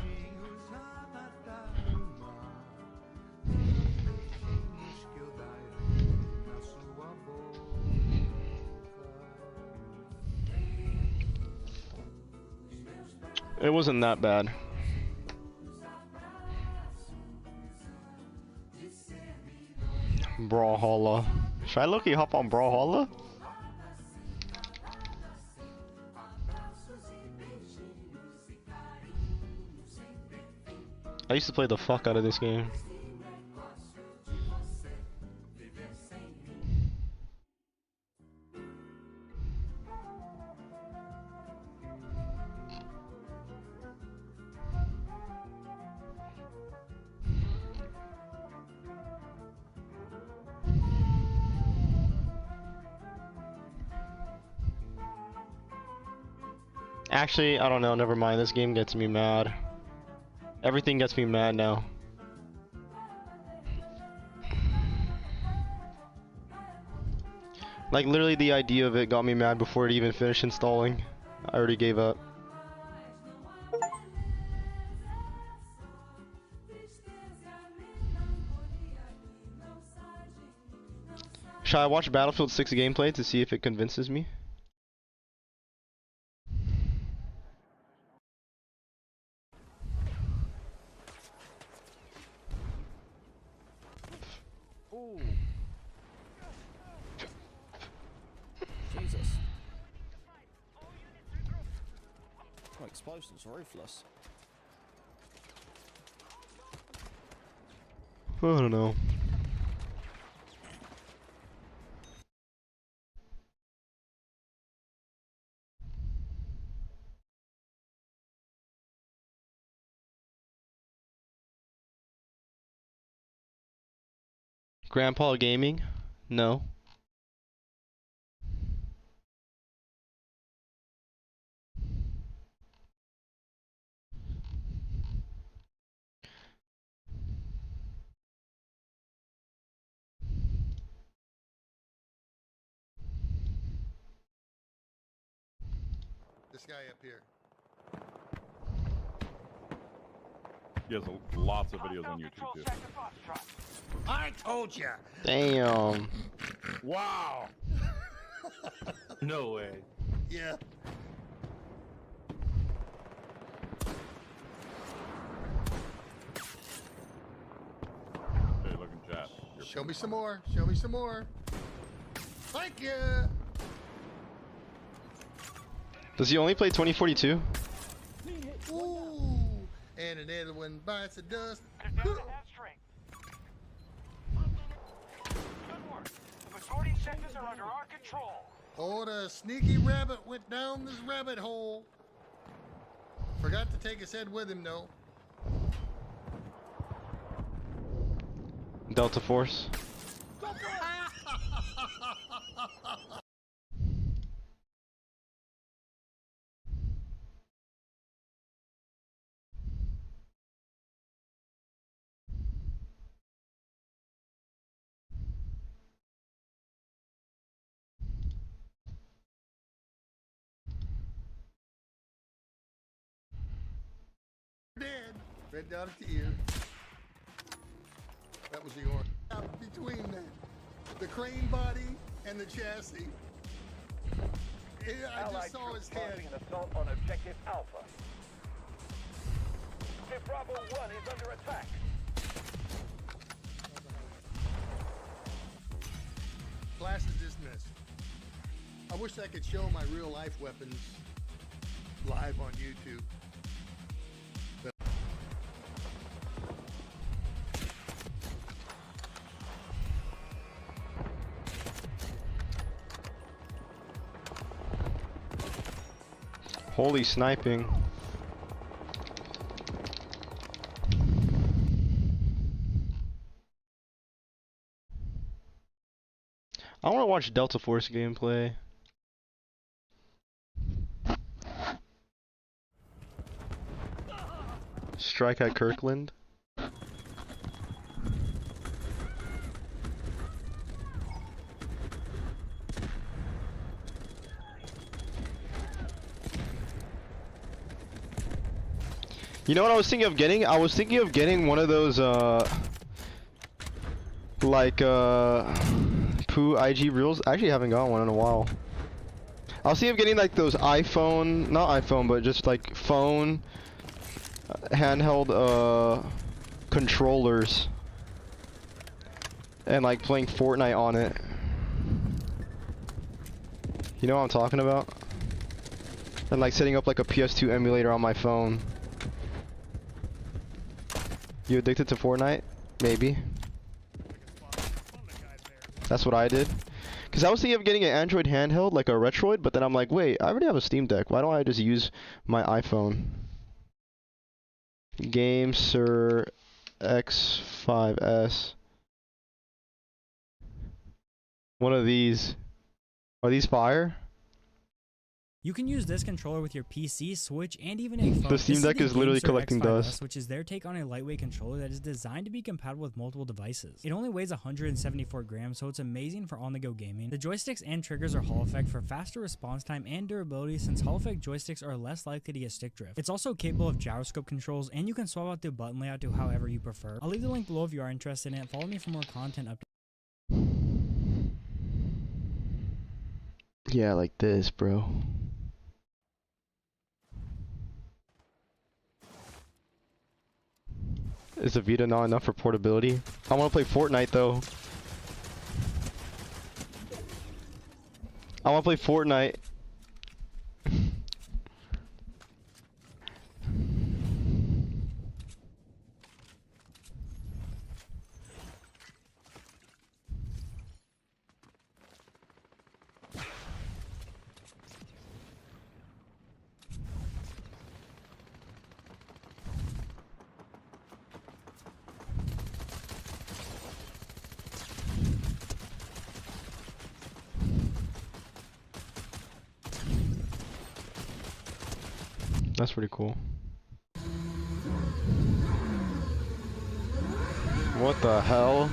It wasn't that bad. Brawlhalla. Should I low-key hop on Brawlhalla? I used to play the fuck out of this game. Actually, I don't know, never mind. This game gets me mad. Everything gets me mad now. Like, literally the idea of it got me mad before it even finished installing. I already gave up. Should I watch Battlefield 6 gameplay to see if it convinces me? Ooh. Jesus. Oh, explosions, ruthless. I don't know. Grandpa Gaming? No. This guy up here. He has lots of videos on YouTube too. I told you. Damn. Wow. No way. Yeah. Hey, look in chat. Show me some more. Show me some more. Thank you. Does he only play 2042? Ooh. And another one bites the dust. Majority sectors are under our control. Oh, the sneaky rabbit went down this rabbit hole. Forgot to take his head with him, though. Delta Force. Dead. Red down at the ear. That was the orange. Between that, the crane body and the chassis. I just saw his head. An assault on objective Alpha. Bravo 1 is under attack. Class is dismissed. I wish I could show my real life weapons live on YouTube. Holy sniping. I want to watch Delta Force gameplay. Strike at Kirkland. You know what I was thinking of getting? I was thinking of getting one of those like Poo IG reels. I actually haven't got one in a while. I was thinking of getting like those iPhone, not iPhone, but just like phone handheld controllers and like playing Fortnite on it. You know what I'm talking about? And like setting up like a PS2 emulator on my phone. You addicted to Fortnite? Maybe. That's what I did. Cause I was thinking of getting an Android handheld, like a Retroid, but then I'm like, wait, I already have a Steam Deck. Why don't I just use my iPhone? Game Sir X5S. One of these. Are these fire? You can use this controller with your PC, Switch, and even a phone. The Steam Deck is literally collecting dust. Which is their take on a lightweight controller that is designed to be compatible with multiple devices. It only weighs 174 grams, so it's amazing for on-the-go gaming. The joysticks and triggers are Hall Effect for faster response time and durability, since Hall Effect joysticks are less likely to get stick drift. It's also capable of gyroscope controls, and you can swap out the button layout to however you prefer. I'll leave the link below if you are interested in it. Follow me for more content updates. Yeah, like this, bro. Is the Vita not enough for portability? I want to play Fortnite though. I want to play Fortnite. That's pretty cool. What the hell?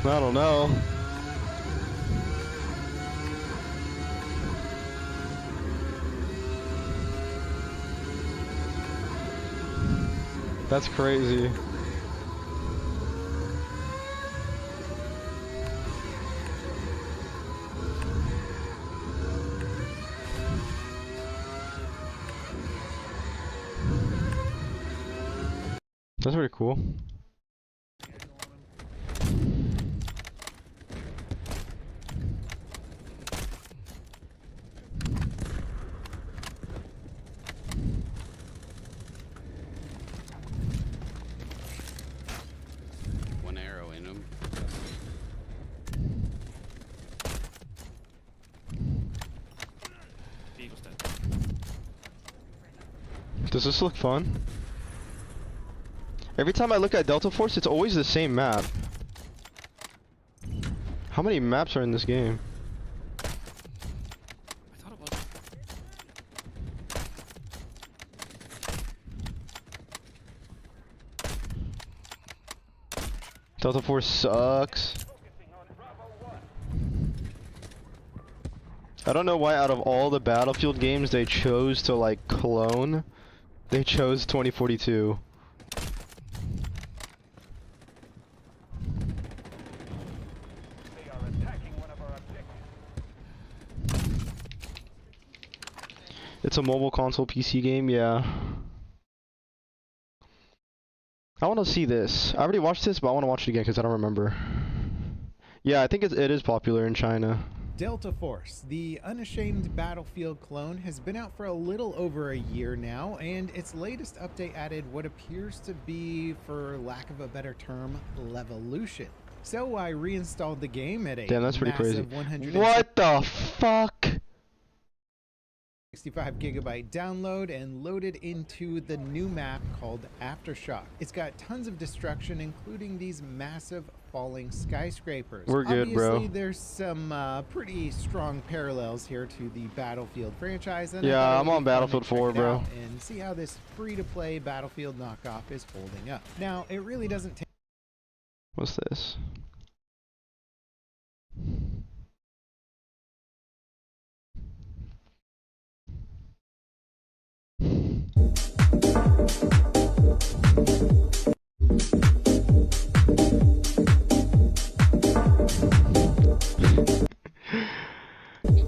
I don't know. That's crazy. That's pretty cool. One arrow in him. Does this look fun? Every time I look at Delta Force, it's always the same map. How many maps are in this game? Delta Force sucks. I don't know why out of all the Battlefield games they chose to like clone, they chose 2042. It's a mobile console PC game, yeah. I want to see this. I already watched this, but I want to watch it again because I don't remember. Yeah, I think it is popular in China. Delta Force, the unashamed Battlefield clone, has been out for a little over a year now, and its latest update added what appears to be, for lack of a better term, levolution. So I reinstalled the game at a Damn, that's pretty crazy. 165 What the fuck? gigabyte download and loaded into the new map called Aftershock. It's got tons of destruction, including these massive falling skyscrapers. We're good, bro. Obviously, there's some pretty strong parallels here to the Battlefield franchise. And Yeah, I'm on Battlefield 4, bro. And see how this free-to-play Battlefield knockoff is holding up. Now, it really doesn't take... What's this?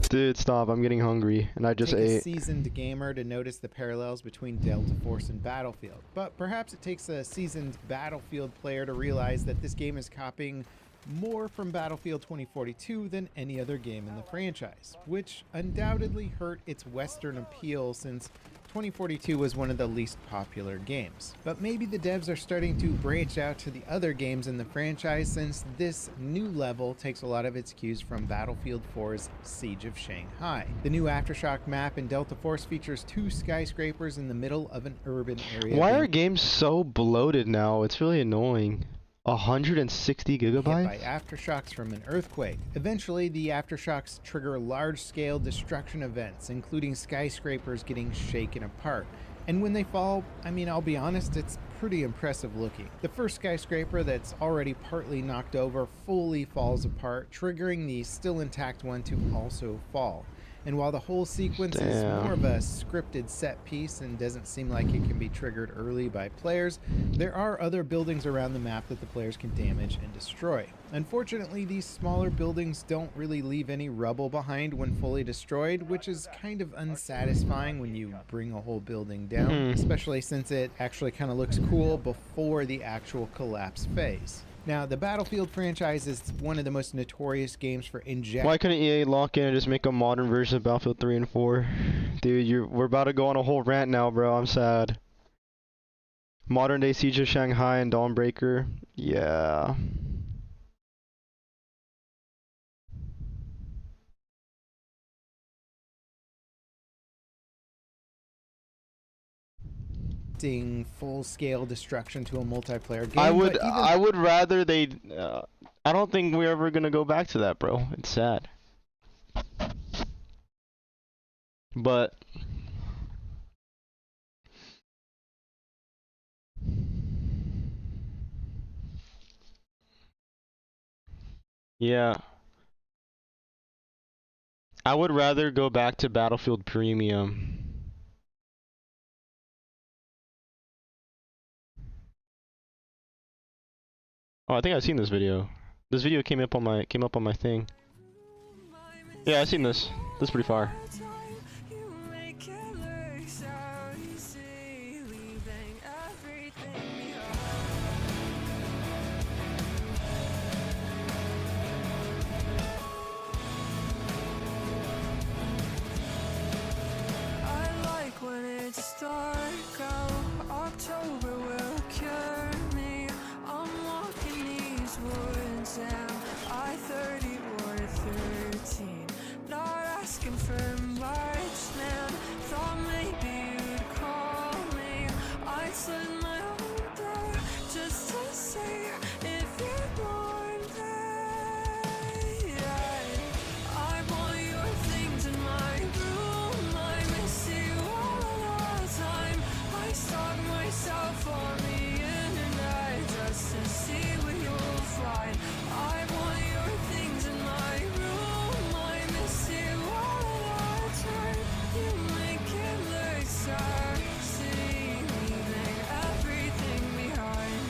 Dude, stop. I'm getting hungry, and I just ate. A seasoned gamer to notice the parallels between Delta Force and Battlefield, but perhaps it takes a seasoned Battlefield player to realize that this game is copying more from Battlefield 2042 than any other game in the franchise, which undoubtedly hurt its Western appeal since 2042 was one of the least popular games. But maybe the devs are starting to branch out to the other games in the franchise, since this new level takes a lot of its cues from Battlefield 4's Siege of Shanghai. The new Aftershock map in Delta Force features 2 skyscrapers in the middle of an urban area. Why are games so bloated now? It's really annoying. 160 gigabytes? Hit by aftershocks from an earthquake. Eventually, the aftershocks trigger large-scale destruction events, including skyscrapers getting shaken apart. And when they fall, I mean, I'll be honest, it's pretty impressive looking. The first skyscraper that's already partly knocked over fully falls apart, triggering the still intact one to also fall. And while the whole sequence is more of a scripted set piece and doesn't seem like it can be triggered early by players, there are other buildings around the map that the players can damage and destroy. Unfortunately, these smaller buildings don't really leave any rubble behind when fully destroyed, which is kind of unsatisfying when you bring a whole building down, especially since it actually kind of looks cool before the actual collapse phase. Now, the Battlefield franchise is one of the most notorious games for injecting... Why couldn't EA lock in and just make a modern version of Battlefield 3 and 4? Dude, we're about to go on a whole rant now, bro. I'm sad. Modern day Siege of Shanghai and Dawnbreaker. Yeah. Full-scale destruction to a multiplayer game. I would rather they I don't think we're ever gonna go back to that, bro. It's sad. But yeah, I would rather go back to Battlefield Premium. Oh, I think I've seen this video. This video came up on my thing. Yeah, I've seen this. This is pretty far. October will cure me. I'm walking these woods and I 30 or 13. Not asking for much, man. Thought maybe you'd call me. I'd slit my own throat just to see if you're born there. I want your things in my room. I miss you all the time. I stalk myself on the internet just to see where you'll find. I want your things in my room. I miss you all the time. You make it look sexy, leaving everything behind.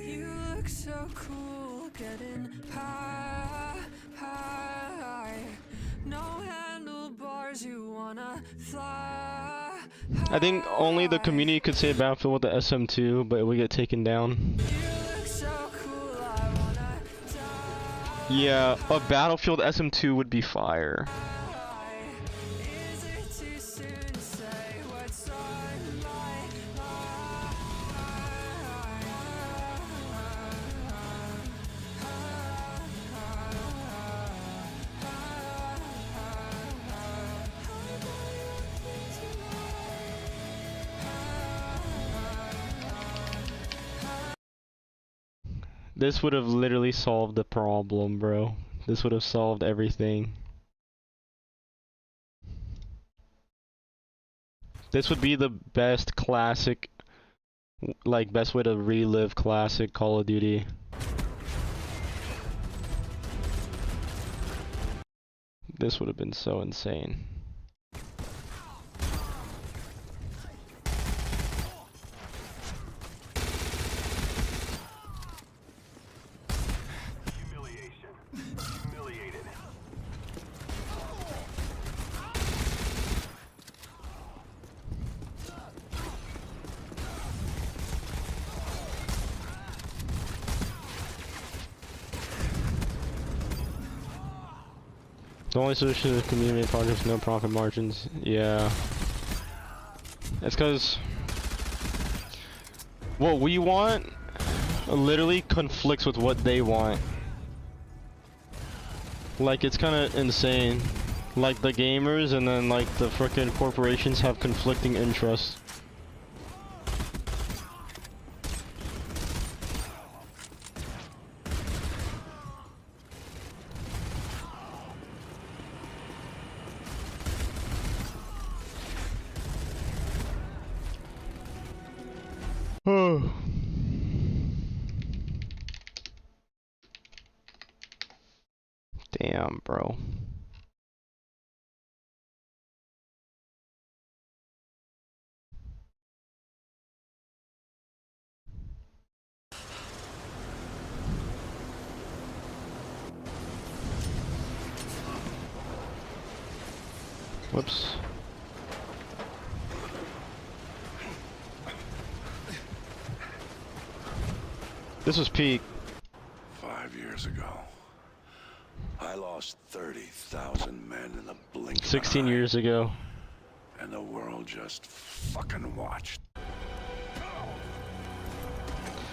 You look so cool, getting high. No handlebars, you wanna fly. I think only the community could say Battlefield with the SM2, but it would get taken down. Yeah, a Battlefield SM2 would be fire. This would have literally solved the problem, bro. This would have solved everything. This would be the best classic, like, best way to relive classic Call of Duty. This would have been so insane. The only solution is community projects, no profit margins. Yeah. It's because what we want literally conflicts with what they want. Like, it's kind of insane. Like, the gamers and then, like, the frickin' corporations have conflicting interests. Damn, bro. Whoops. This was peak. 5 years ago, I lost 30,000 men in the blink of an 16 eye. years ago. and the world just fucking watched.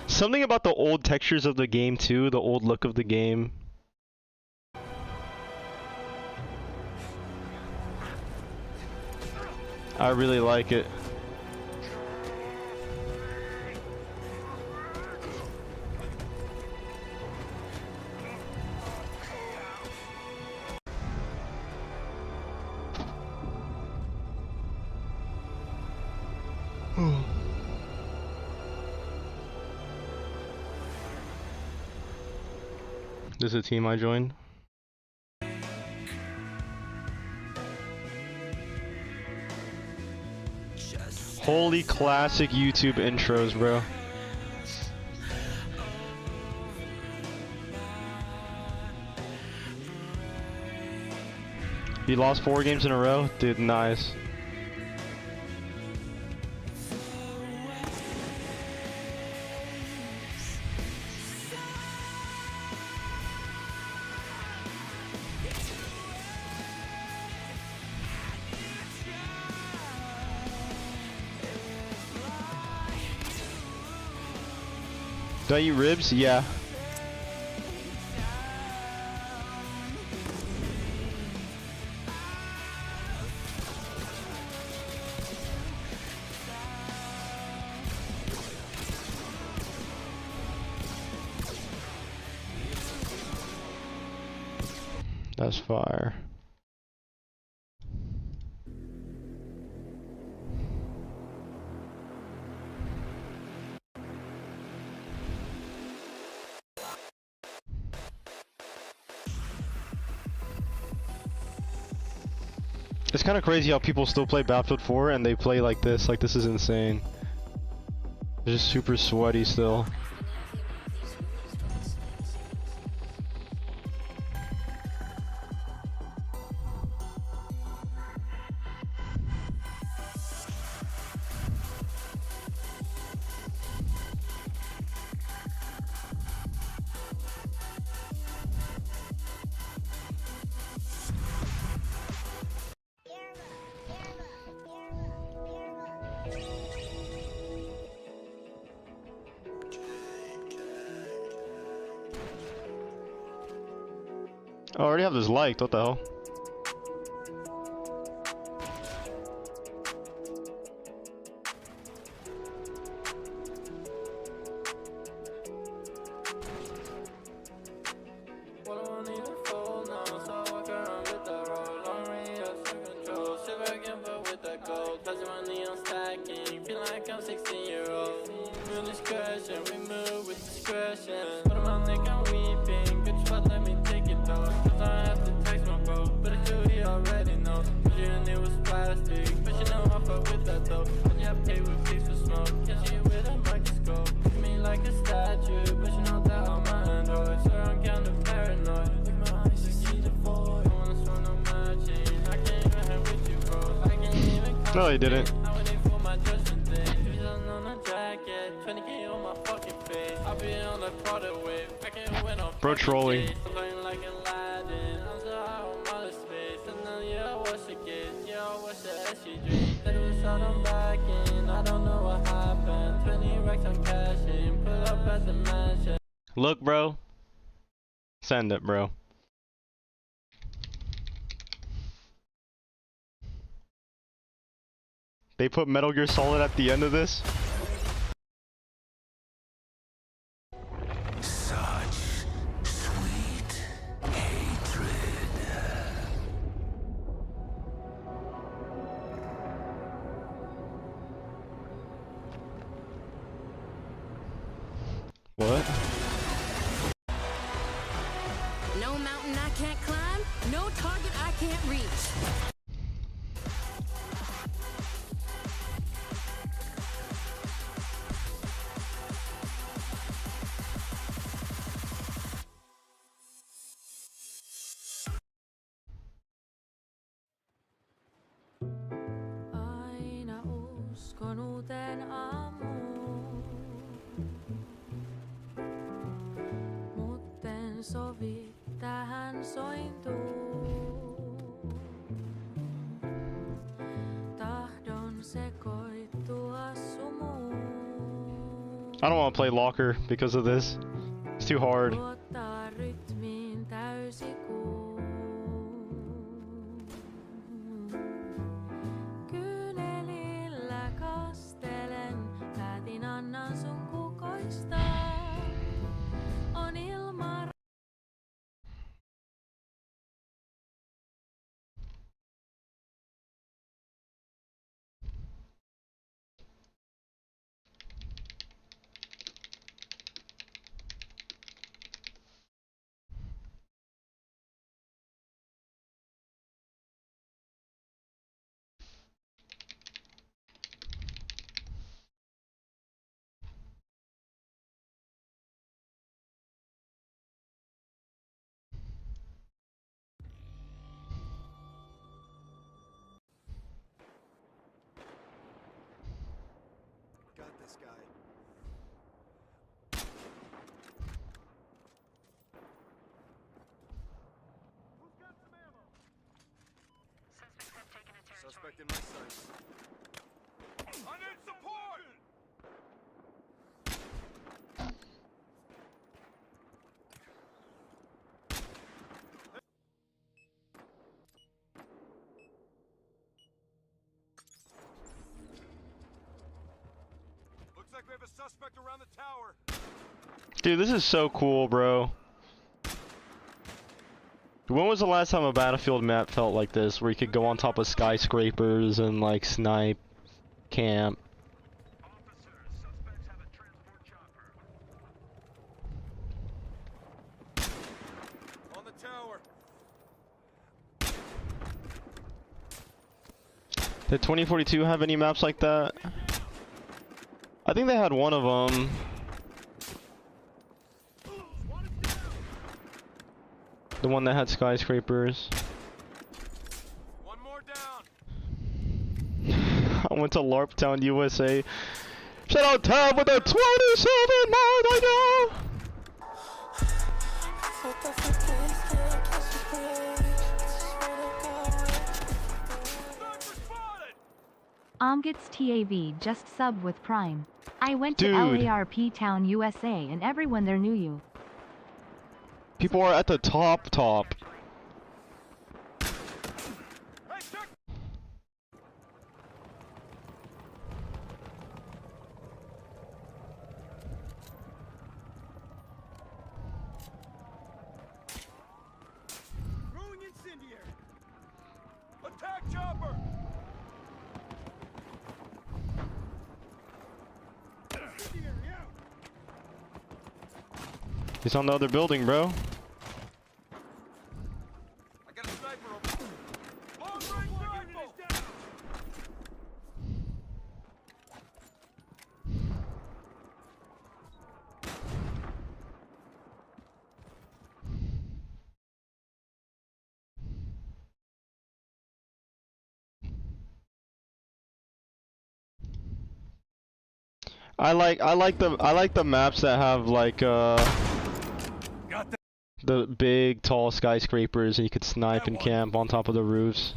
Something about the old textures of the game too, the old look of the game. I really like it. This is a team I joined. Holy classic YouTube intros, bro. You lost 4 games in a row? Dude, nice. Do I eat ribs? Yeah. That's fire. It's kind of crazy how people still play Battlefield 4 and they play like this. Like, this is insane. They're just super sweaty still. Oh, I already have this liked, what the hell? No, he didn't. Bro trolling. Look, bro. Send it, bro. They put Metal Gear Solid at the end of this? Such sweet hatred. What? No mountain I can't climb, no target I can't reach. Aina uskonuten aamuun, mutten sovi tähän sointuun. I don't want to play Locker because of this. It's too hard. Got this guy. Suspect in my sights. I need support! Looks like we have a suspect around the tower. Dude, this is so cool, bro. When was the last time a Battlefield map felt like this, where you could go on top of skyscrapers and like snipe, camp? On the tower. Did 2042 have any maps like that? I think they had one of them. The one that had skyscrapers. One more down. I went to LARP Town, USA. Shout out Tab with a 27 miles I go. Omgits TAV just subbed with Prime. I went to Dude. LARP Town, USA, and everyone there knew you. People are at the top. Throwing incendiary. Attack chopper. Incendiary out. He's on the other building, bro. I got a sniper over there. Long range rifle. I like the maps that have like the big tall skyscrapers and you could snipe and camp on top of the roofs.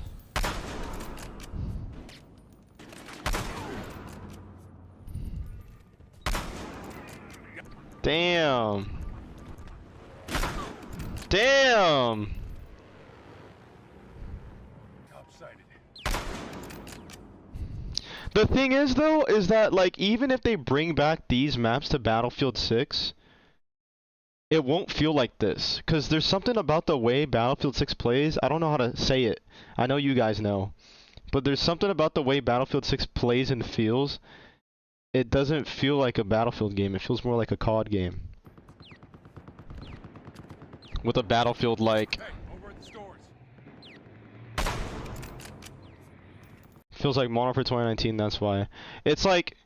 Damn. Damn. The thing is though, is that like even if they bring back these maps to Battlefield 6, it won't feel like this. Cause there's something about the way Battlefield 6 plays, I don't know how to say it. I know you guys know. But there's something about the way Battlefield 6 plays and feels. It doesn't feel like a Battlefield game, it feels more like a COD game. With a Battlefield like... Feels like Modern Warfare 2019, that's why. It's like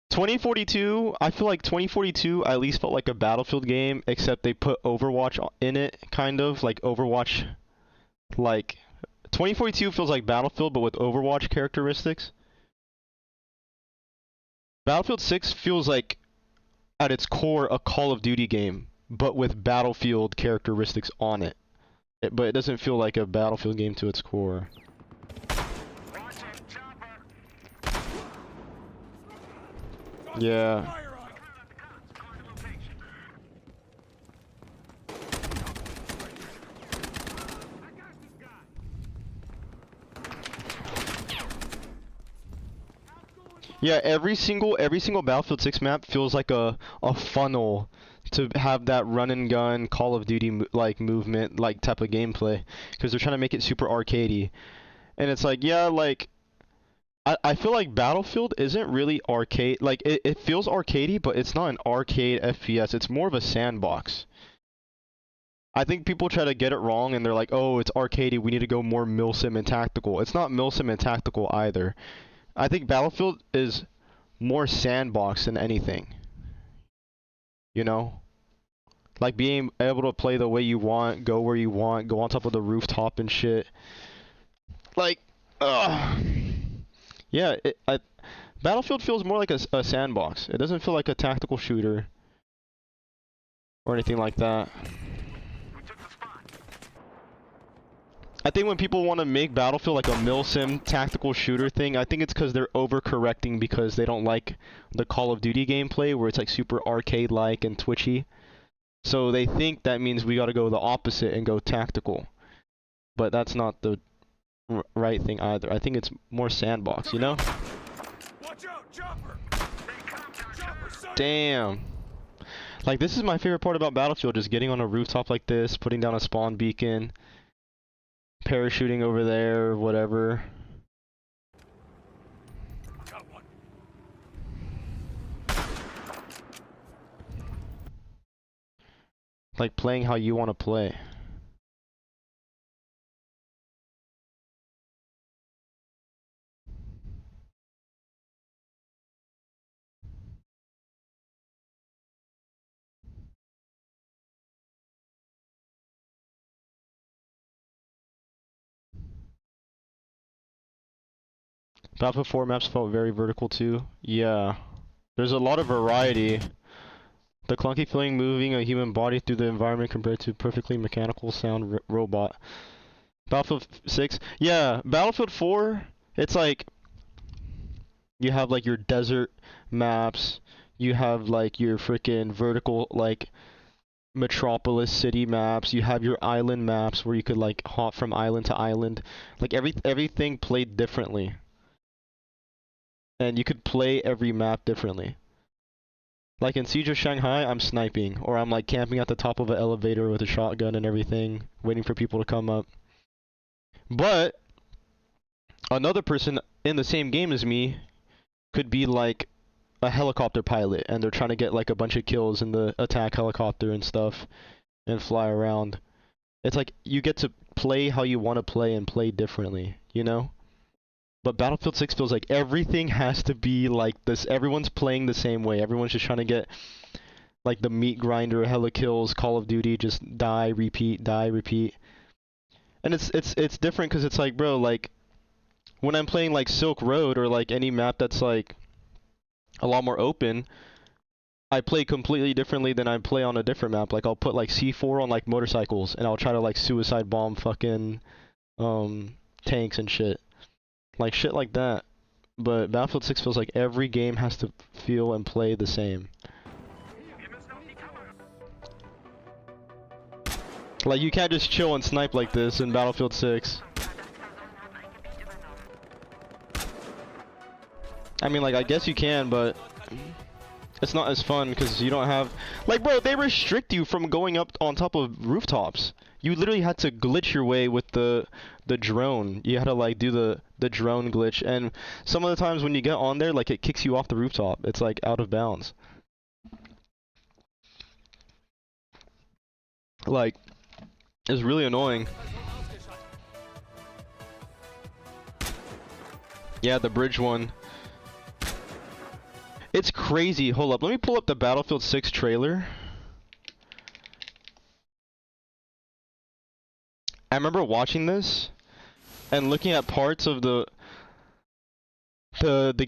2042, I feel like 2042 at least felt like a Battlefield game, except they put Overwatch in it, kind of, like Overwatch, like 2042 feels like Battlefield but with Overwatch characteristics. Battlefield 6 feels like at its core a Call of Duty game, but with Battlefield characteristics on it. But it doesn't feel like a Battlefield game to its core. Yeah. Yeah, every single Battlefield 6 map feels like a funnel to have that run and gun Call of Duty like movement like type of gameplay, because they're trying to make it super arcadey. And it's like, yeah, like I feel like Battlefield isn't really arcade. Like it feels arcadey, but it's not an arcade FPS. It's more of a sandbox. I think people try to get it wrong and they're like, "Oh, it's arcadey. We need to go more milsim and tactical." It's not milsim and tactical either. I think Battlefield is more sandbox than anything. You know? Like being able to play the way you want, go where you want, go on top of the rooftop and shit. Like, yeah, Battlefield feels more like a sandbox. It doesn't feel like a tactical shooter or anything like that. I think when people want to make Battlefield like a milsim tactical shooter thing, I think it's because they're overcorrecting because they don't like the Call of Duty gameplay where it's like super arcade-like and twitchy. So they think that means we gotta go the opposite and go tactical. But that's not the right thing either. I think it's more sandbox, you know? Watch out, chopper! Damn. Like, this is my favorite part about Battlefield, just getting on a rooftop like this, putting down a spawn beacon, parachuting over there, whatever. Like playing how you want to play. Battlefield 4 maps felt very vertical too. Yeah. There's a lot of variety. The clunky feeling moving a human body through the environment compared to perfectly mechanical sound robot. Battlefield 6. Yeah, Battlefield 4, it's like you have like your desert maps, you have like your freaking vertical like metropolis city maps, you have your island maps where you could like hop from island to island. Like everything played differently. And you could play every map differently. Like in Siege of Shanghai, I'm sniping, or I'm like camping at the top of an elevator with a shotgun and everything, waiting for people to come up. But another person in the same game as me could be like a helicopter pilot, and they're trying to get like a bunch of kills in the attack helicopter and stuff, and fly around. It's like you get to play how you want to play and play differently, you know? But Battlefield 6 feels like everything has to be like this. Everyone's playing the same way. Everyone's just trying to get like the meat grinder, hella kills, Call of Duty, just die, repeat, die, repeat. And it's different because it's like, bro, like when I'm playing like Silk Road or like any map that's like a lot more open, I play completely differently than I play on a different map. Like I'll put like C4 on like motorcycles and I'll try to like suicide bomb fucking tanks and shit. Like shit like that. But Battlefield 6 feels like every game has to feel and play the same. Like you can't just chill and snipe like this in Battlefield 6. I mean, like, I guess you can, but it's not as fun because you don't have... Like, bro, they restrict you from going up on top of rooftops. You literally had to glitch your way with the drone. You had to, like, do the drone glitch. And some of the times when you get on there, like, it kicks you off the rooftop. It's, like, out of bounds. Like, it's really annoying. Yeah, the bridge one. It's crazy. Hold up. Let me pull up the Battlefield 6 trailer. I remember watching this and looking at parts of the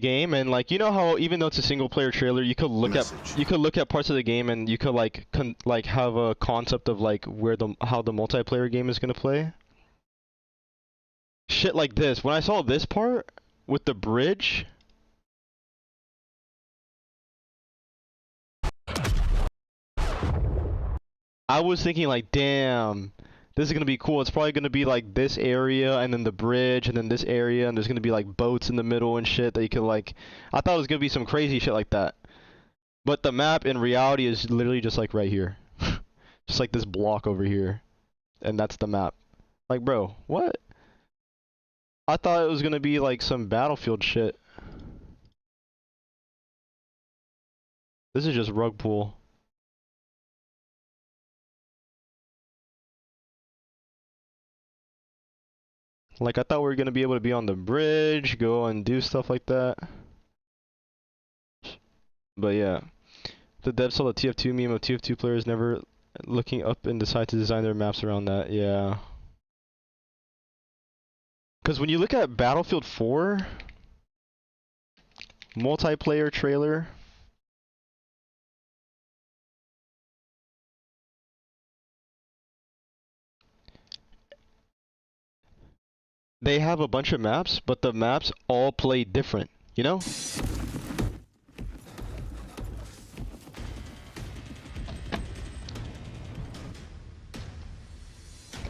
game, and like, you know how even though it's a single player trailer, you could look at parts of the game and you could like have a concept of like how the multiplayer game is going to play. Shit like this. When I saw this part with the bridge, I was thinking like, damn, this is gonna be cool. It's probably gonna be like this area and then the bridge and then this area and there's gonna be like boats in the middle and shit that you could like. I thought it was gonna be some crazy shit like that. But the map in reality is literally just like right here. Just like this block over here. And that's the map. Like, bro, what? I thought it was gonna be like some Battlefield shit. This is just rug pull. Like, I thought we were gonna be able to be on the bridge, go and do stuff like that. But yeah. The devs saw the TF2 meme of TF2 players never looking up and decide to design their maps around that. Yeah. Because when you look at Battlefield 4 multiplayer trailer, they have a bunch of maps, but the maps all play different, you know?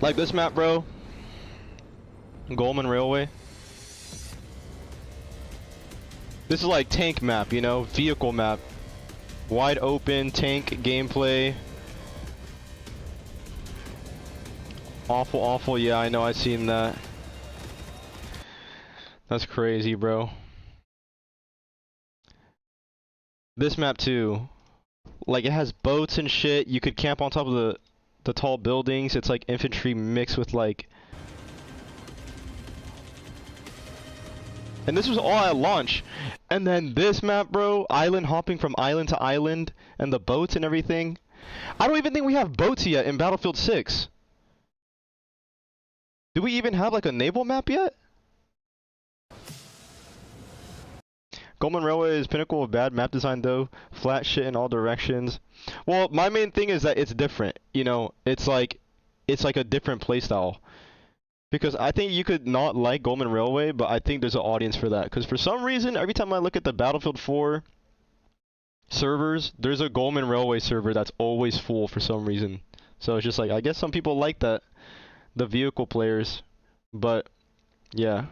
Like this map, bro. Goldman Railway. This is like tank map, you know? Vehicle map. Wide open, tank gameplay. Awful, awful. Yeah, I know, I've seen that. That's crazy, bro. This map too. Like, it has boats and shit. You could camp on top of the tall buildings. It's like infantry mixed with like... And this was all at launch. And then this map, bro, island hopping from island to island, and the boats and everything. I don't even think we have boats yet in Battlefield 6. Do we even have like a naval map yet? Goldman Railway is pinnacle of bad map design though. Flat shit in all directions. Well, my main thing is that it's different. You know, it's like a different playstyle. Because I think you could not like Goldman Railway, but I think there's an audience for that. Because for some reason, every time I look at the Battlefield 4 servers, there's a Goldman Railway server that's always full for some reason. So it's just like, I guess some people like that, the vehicle players. But yeah.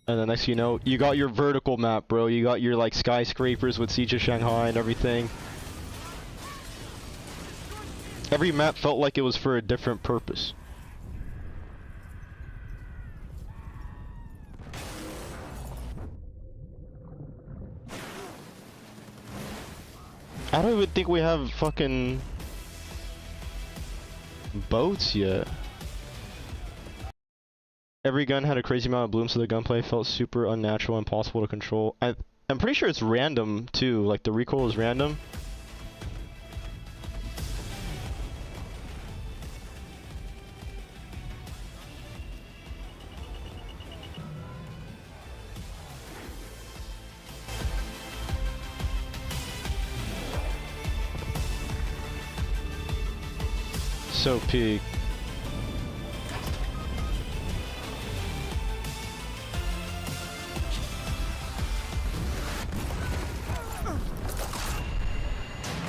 And then next you know, you got your vertical map, bro. You got your like skyscrapers with Siege of Shanghai and everything. Every map felt like it was for a different purpose. I don't even think we have fucking boats yet. Every gun had a crazy amount of bloom, so the gunplay felt super unnatural and impossible to control. I'm pretty sure it's random too, like the recoil is random. So peak.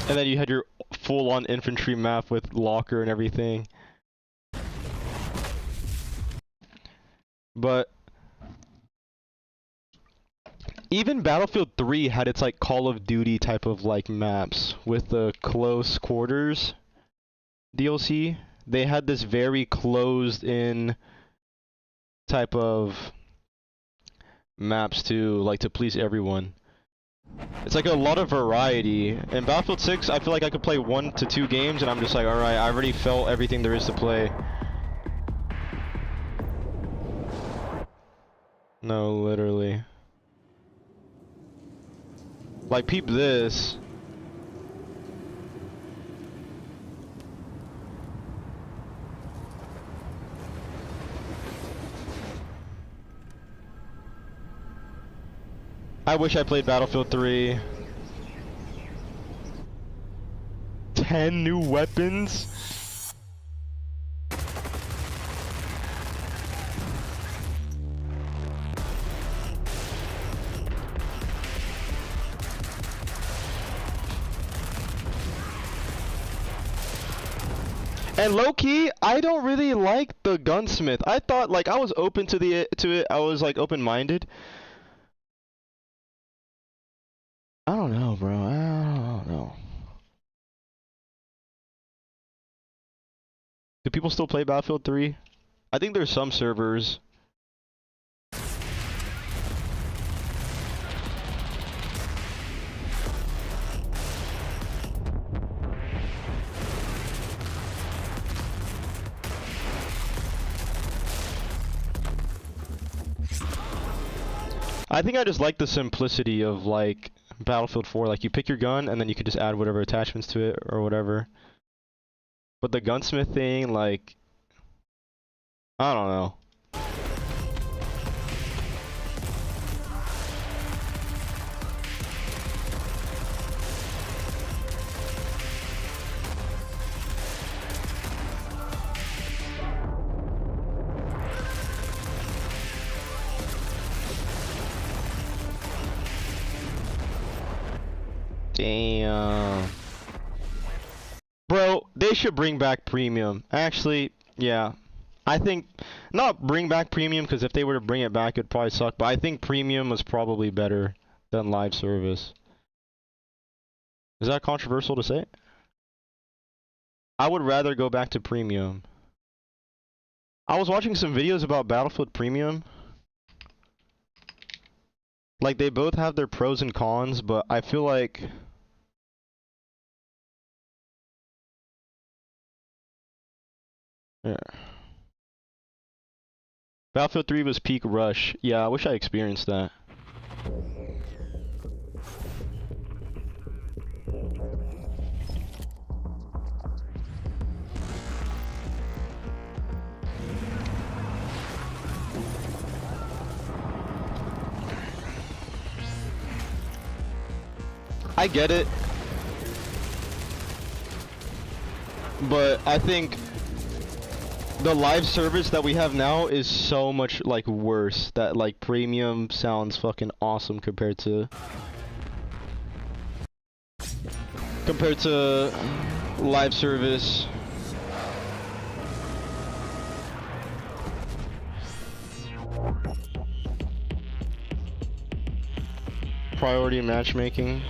And then you had your full-on infantry map with locker and everything. But even Battlefield 3 had its like Call of Duty type of like maps with the close quarters DLC. They had this very closed in type of maps too, like to please everyone. It's like a lot of variety. In Battlefield 6, I feel like I could play 1 to 2 games and I'm just like, alright, I already felt everything there is to play. No, literally. Like, peep this. I wish I played Battlefield 3. 10 new weapons? And low key, I don't really like the gunsmith. I thought like I was open to it. I was like open-minded. I don't know, bro. I don't know. Do people still play Battlefield 3? I think there's some servers. I think I just like the simplicity of like Battlefield 4. Like you pick your gun and then you can just add whatever attachments to it or whatever. But the gunsmith thing, like, I don't know. Damn. Bro, they should bring back premium. Actually, yeah. I think, not bring back premium, because if they were to bring it back, it'd probably suck. But I think premium was probably better than live service. Is that controversial to say? I would rather go back to premium. I was watching some videos about Battlefield Premium. Like, they both have their pros and cons, but I feel like... Yeah. Battlefield 3 was peak rush. Yeah, I wish I experienced that. I get it. But I think the live service that we have now is so much like worse that like premium sounds fucking awesome compared to live service. Priority matchmaking.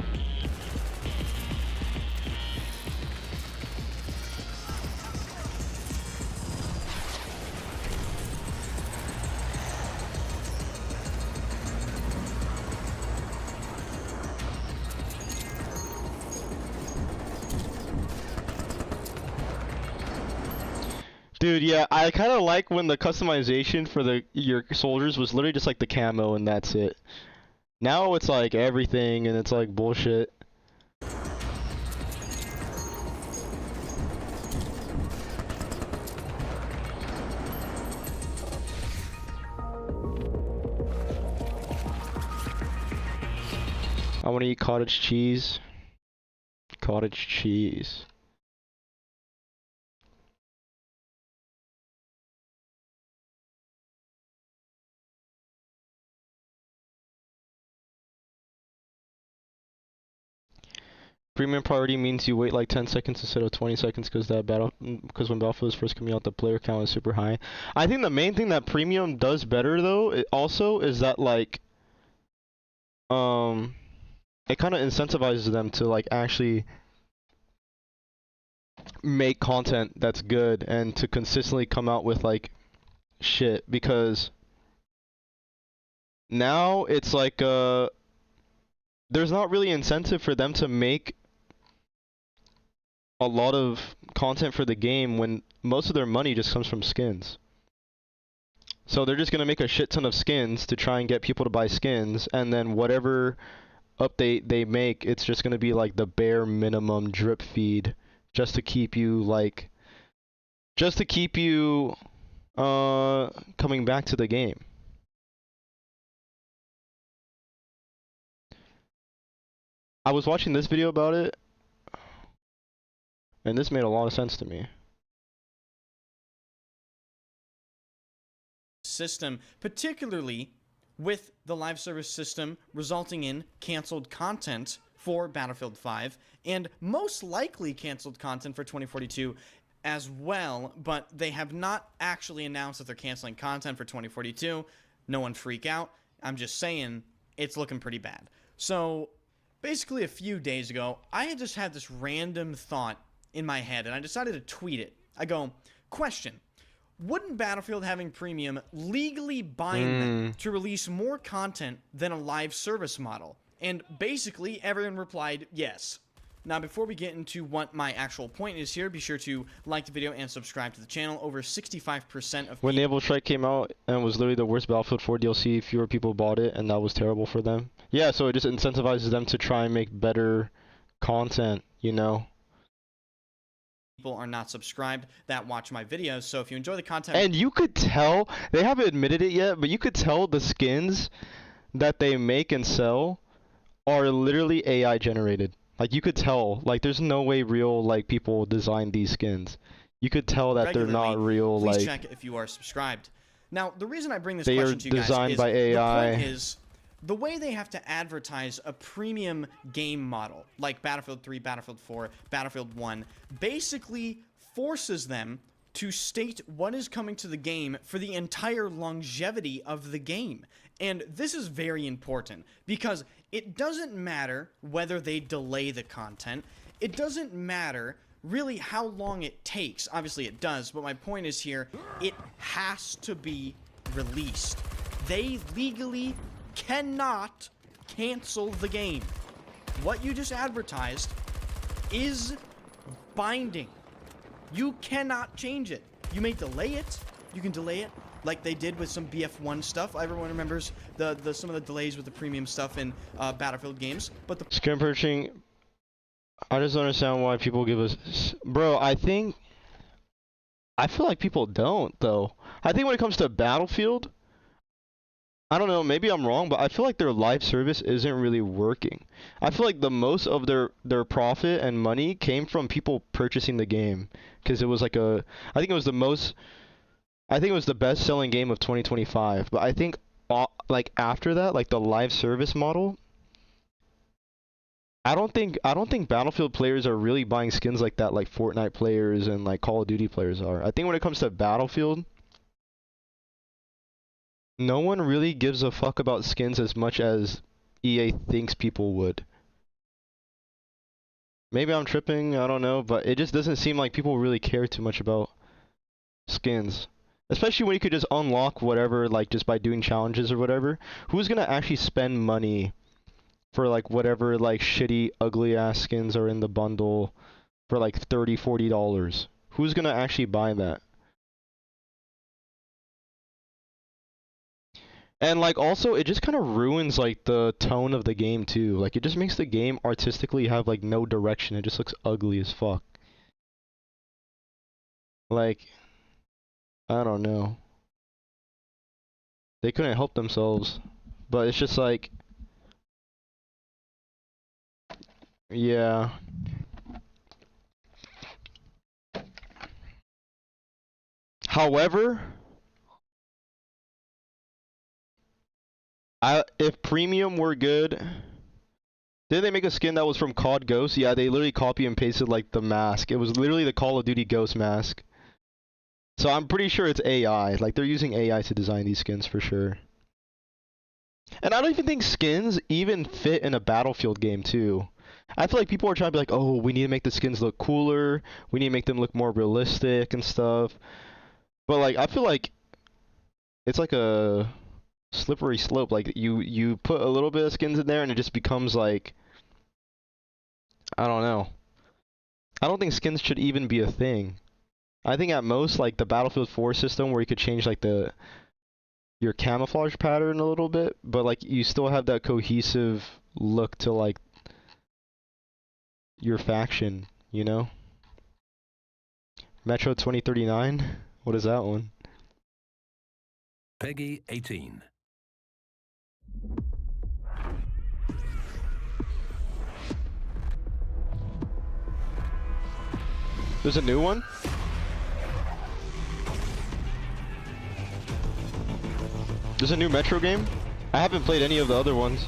Dude, yeah, I kind of like when the customization for your soldiers was literally just like the camo and that's it. Now it's like everything and it's like bullshit. I want to eat cottage cheese. Cottage cheese. Premium priority means you wait like 10 seconds instead of 20 seconds because when Battlefield is first coming out, the player count is super high. I think the main thing that premium does better though, also is that like it kind of incentivizes them to like actually make content that's good and to consistently come out with like shit, because now it's like there's not really incentive for them to make a lot of content for the game when most of their money just comes from skins. So they're just gonna make a shit ton of skins to try and get people to buy skins, and then whatever update they make, it's just gonna be like the bare minimum drip feed just to keep you coming back to the game. I was watching this video about it, and this made a lot of sense to me. System, particularly with the live service system resulting in canceled content for Battlefield 5 and most likely canceled content for 2042. as well, but they have not actually announced that they're canceling content for 2042. No one freak out. I'm just saying it's looking pretty bad. So basically a few days ago, I had just had this random thought in my head, and I decided to tweet it. I go, question, wouldn't Battlefield having premium legally bind them to release more content than a live service model? And basically everyone replied yes. Now, before we get into what my actual point is here, be sure to like the video and subscribe to the channel. Over 65% of when Naval Strike came out and was literally the worst Battlefield 4 DLC, fewer people bought it, and that was terrible for them. Yeah, so it just incentivizes them to try and make better content, you know? People are not subscribed that watch my videos, so if you enjoy the content... And you could tell, they haven't admitted it yet, but you could tell the skins that they make and sell are literally AI generated. Like, you could tell, like, there's no way real, like, people design these skins. You could tell that they're not real, please like... check if you are subscribed. Now, the reason I bring this they question are to you guys designed is, by AI. the point is, the way they have to advertise a premium game model, like Battlefield 3, Battlefield 4, Battlefield 1, basically forces them to state what is coming to the game for the entire longevity of the game. And this is very important, because it doesn't matter whether they delay the content. It doesn't matter really how long it takes. Obviously it does, but my point is here, it has to be released. They legally cannot cancel the game. What you just advertised is binding. You cannot change it. You may delay it. You can delay it like they did with some BF1 stuff. Everyone remembers some of the delays with the premium stuff in Battlefield games. But the skin purging, I just don't understand why people give us... Bro, I feel like people don't, though. I think when it comes to Battlefield, I don't know, maybe I'm wrong, but I feel like their live service isn't really working. I feel like the most of their profit and money came from people purchasing the game, because it was like I think it was the best selling game of 2025, but I think like after that, like the live service model, I don't think Battlefield players are really buying skins like that, like Fortnite players and like Call of Duty players are. I think when it comes to Battlefield, no one really gives a fuck about skins as much as EA thinks people would. Maybe I'm tripping, I don't know, but it just doesn't seem like people really care too much about skins. Especially when you could just unlock whatever, like, just by doing challenges or whatever. Who's gonna actually spend money for, like, whatever, like, shitty, ugly-ass skins are in the bundle for, like, $30, $40? Who's gonna actually buy that? And, like, also, it just kind of ruins, like, the tone of the game, too. Like, it just makes the game artistically have, like, no direction. It just looks ugly as fuck. Like... I don't know. They couldn't help themselves. But it's just like... Yeah. However... if premium were good... Did they make a skin that was from COD Ghost? Yeah, they literally copy and pasted like the mask. It was literally the Call of Duty Ghost mask. So I'm pretty sure it's AI. Like, they're using AI to design these skins for sure. And I don't even think skins even fit in a Battlefield game, too. I feel like people are trying to be like, oh, we need to make the skins look cooler. We need to make them look more realistic and stuff. But, like, I feel like it's like a slippery slope. Like, you put a little bit of skins in there and it just becomes like... I don't know. I don't think skins should even be a thing. I think at most, like, the Battlefield 4 system where you could change, like, your camouflage pattern a little bit, but, like, you still have that cohesive look to, like, your faction, you know? Metro 2039? What is that one? Peggy 18. There's a new one? There's a new Metro game? I haven't played any of the other ones.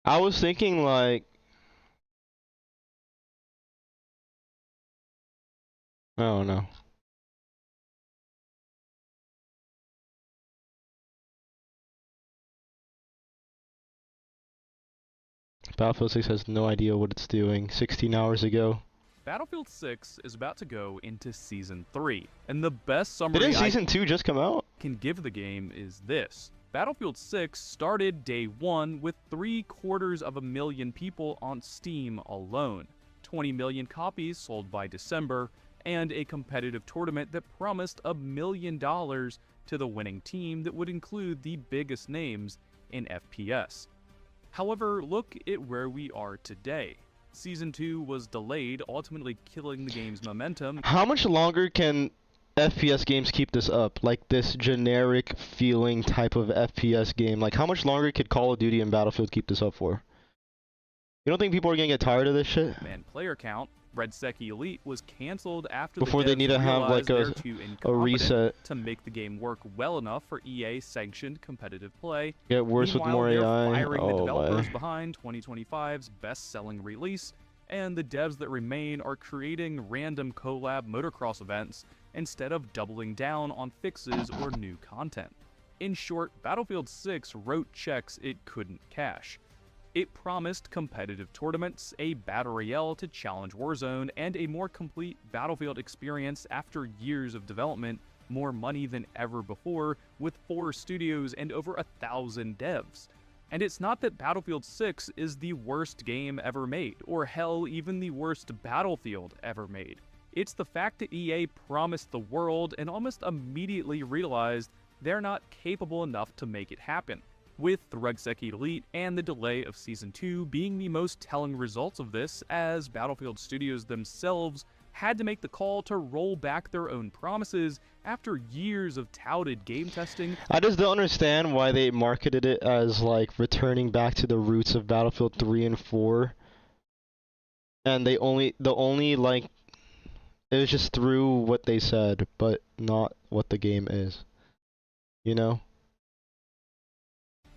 I was thinking like, I don't know. Battlefield 6 has no idea what it's doing. 16 hours ago. Battlefield 6 is about to go into Season 3, and the best summary Didn't Season 2 just come out? Can give the game is this. Battlefield 6 started day 1 with 750,000 people on Steam alone, 20 million copies sold by December, and a competitive tournament that promised $1 million to the winning team that would include the biggest names in FPS. However, look at where we are today. Season 2 was delayed, ultimately killing the game's momentum. How much longer can FPS games keep this up? Like this generic feeling type of FPS game. Like how much longer could Call of Duty and Battlefield keep this up for? You don't think people are gonna get tired of this shit? And player count, Red Sec Elite was canceled after Before the they devs need to have like realized they're too a incompetent reset. to make the game work well enough for EA-sanctioned competitive play. Get worse with Meanwhile, more they're AI. firing the Oh developers my. behind 2025's best-selling release, and the devs that remain are creating random collab motocross events instead of doubling down on fixes or new content. In short, Battlefield 6 wrote checks it couldn't cash. It promised competitive tournaments, a battle royale to challenge Warzone, and a more complete Battlefield experience after years of development, more money than ever before, with 4 studios and over 1,000 devs. And it's not that Battlefield 6 is the worst game ever made, or hell, even the worst Battlefield ever made. It's the fact that EA promised the world and almost immediately realized they're not capable enough to make it happen, with the Red Sec Elite and the delay of Season 2 being the most telling results of this, as Battlefield Studios themselves had to make the call to roll back their own promises after years of touted game testing. I just don't understand why they marketed it as like returning back to the roots of Battlefield 3 and 4. And the only like it was just through what they said, but not what the game is. You know?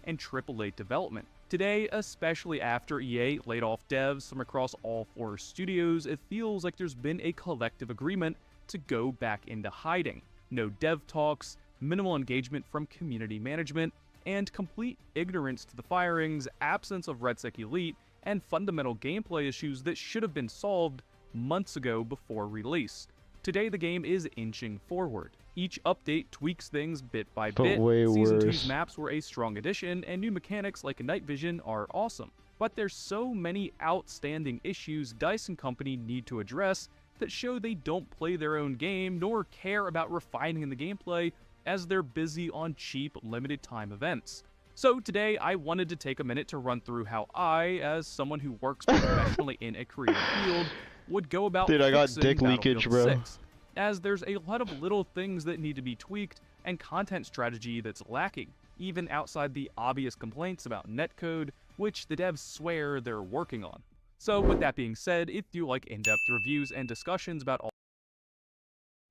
And AAA development. Today, especially after EA laid off devs from across all 4 studios, it feels like there's been a collective agreement to go back into hiding. No dev talks, minimal engagement from community management, and complete ignorance to the firings, absence of Red Sec Elite, and fundamental gameplay issues that should have been solved months ago before release. Today, the game is inching forward. Each update tweaks things bit by bit. Season 2's maps were a strong addition, and new mechanics like night vision are awesome. But there's so many outstanding issues DICE and company need to address that show they don't play their own game nor care about refining the gameplay, as they're busy on cheap, limited time events. So today, I wanted to take a minute to run through how I, as someone who works professionally in a creative field, would go about Dude, I got fixing dick leakage, Battlefield bro. 6, as there's a lot of little things that need to be tweaked and content strategy that's lacking, even outside the obvious complaints about netcode, which the devs swear they're working on. So with that being said, if you like in-depth reviews and discussions about all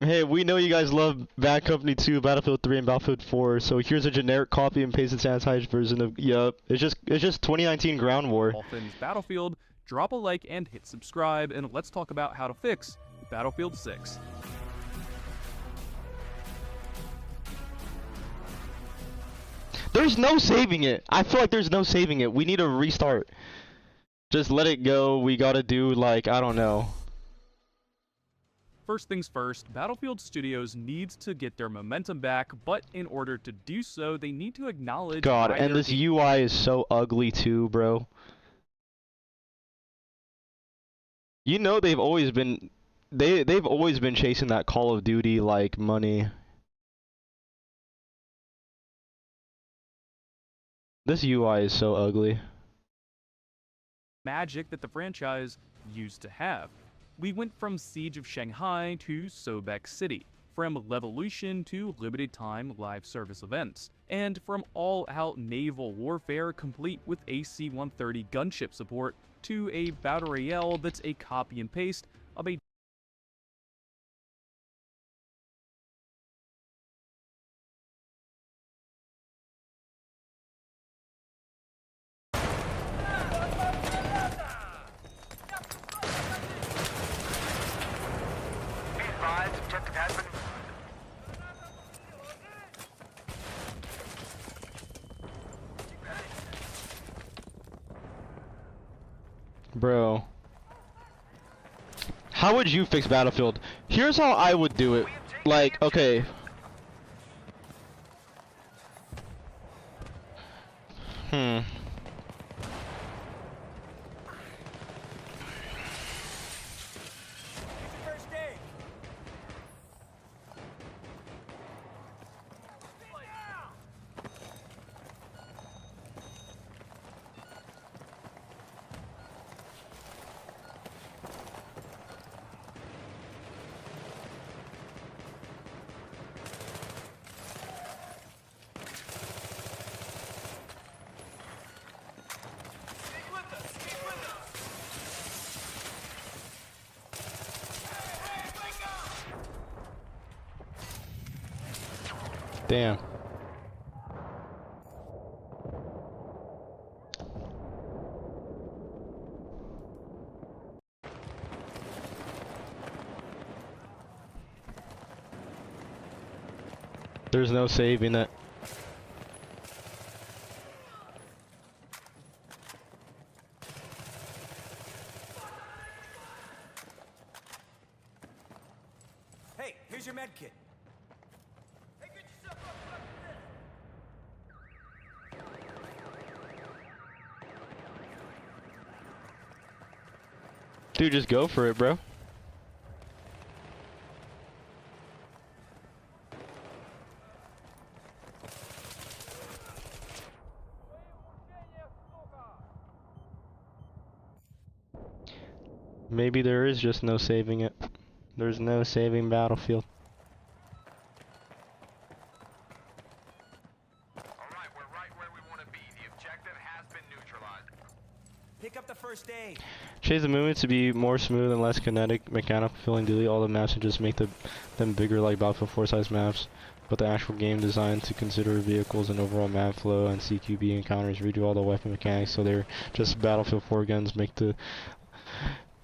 Hey, we know you guys love Bad Company 2, Battlefield 3, and Battlefield 4, so here's a generic copy and pasted sanitized version of it's just 2019 Ground War. all things Battlefield, drop a like and hit subscribe, and let's talk about how to fix Battlefield 6. There's no saving it. I feel like there's no saving it. We need a restart. Just let it go. We gotta do like, I don't know. First things first, Battlefield Studios needs to get their momentum back, but in order to do so, they need to acknowledge God, why and their this UI is so ugly too, bro. You know they've always been chasing that Call of Duty like money. This UI is so ugly. magic that the franchise used to have. We went from Siege of Shanghai to Sobek City, from Levolution to limited time live service events, and from all-out naval warfare complete with AC-130 gunship support to a battle royale that's a copy and paste of a Bro. How would you fix Battlefield? Here's how I would do it. Like, okay. Damn. There's no saving it. Hey, here's your med kit. Dude, just go for it, bro. Maybe there is just no saving it. There's no saving Battlefield. Alright, we're right where we want to be. The objective has been neutralized. Pick up the first aid. Change the movement to be more smooth and less kinetic, mechanical feeling. Delete all the maps and just make them bigger like Battlefield 4 size maps. But the actual game design to consider vehicles and overall map flow and CQB encounters. Redo all the weapon mechanics so they're just Battlefield 4 guns.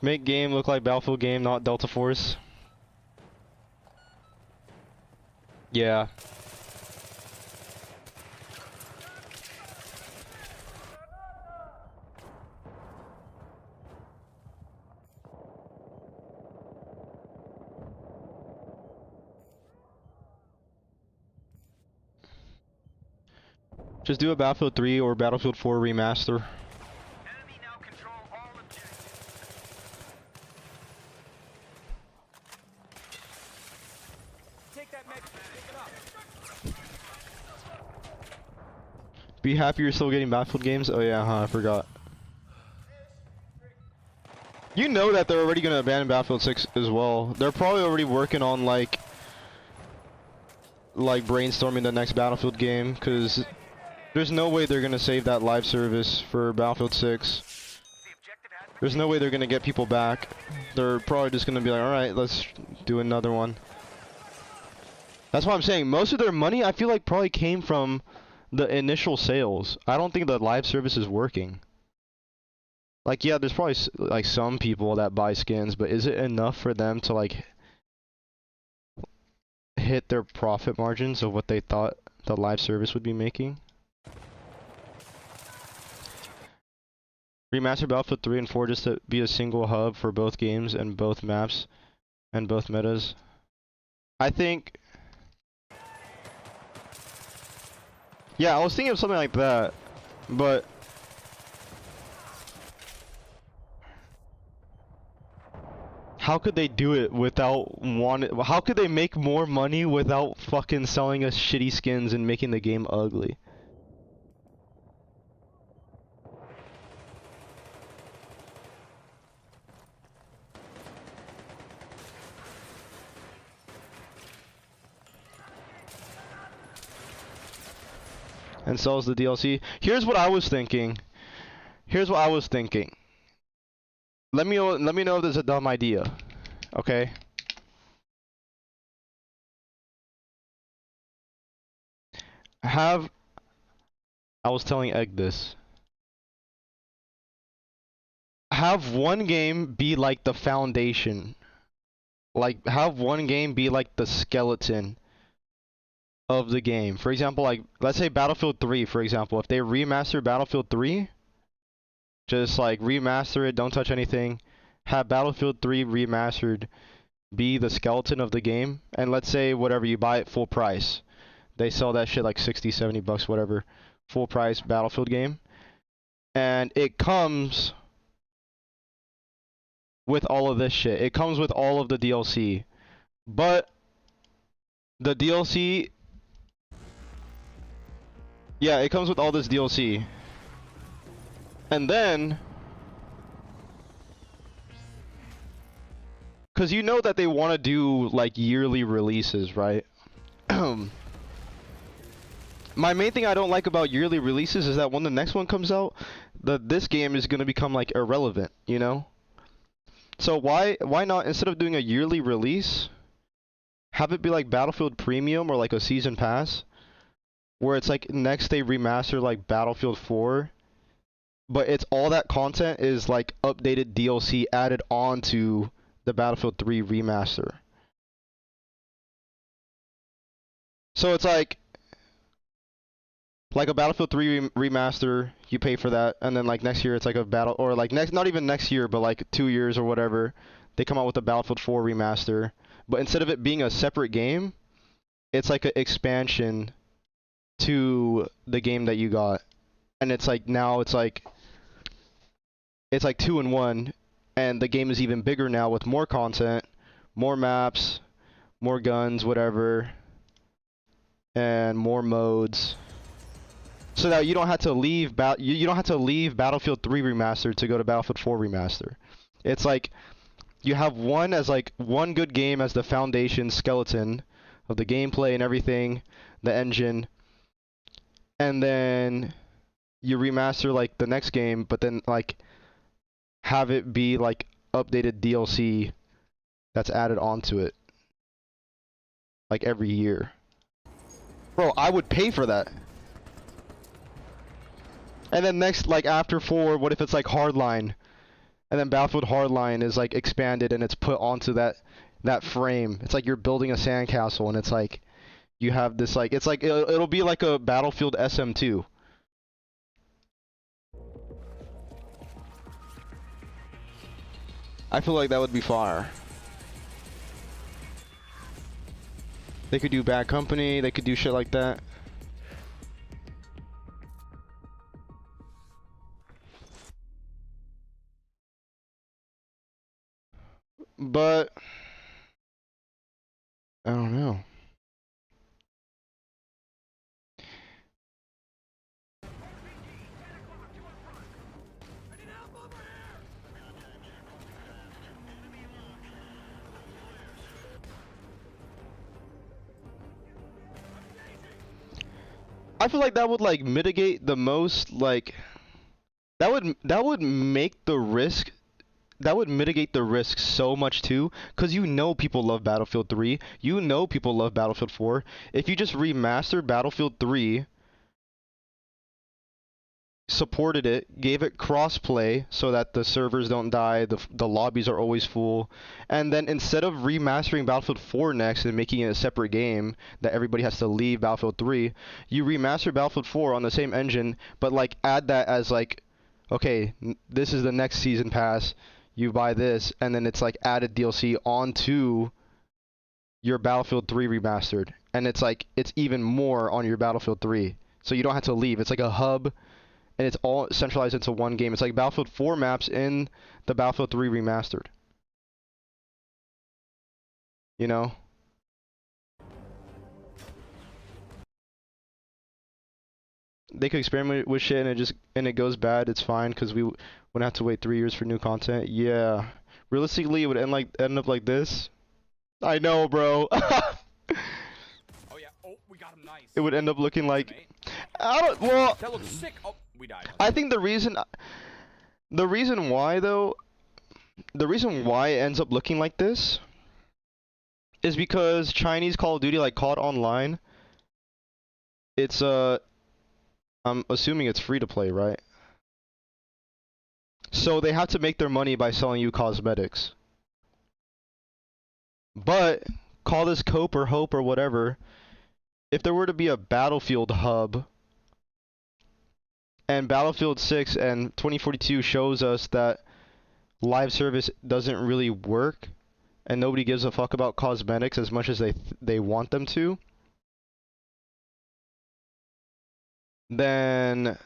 Make game look like Battlefield game, not Delta Force. Yeah. Just do a Battlefield 3 or Battlefield 4 remaster. Be happy you're still getting Battlefield games? Oh yeah, I forgot. You know that they're already gonna abandon Battlefield 6 as well. They're probably already working on like brainstorming the next Battlefield game, because there's no way they're gonna save that live service for Battlefield 6. There's no way they're gonna get people back. They're probably just gonna be like, alright, let's do another one. That's why I'm saying most of their money I feel like probably came from the initial sales. I don't think the live service is working. Like, yeah, there's probably like some people that buy skins, but is it enough for them to like hit their profit margins of what they thought the live service would be making? Remaster Battlefield 3 and 4 just to be a single hub for both games and both maps and both metas. I think... Yeah, I was thinking of something like that, but... How could they do it without how could they make more money without fucking selling us shitty skins and making the game ugly? And sells the DLC. Here's what I was thinking. Let me know if there's a dumb idea. Okay? I was telling Egg this. Have one game be like the foundation. Like, have one game be like the skeleton of the game. For example, like, let's say Battlefield 3, for example. If they remaster Battlefield 3, Just like remaster it, don't touch anything. Have Battlefield 3 remastered be the skeleton of the game, and let's say whatever you buy it full price. They sell that shit like 60, 70 bucks, whatever. Full price Battlefield game. And it comes with all of this shit. It comes with all of the DLC. But the DLC, yeah, it comes with all this DLC. And then, because you know that they want to do like yearly releases, right? My main thing I don't like about yearly releases is that when the next one comes out, this game is going to become like irrelevant, you know? So why not, instead of doing a yearly release, have it be like Battlefield Premium or like a season pass, where it's like next they remaster like Battlefield 4, but it's all that content is like updated DLC added on to the Battlefield 3 remaster. So it's like a Battlefield 3 remaster, you pay for that, and then like next year it's like a battle, or like not even next year, but like 2 years or whatever, they come out with a Battlefield 4 remaster. But instead of it being a separate game, it's like an expansion to the game that you got. And it's like now it's like 2 in 1, and the game is even bigger now with more content, more maps, more guns, whatever, and more modes. So that you don't have to leave you don't have to leave Battlefield 3 remaster to go to Battlefield 4 remaster. It's like you have one good game as the foundation skeleton of the gameplay and everything, the engine, and then you remaster like the next game, but then like have it be like updated DLC that's added onto it like every year. Bro, I would pay for that. And then next, like after 4, what if it's like Hardline, and then Battlefield Hardline is like expanded and it's put onto that frame. It's like you're building a sandcastle, and it's like you have this like it's like it'll be like a Battlefield SM2. I feel like that would be fire. They could do Bad Company, they could do shit like that. But I don't know. I feel like that would like mitigate the most, like that would make the risk, that would mitigate the risk so much too, because you know people love Battlefield 3, you know people love Battlefield 4. If you just remastered Battlefield 3, supported it, gave it crossplay so that the servers don't die, the lobbies are always full, and then instead of remastering Battlefield 4 next and making it a separate game that everybody has to leave Battlefield 3, you remaster Battlefield 4 on the same engine, but like add that as like, okay, this is the next season pass, you buy this, and then it's like added DLC onto your Battlefield 3 remastered, and it's like it's even more on your Battlefield 3, so you don't have to leave. It's like a hub, and it's all centralized into one game. It's like Battlefield 4 maps in the Battlefield 3 remastered. You know? They could experiment with shit and it goes bad, it's fine, because we wouldn't have to wait 3 years for new content. Yeah. Realistically, it would end up like this. I know, bro. Oh yeah. Oh, we got him nice. It would end up looking like well, that looks sick. Oh, we died. I think the reason why though, the reason why it ends up looking like this is because Chinese Call of Duty, like COD Online, it's I'm assuming it's free to play, right? So they have to make their money by selling you cosmetics. But call this Cope or Hope or whatever, if there were to be a Battlefield hub And Battlefield 6 and 2042 shows us that live service doesn't really work, and nobody gives a fuck about cosmetics as much as they want them to. Then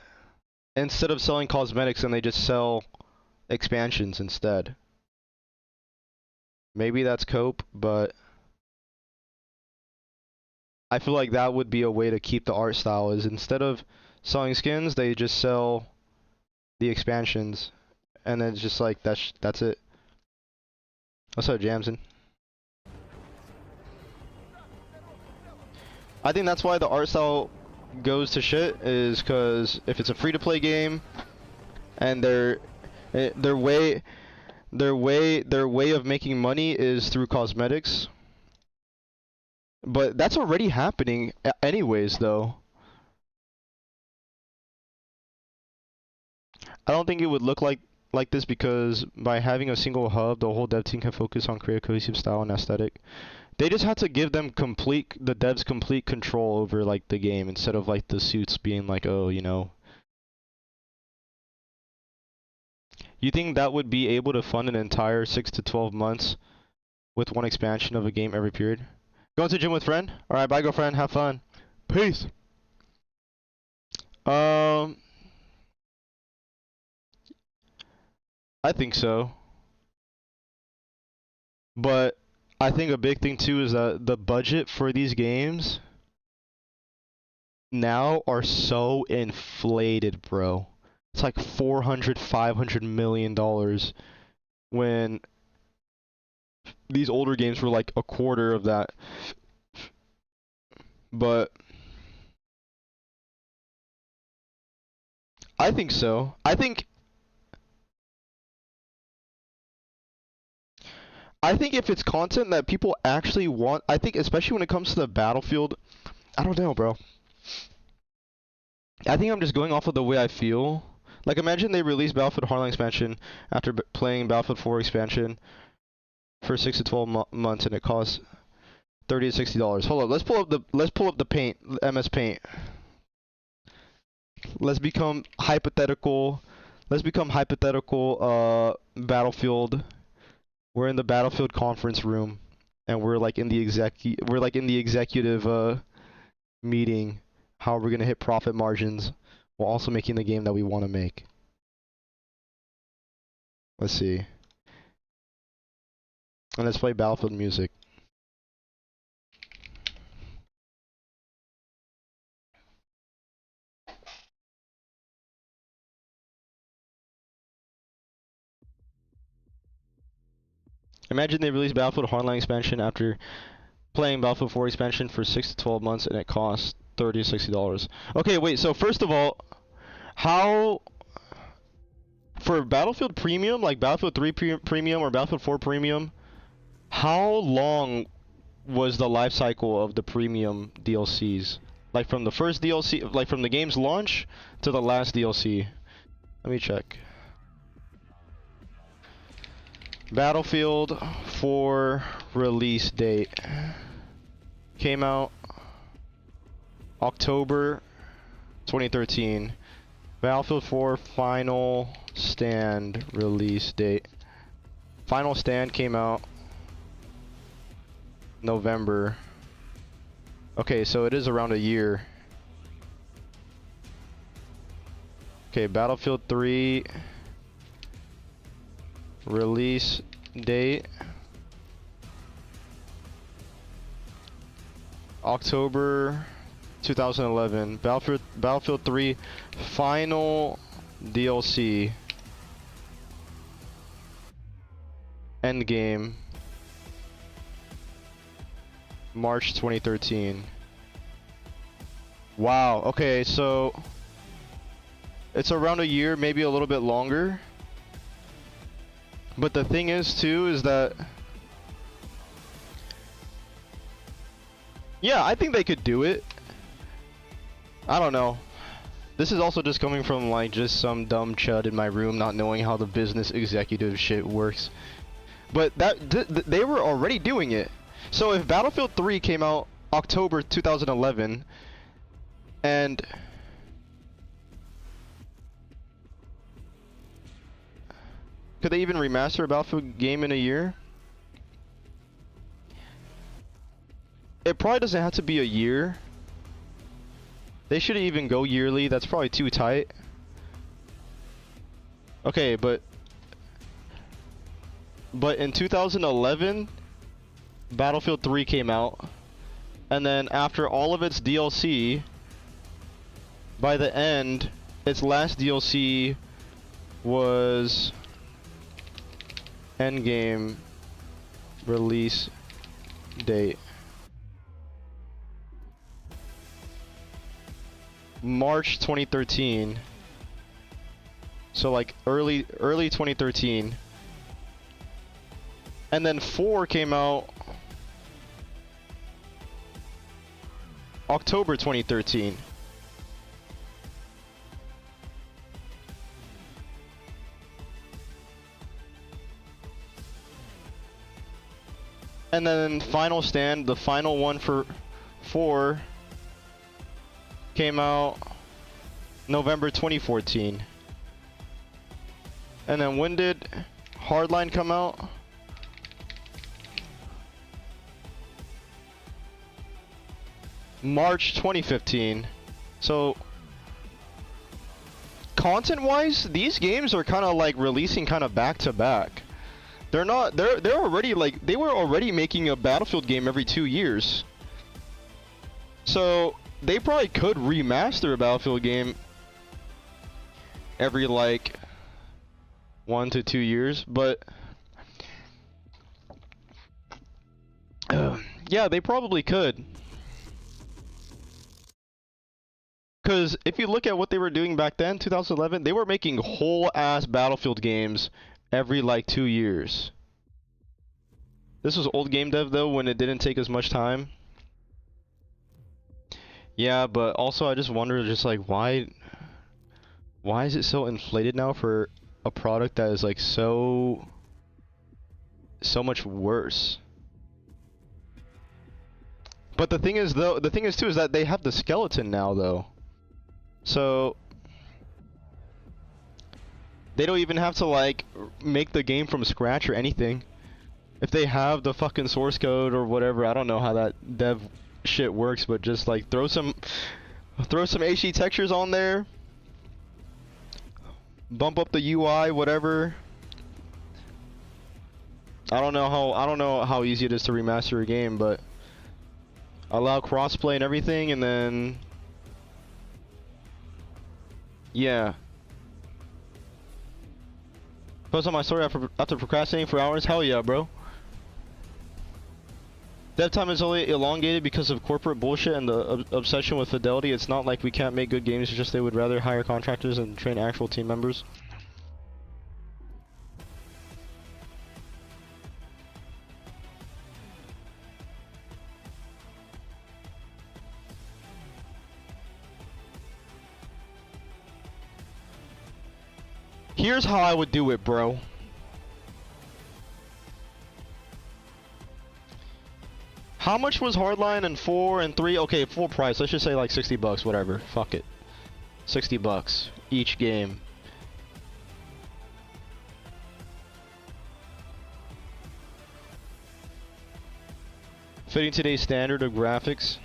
instead of selling cosmetics, then they just sell expansions instead. Maybe that's cope, but I feel like that would be a way to keep the art style, is instead of selling skins, they just sell the expansions, and then it's just like that's it. What's up, Jamson? I think that's why the art style goes to shit, is because if it's a free-to-play game and their way of making money is through cosmetics. But that's already happening anyways, though. I don't think it would look like this, because by having a single hub, the whole dev team can focus on create a cohesive style and aesthetic. They just had to give them the devs complete control over like the game, instead of like the suits being like, oh, you know. You think that would be able to fund an entire 6 to 12 months with one expansion of a game every period? Going to the gym with friend? Alright, bye girlfriend, have fun. Peace. I think so. But I think a big thing too is that the budget for these games now are so inflated, bro. It's like $400–500 million, when these older games were like a quarter of that. But I think so. I think if it's content that people actually want, I think especially when it comes to the Battlefield, I don't know, bro. I think I'm just going off of the way I feel. Like, imagine they release Battlefield Hardline expansion after playing Battlefield 4 expansion for 6 to 12 months, and it costs $30 to $60. Hold up, let's pull up the Paint, MS Paint. Let's become hypothetical. Battlefield. We're in the Battlefield conference room, and we're like in the executive meeting. How we're gonna hit profit margins while also making the game that we want to make. Let's see. And let's play Battlefield music. Imagine they release Battlefield Hardline expansion after playing Battlefield 4 expansion for 6 to 12 months, and it costs $30 to $60. Okay, wait, so first of all, how, for Battlefield Premium, like Battlefield 3 Premium or Battlefield 4 Premium, how long was the life cycle of the premium DLCs? Like from the first DLC, like from the game's launch to the last DLC? Let me check. Battlefield 4 release date came out October 2013. Battlefield 4 Final Stand release date. Final Stand came out November. Okay, so it is around a year. Okay, Battlefield 3 release date October 2011. Battlefield 3 final DLC Endgame March 2013. Wow, okay, so it's around a year, maybe a little bit longer. But the thing is too is that, yeah, I think they could do it. I don't know. This is also just coming from like just some dumb chud in my room not knowing how the business executive shit works. But they were already doing it. So if Battlefield 3 came out October 2011 and Could they even remaster a Battlefield game in a year? It probably doesn't have to be a year. They shouldn't even go yearly. That's probably too tight. Okay, but in 2011, Battlefield 3 came out. And then after all of its DLC, by the end, its last DLC was Endgame release date. March 2013. So like early 2013. And then 4 came out October 2013. And then Final Stand, the final one for 4, came out November 2014. And then when did Hardline come out? March 2015. So content-wise, these games are kind of like releasing kind of back to back. They're not. They're already like they were already making a Battlefield game every 2 years. So they probably could remaster a Battlefield game every like 1 to 2 years, but yeah, they probably could. Because if you look at what they were doing back then, 2011, they were making whole ass Battlefield games every like 2 years. This was old game dev though, when it didn't take as much time. Yeah, but also I just wonder, just like why is it so inflated now for a product that is like so much worse? But the thing is though, too is that they have the skeleton now though. So they don't even have to like make the game from scratch or anything. If they have the fucking source code or whatever, I don't know how that dev shit works, but just like throw some HD textures on there, bump up the UI, whatever. I don't know how easy it is to remaster a game, but allow crossplay and everything, and then yeah. Post on my story after procrastinating for hours. Hell yeah, bro. Dev time is only elongated because of corporate bullshit and the obsession with fidelity. It's not like we can't make good games, it's just they would rather hire contractors and train actual team members. Here's how I would do it, bro. How much was Hardline and 4 and 3? Okay, full price. Let's just say like 60 bucks, whatever. Fuck it. 60 bucks each game. Fitting today's standard of graphics.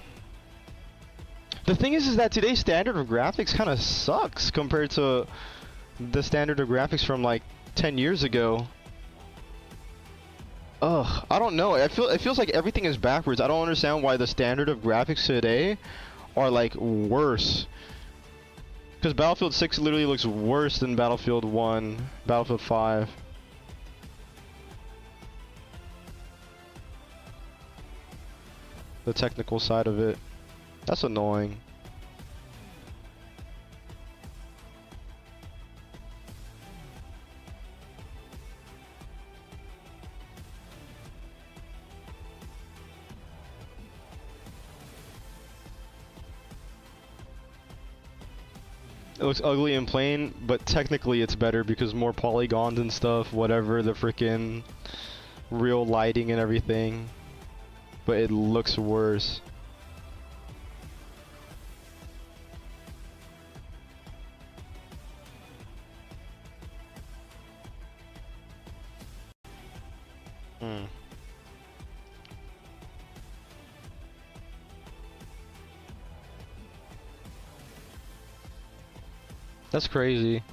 The thing is that today's standard of graphics kind of sucks compared to the standard of graphics from like 10 years ago. Ugh, I don't know. It feels like everything is backwards. I don't understand why the standard of graphics today are like worse. Because Battlefield 6 literally looks worse than Battlefield 1, Battlefield 5. The technical side of it. That's annoying. It looks ugly and plain, but technically it's better because more polygons and stuff, whatever, the freaking real lighting and everything. But it looks worse. Hmm. That's crazy.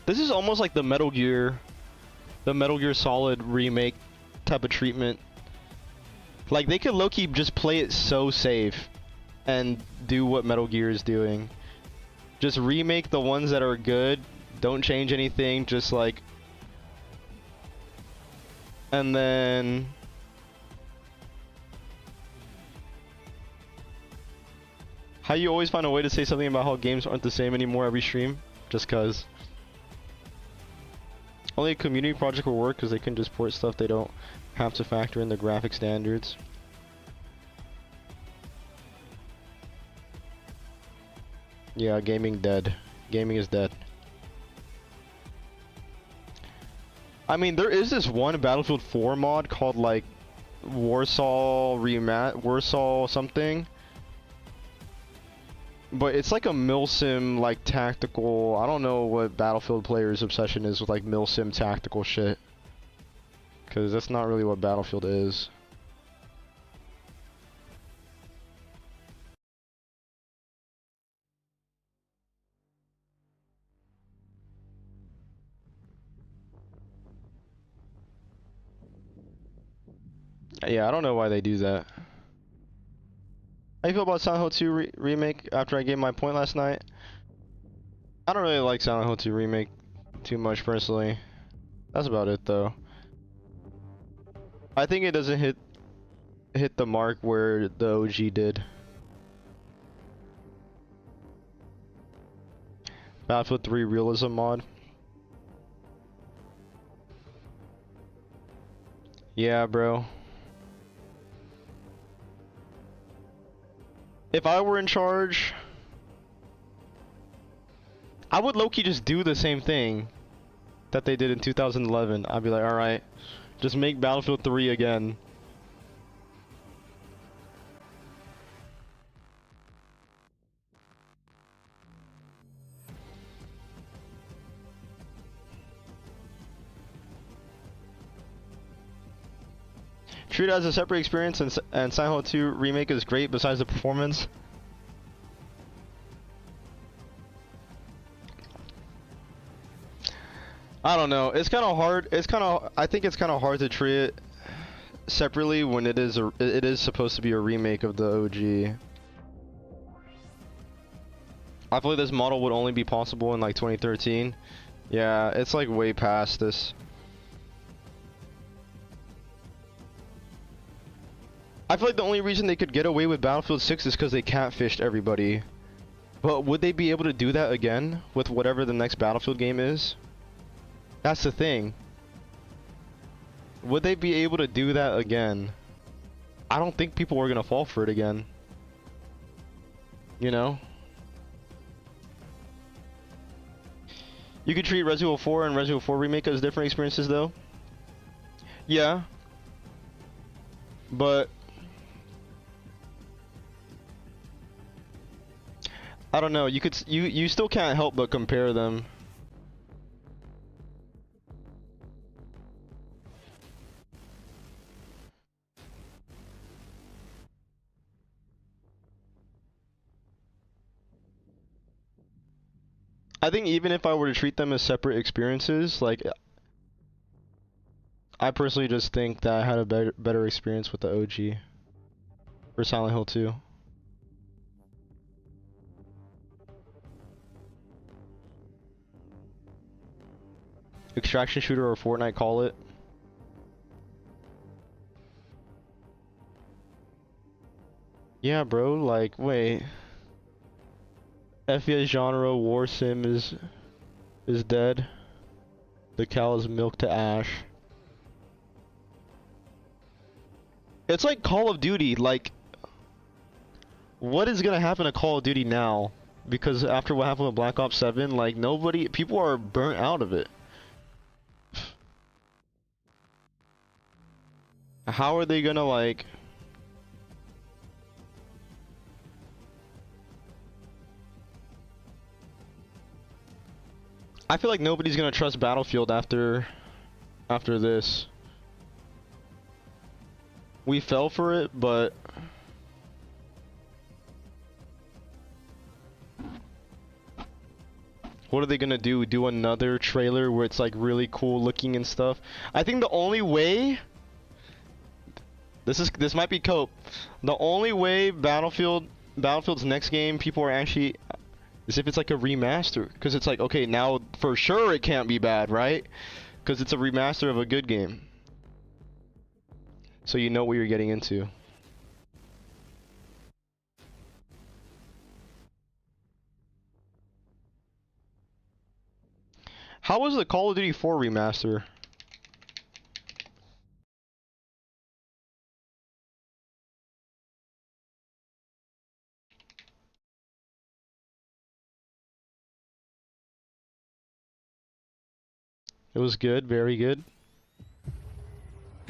This is almost like the Metal Gear Solid remake type of treatment. Like, they could low-key just play it so safe and do what Metal Gear is doing. Just remake the ones that are good, don't change anything, just like... And then... How you always find a way to say something about how games aren't the same anymore every stream? Just cause. Only a community project will work because they can just port stuff they don't have to factor in the graphic standards. Yeah, gaming dead. Gaming is dead. I mean, there is this one Battlefield 4 mod called like Warsaw something. But it's like a milsim, like tactical. I don't know what Battlefield players' obsession is with like milsim tactical shit. Cause that's not really what Battlefield is. Yeah, I don't know why they do that. How you feel about Silent Hill 2 remake after I gave my point last night? I don't really like Silent Hill 2 remake too much personally. That's about it though. I think it doesn't hit the mark where the OG did. Battlefield 3 realism mod. Yeah, bro. If I were in charge, I would low-key just do the same thing that they did in 2011. I'd be like, alright, just make Battlefield 3 again. Treat it as a separate experience, and Silent Hill 2 remake is great besides the performance. I don't know. It's kind of hard. I think it's kind of hard to treat it separately when it is supposed to be a remake of the OG. I feel like this model would only be possible in like 2013. Yeah, it's like way past this. I feel like the only reason they could get away with Battlefield 6 is because they catfished everybody. But would they be able to do that again with whatever the next Battlefield game is? That's the thing. Would they be able to do that again? I don't think people are gonna fall for it again. You know? You could treat Resident Evil 4 and Resident Evil 4 Remake as different experiences though. Yeah. But I don't know, you still can't help but compare them. I think even if I were to treat them as separate experiences, like I personally just think that I had a better experience with the OG for Silent Hill 2. Extraction shooter or Fortnite, call it. Yeah, bro, like, wait. FPS genre war sim is dead. The cow is milked to ash. It's like Call of Duty, like, what is gonna happen to Call of Duty now? Because after what happened with Black Ops 7, like, people are burnt out of it. How are they gonna, like... I feel like nobody's gonna trust Battlefield after this. We fell for it, but what are they gonna do? Do another trailer where it's like really cool looking and stuff? I think the only way this might be cope. The only way Battlefield's next game people are actually is if it's like a remaster, because it's like, okay, now for sure it can't be bad, right? Because it's a remaster of a good game. So you know what you're getting into. How was the Call of Duty 4 remaster? It was good, very good.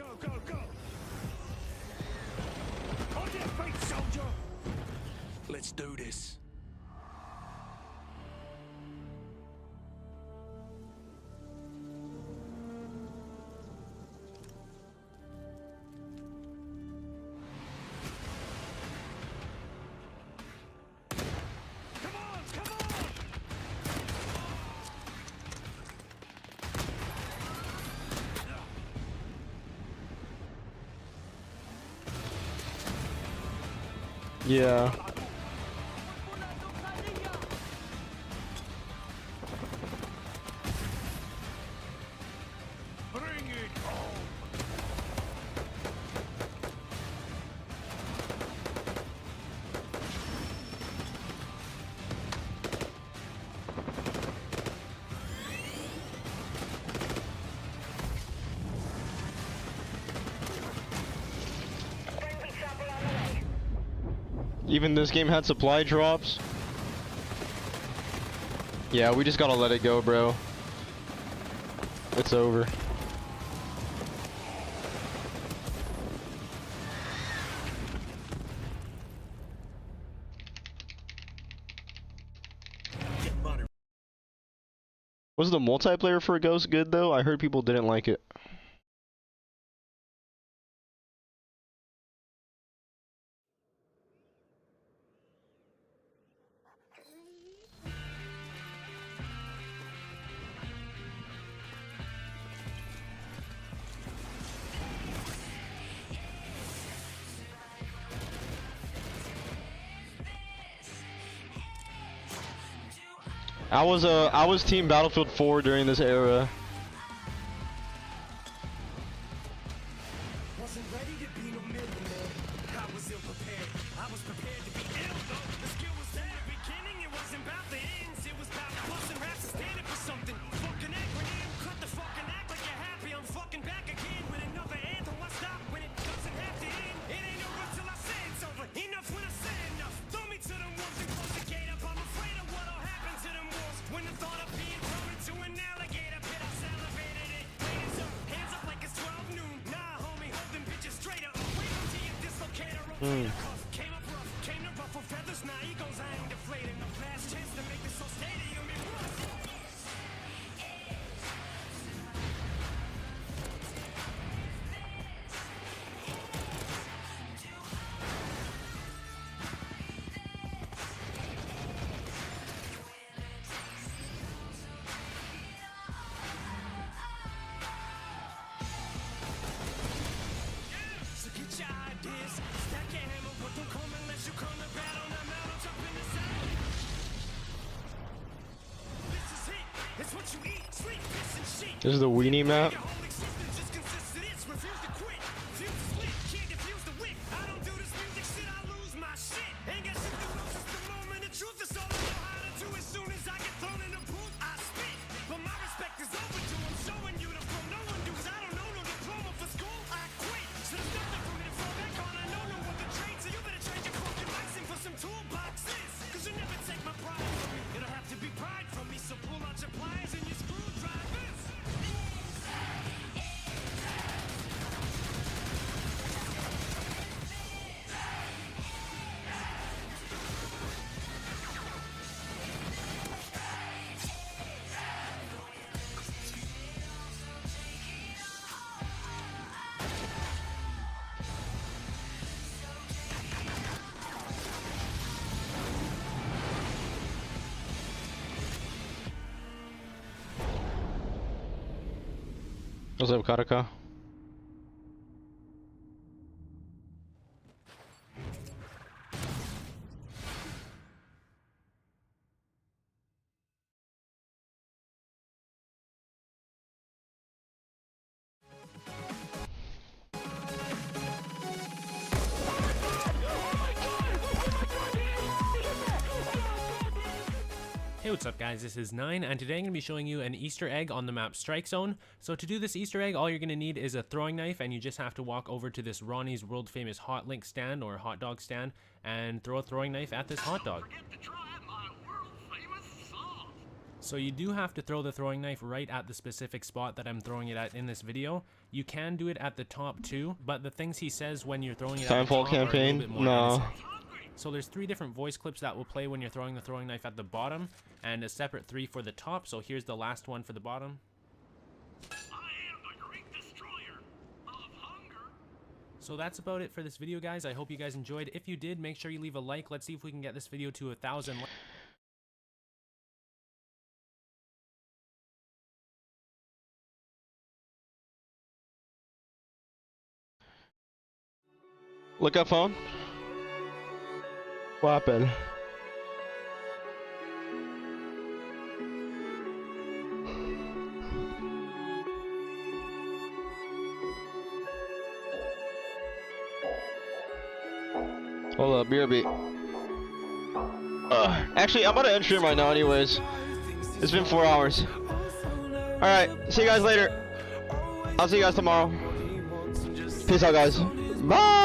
On your feet, soldier! Let's do this. Yeah. Bring it home. Even this game had supply drops. Yeah, we just gotta let it go, bro. It's over. Was the multiplayer for Ghost good though? I heard people didn't like it. I was team Battlefield 4 during this era. Wasn't ready to be no millionaire. I was ill prepared. I was prepared to be ill though. The skill was there at the beginning. It wasn't about the ends. It was about busting raps and standing for something. Fucking acronym. Cut the fucking act like you're happy. I'm fucking back again with another anthem. Why stop when it doesn't have to end? It ain't over till I say it's over. Enough when I say enough. Throw me to the wolves and close the gate up. I'm afraid of what'll happen to them wolves when the thought of being thrown into an alligator pit. I salivated it. Hands up like it's 12 noon. Nah, homie, holding bitches straight up. Wait until you dislocate a rotator cuff. Came up rough, came to ruffle feathers. Now egos, I ain't deflating. The last chance to make this whole stadium in rust. So get your ideas, stack your hammer, but don't come unless you come to battle. I'm out on top in the saddle. This is it, it's what you eat, sleep, piss and shit. This is the weenie map. Your whole existence just consists of this. Refuse to quit, refuse to split, can't defuse the wit. I don't do this music shit, I lose my shit. Ain't got shit to lose, it's the moment. The truth is all I know how to do. As soon as I get thrown in the booth, I spit. But my respect is overdue. I'm showing you the flow no one does. I don't know no diploma for school. I quit. So there's nothing for me to fall back on. I know no other trade, so you better trade your fucking rights in for some toolboxes. Cause you'll never take my pride from me. It'll have to be pride from me. So pull out your pliers and your screwdrivers. What's up, Karaka? Hey, what's up guys, this is 9 and today I'm going to be showing you an Easter egg on the map Strike Zone. So to do this Easter egg, all you're going to need is a throwing knife, and you just have to walk over to this Ronnie's world famous hot link stand or hot dog stand and throw a throwing knife at this hot dog. So you do have to throw the throwing knife right at the specific spot that I'm throwing it at in this video. You can do it at the top too, but the things he says when you're throwing it at the top are a little bit more innocent. So there's 3 different voice clips that will play when you're throwing the throwing knife at the bottom, and a separate 3 for the top. So here's the last one for the bottom. So that's about it for this video, guys. I hope you guys enjoyed. If you did, make sure you leave a like. Let's see if we can get this video to 1,000 likes. Look up phone. What happened? Hold up, BRB. Actually, I'm about to end stream right now anyways. It's been 4 hours. Alright, see you guys later. I'll see you guys tomorrow. Peace out, guys. Bye!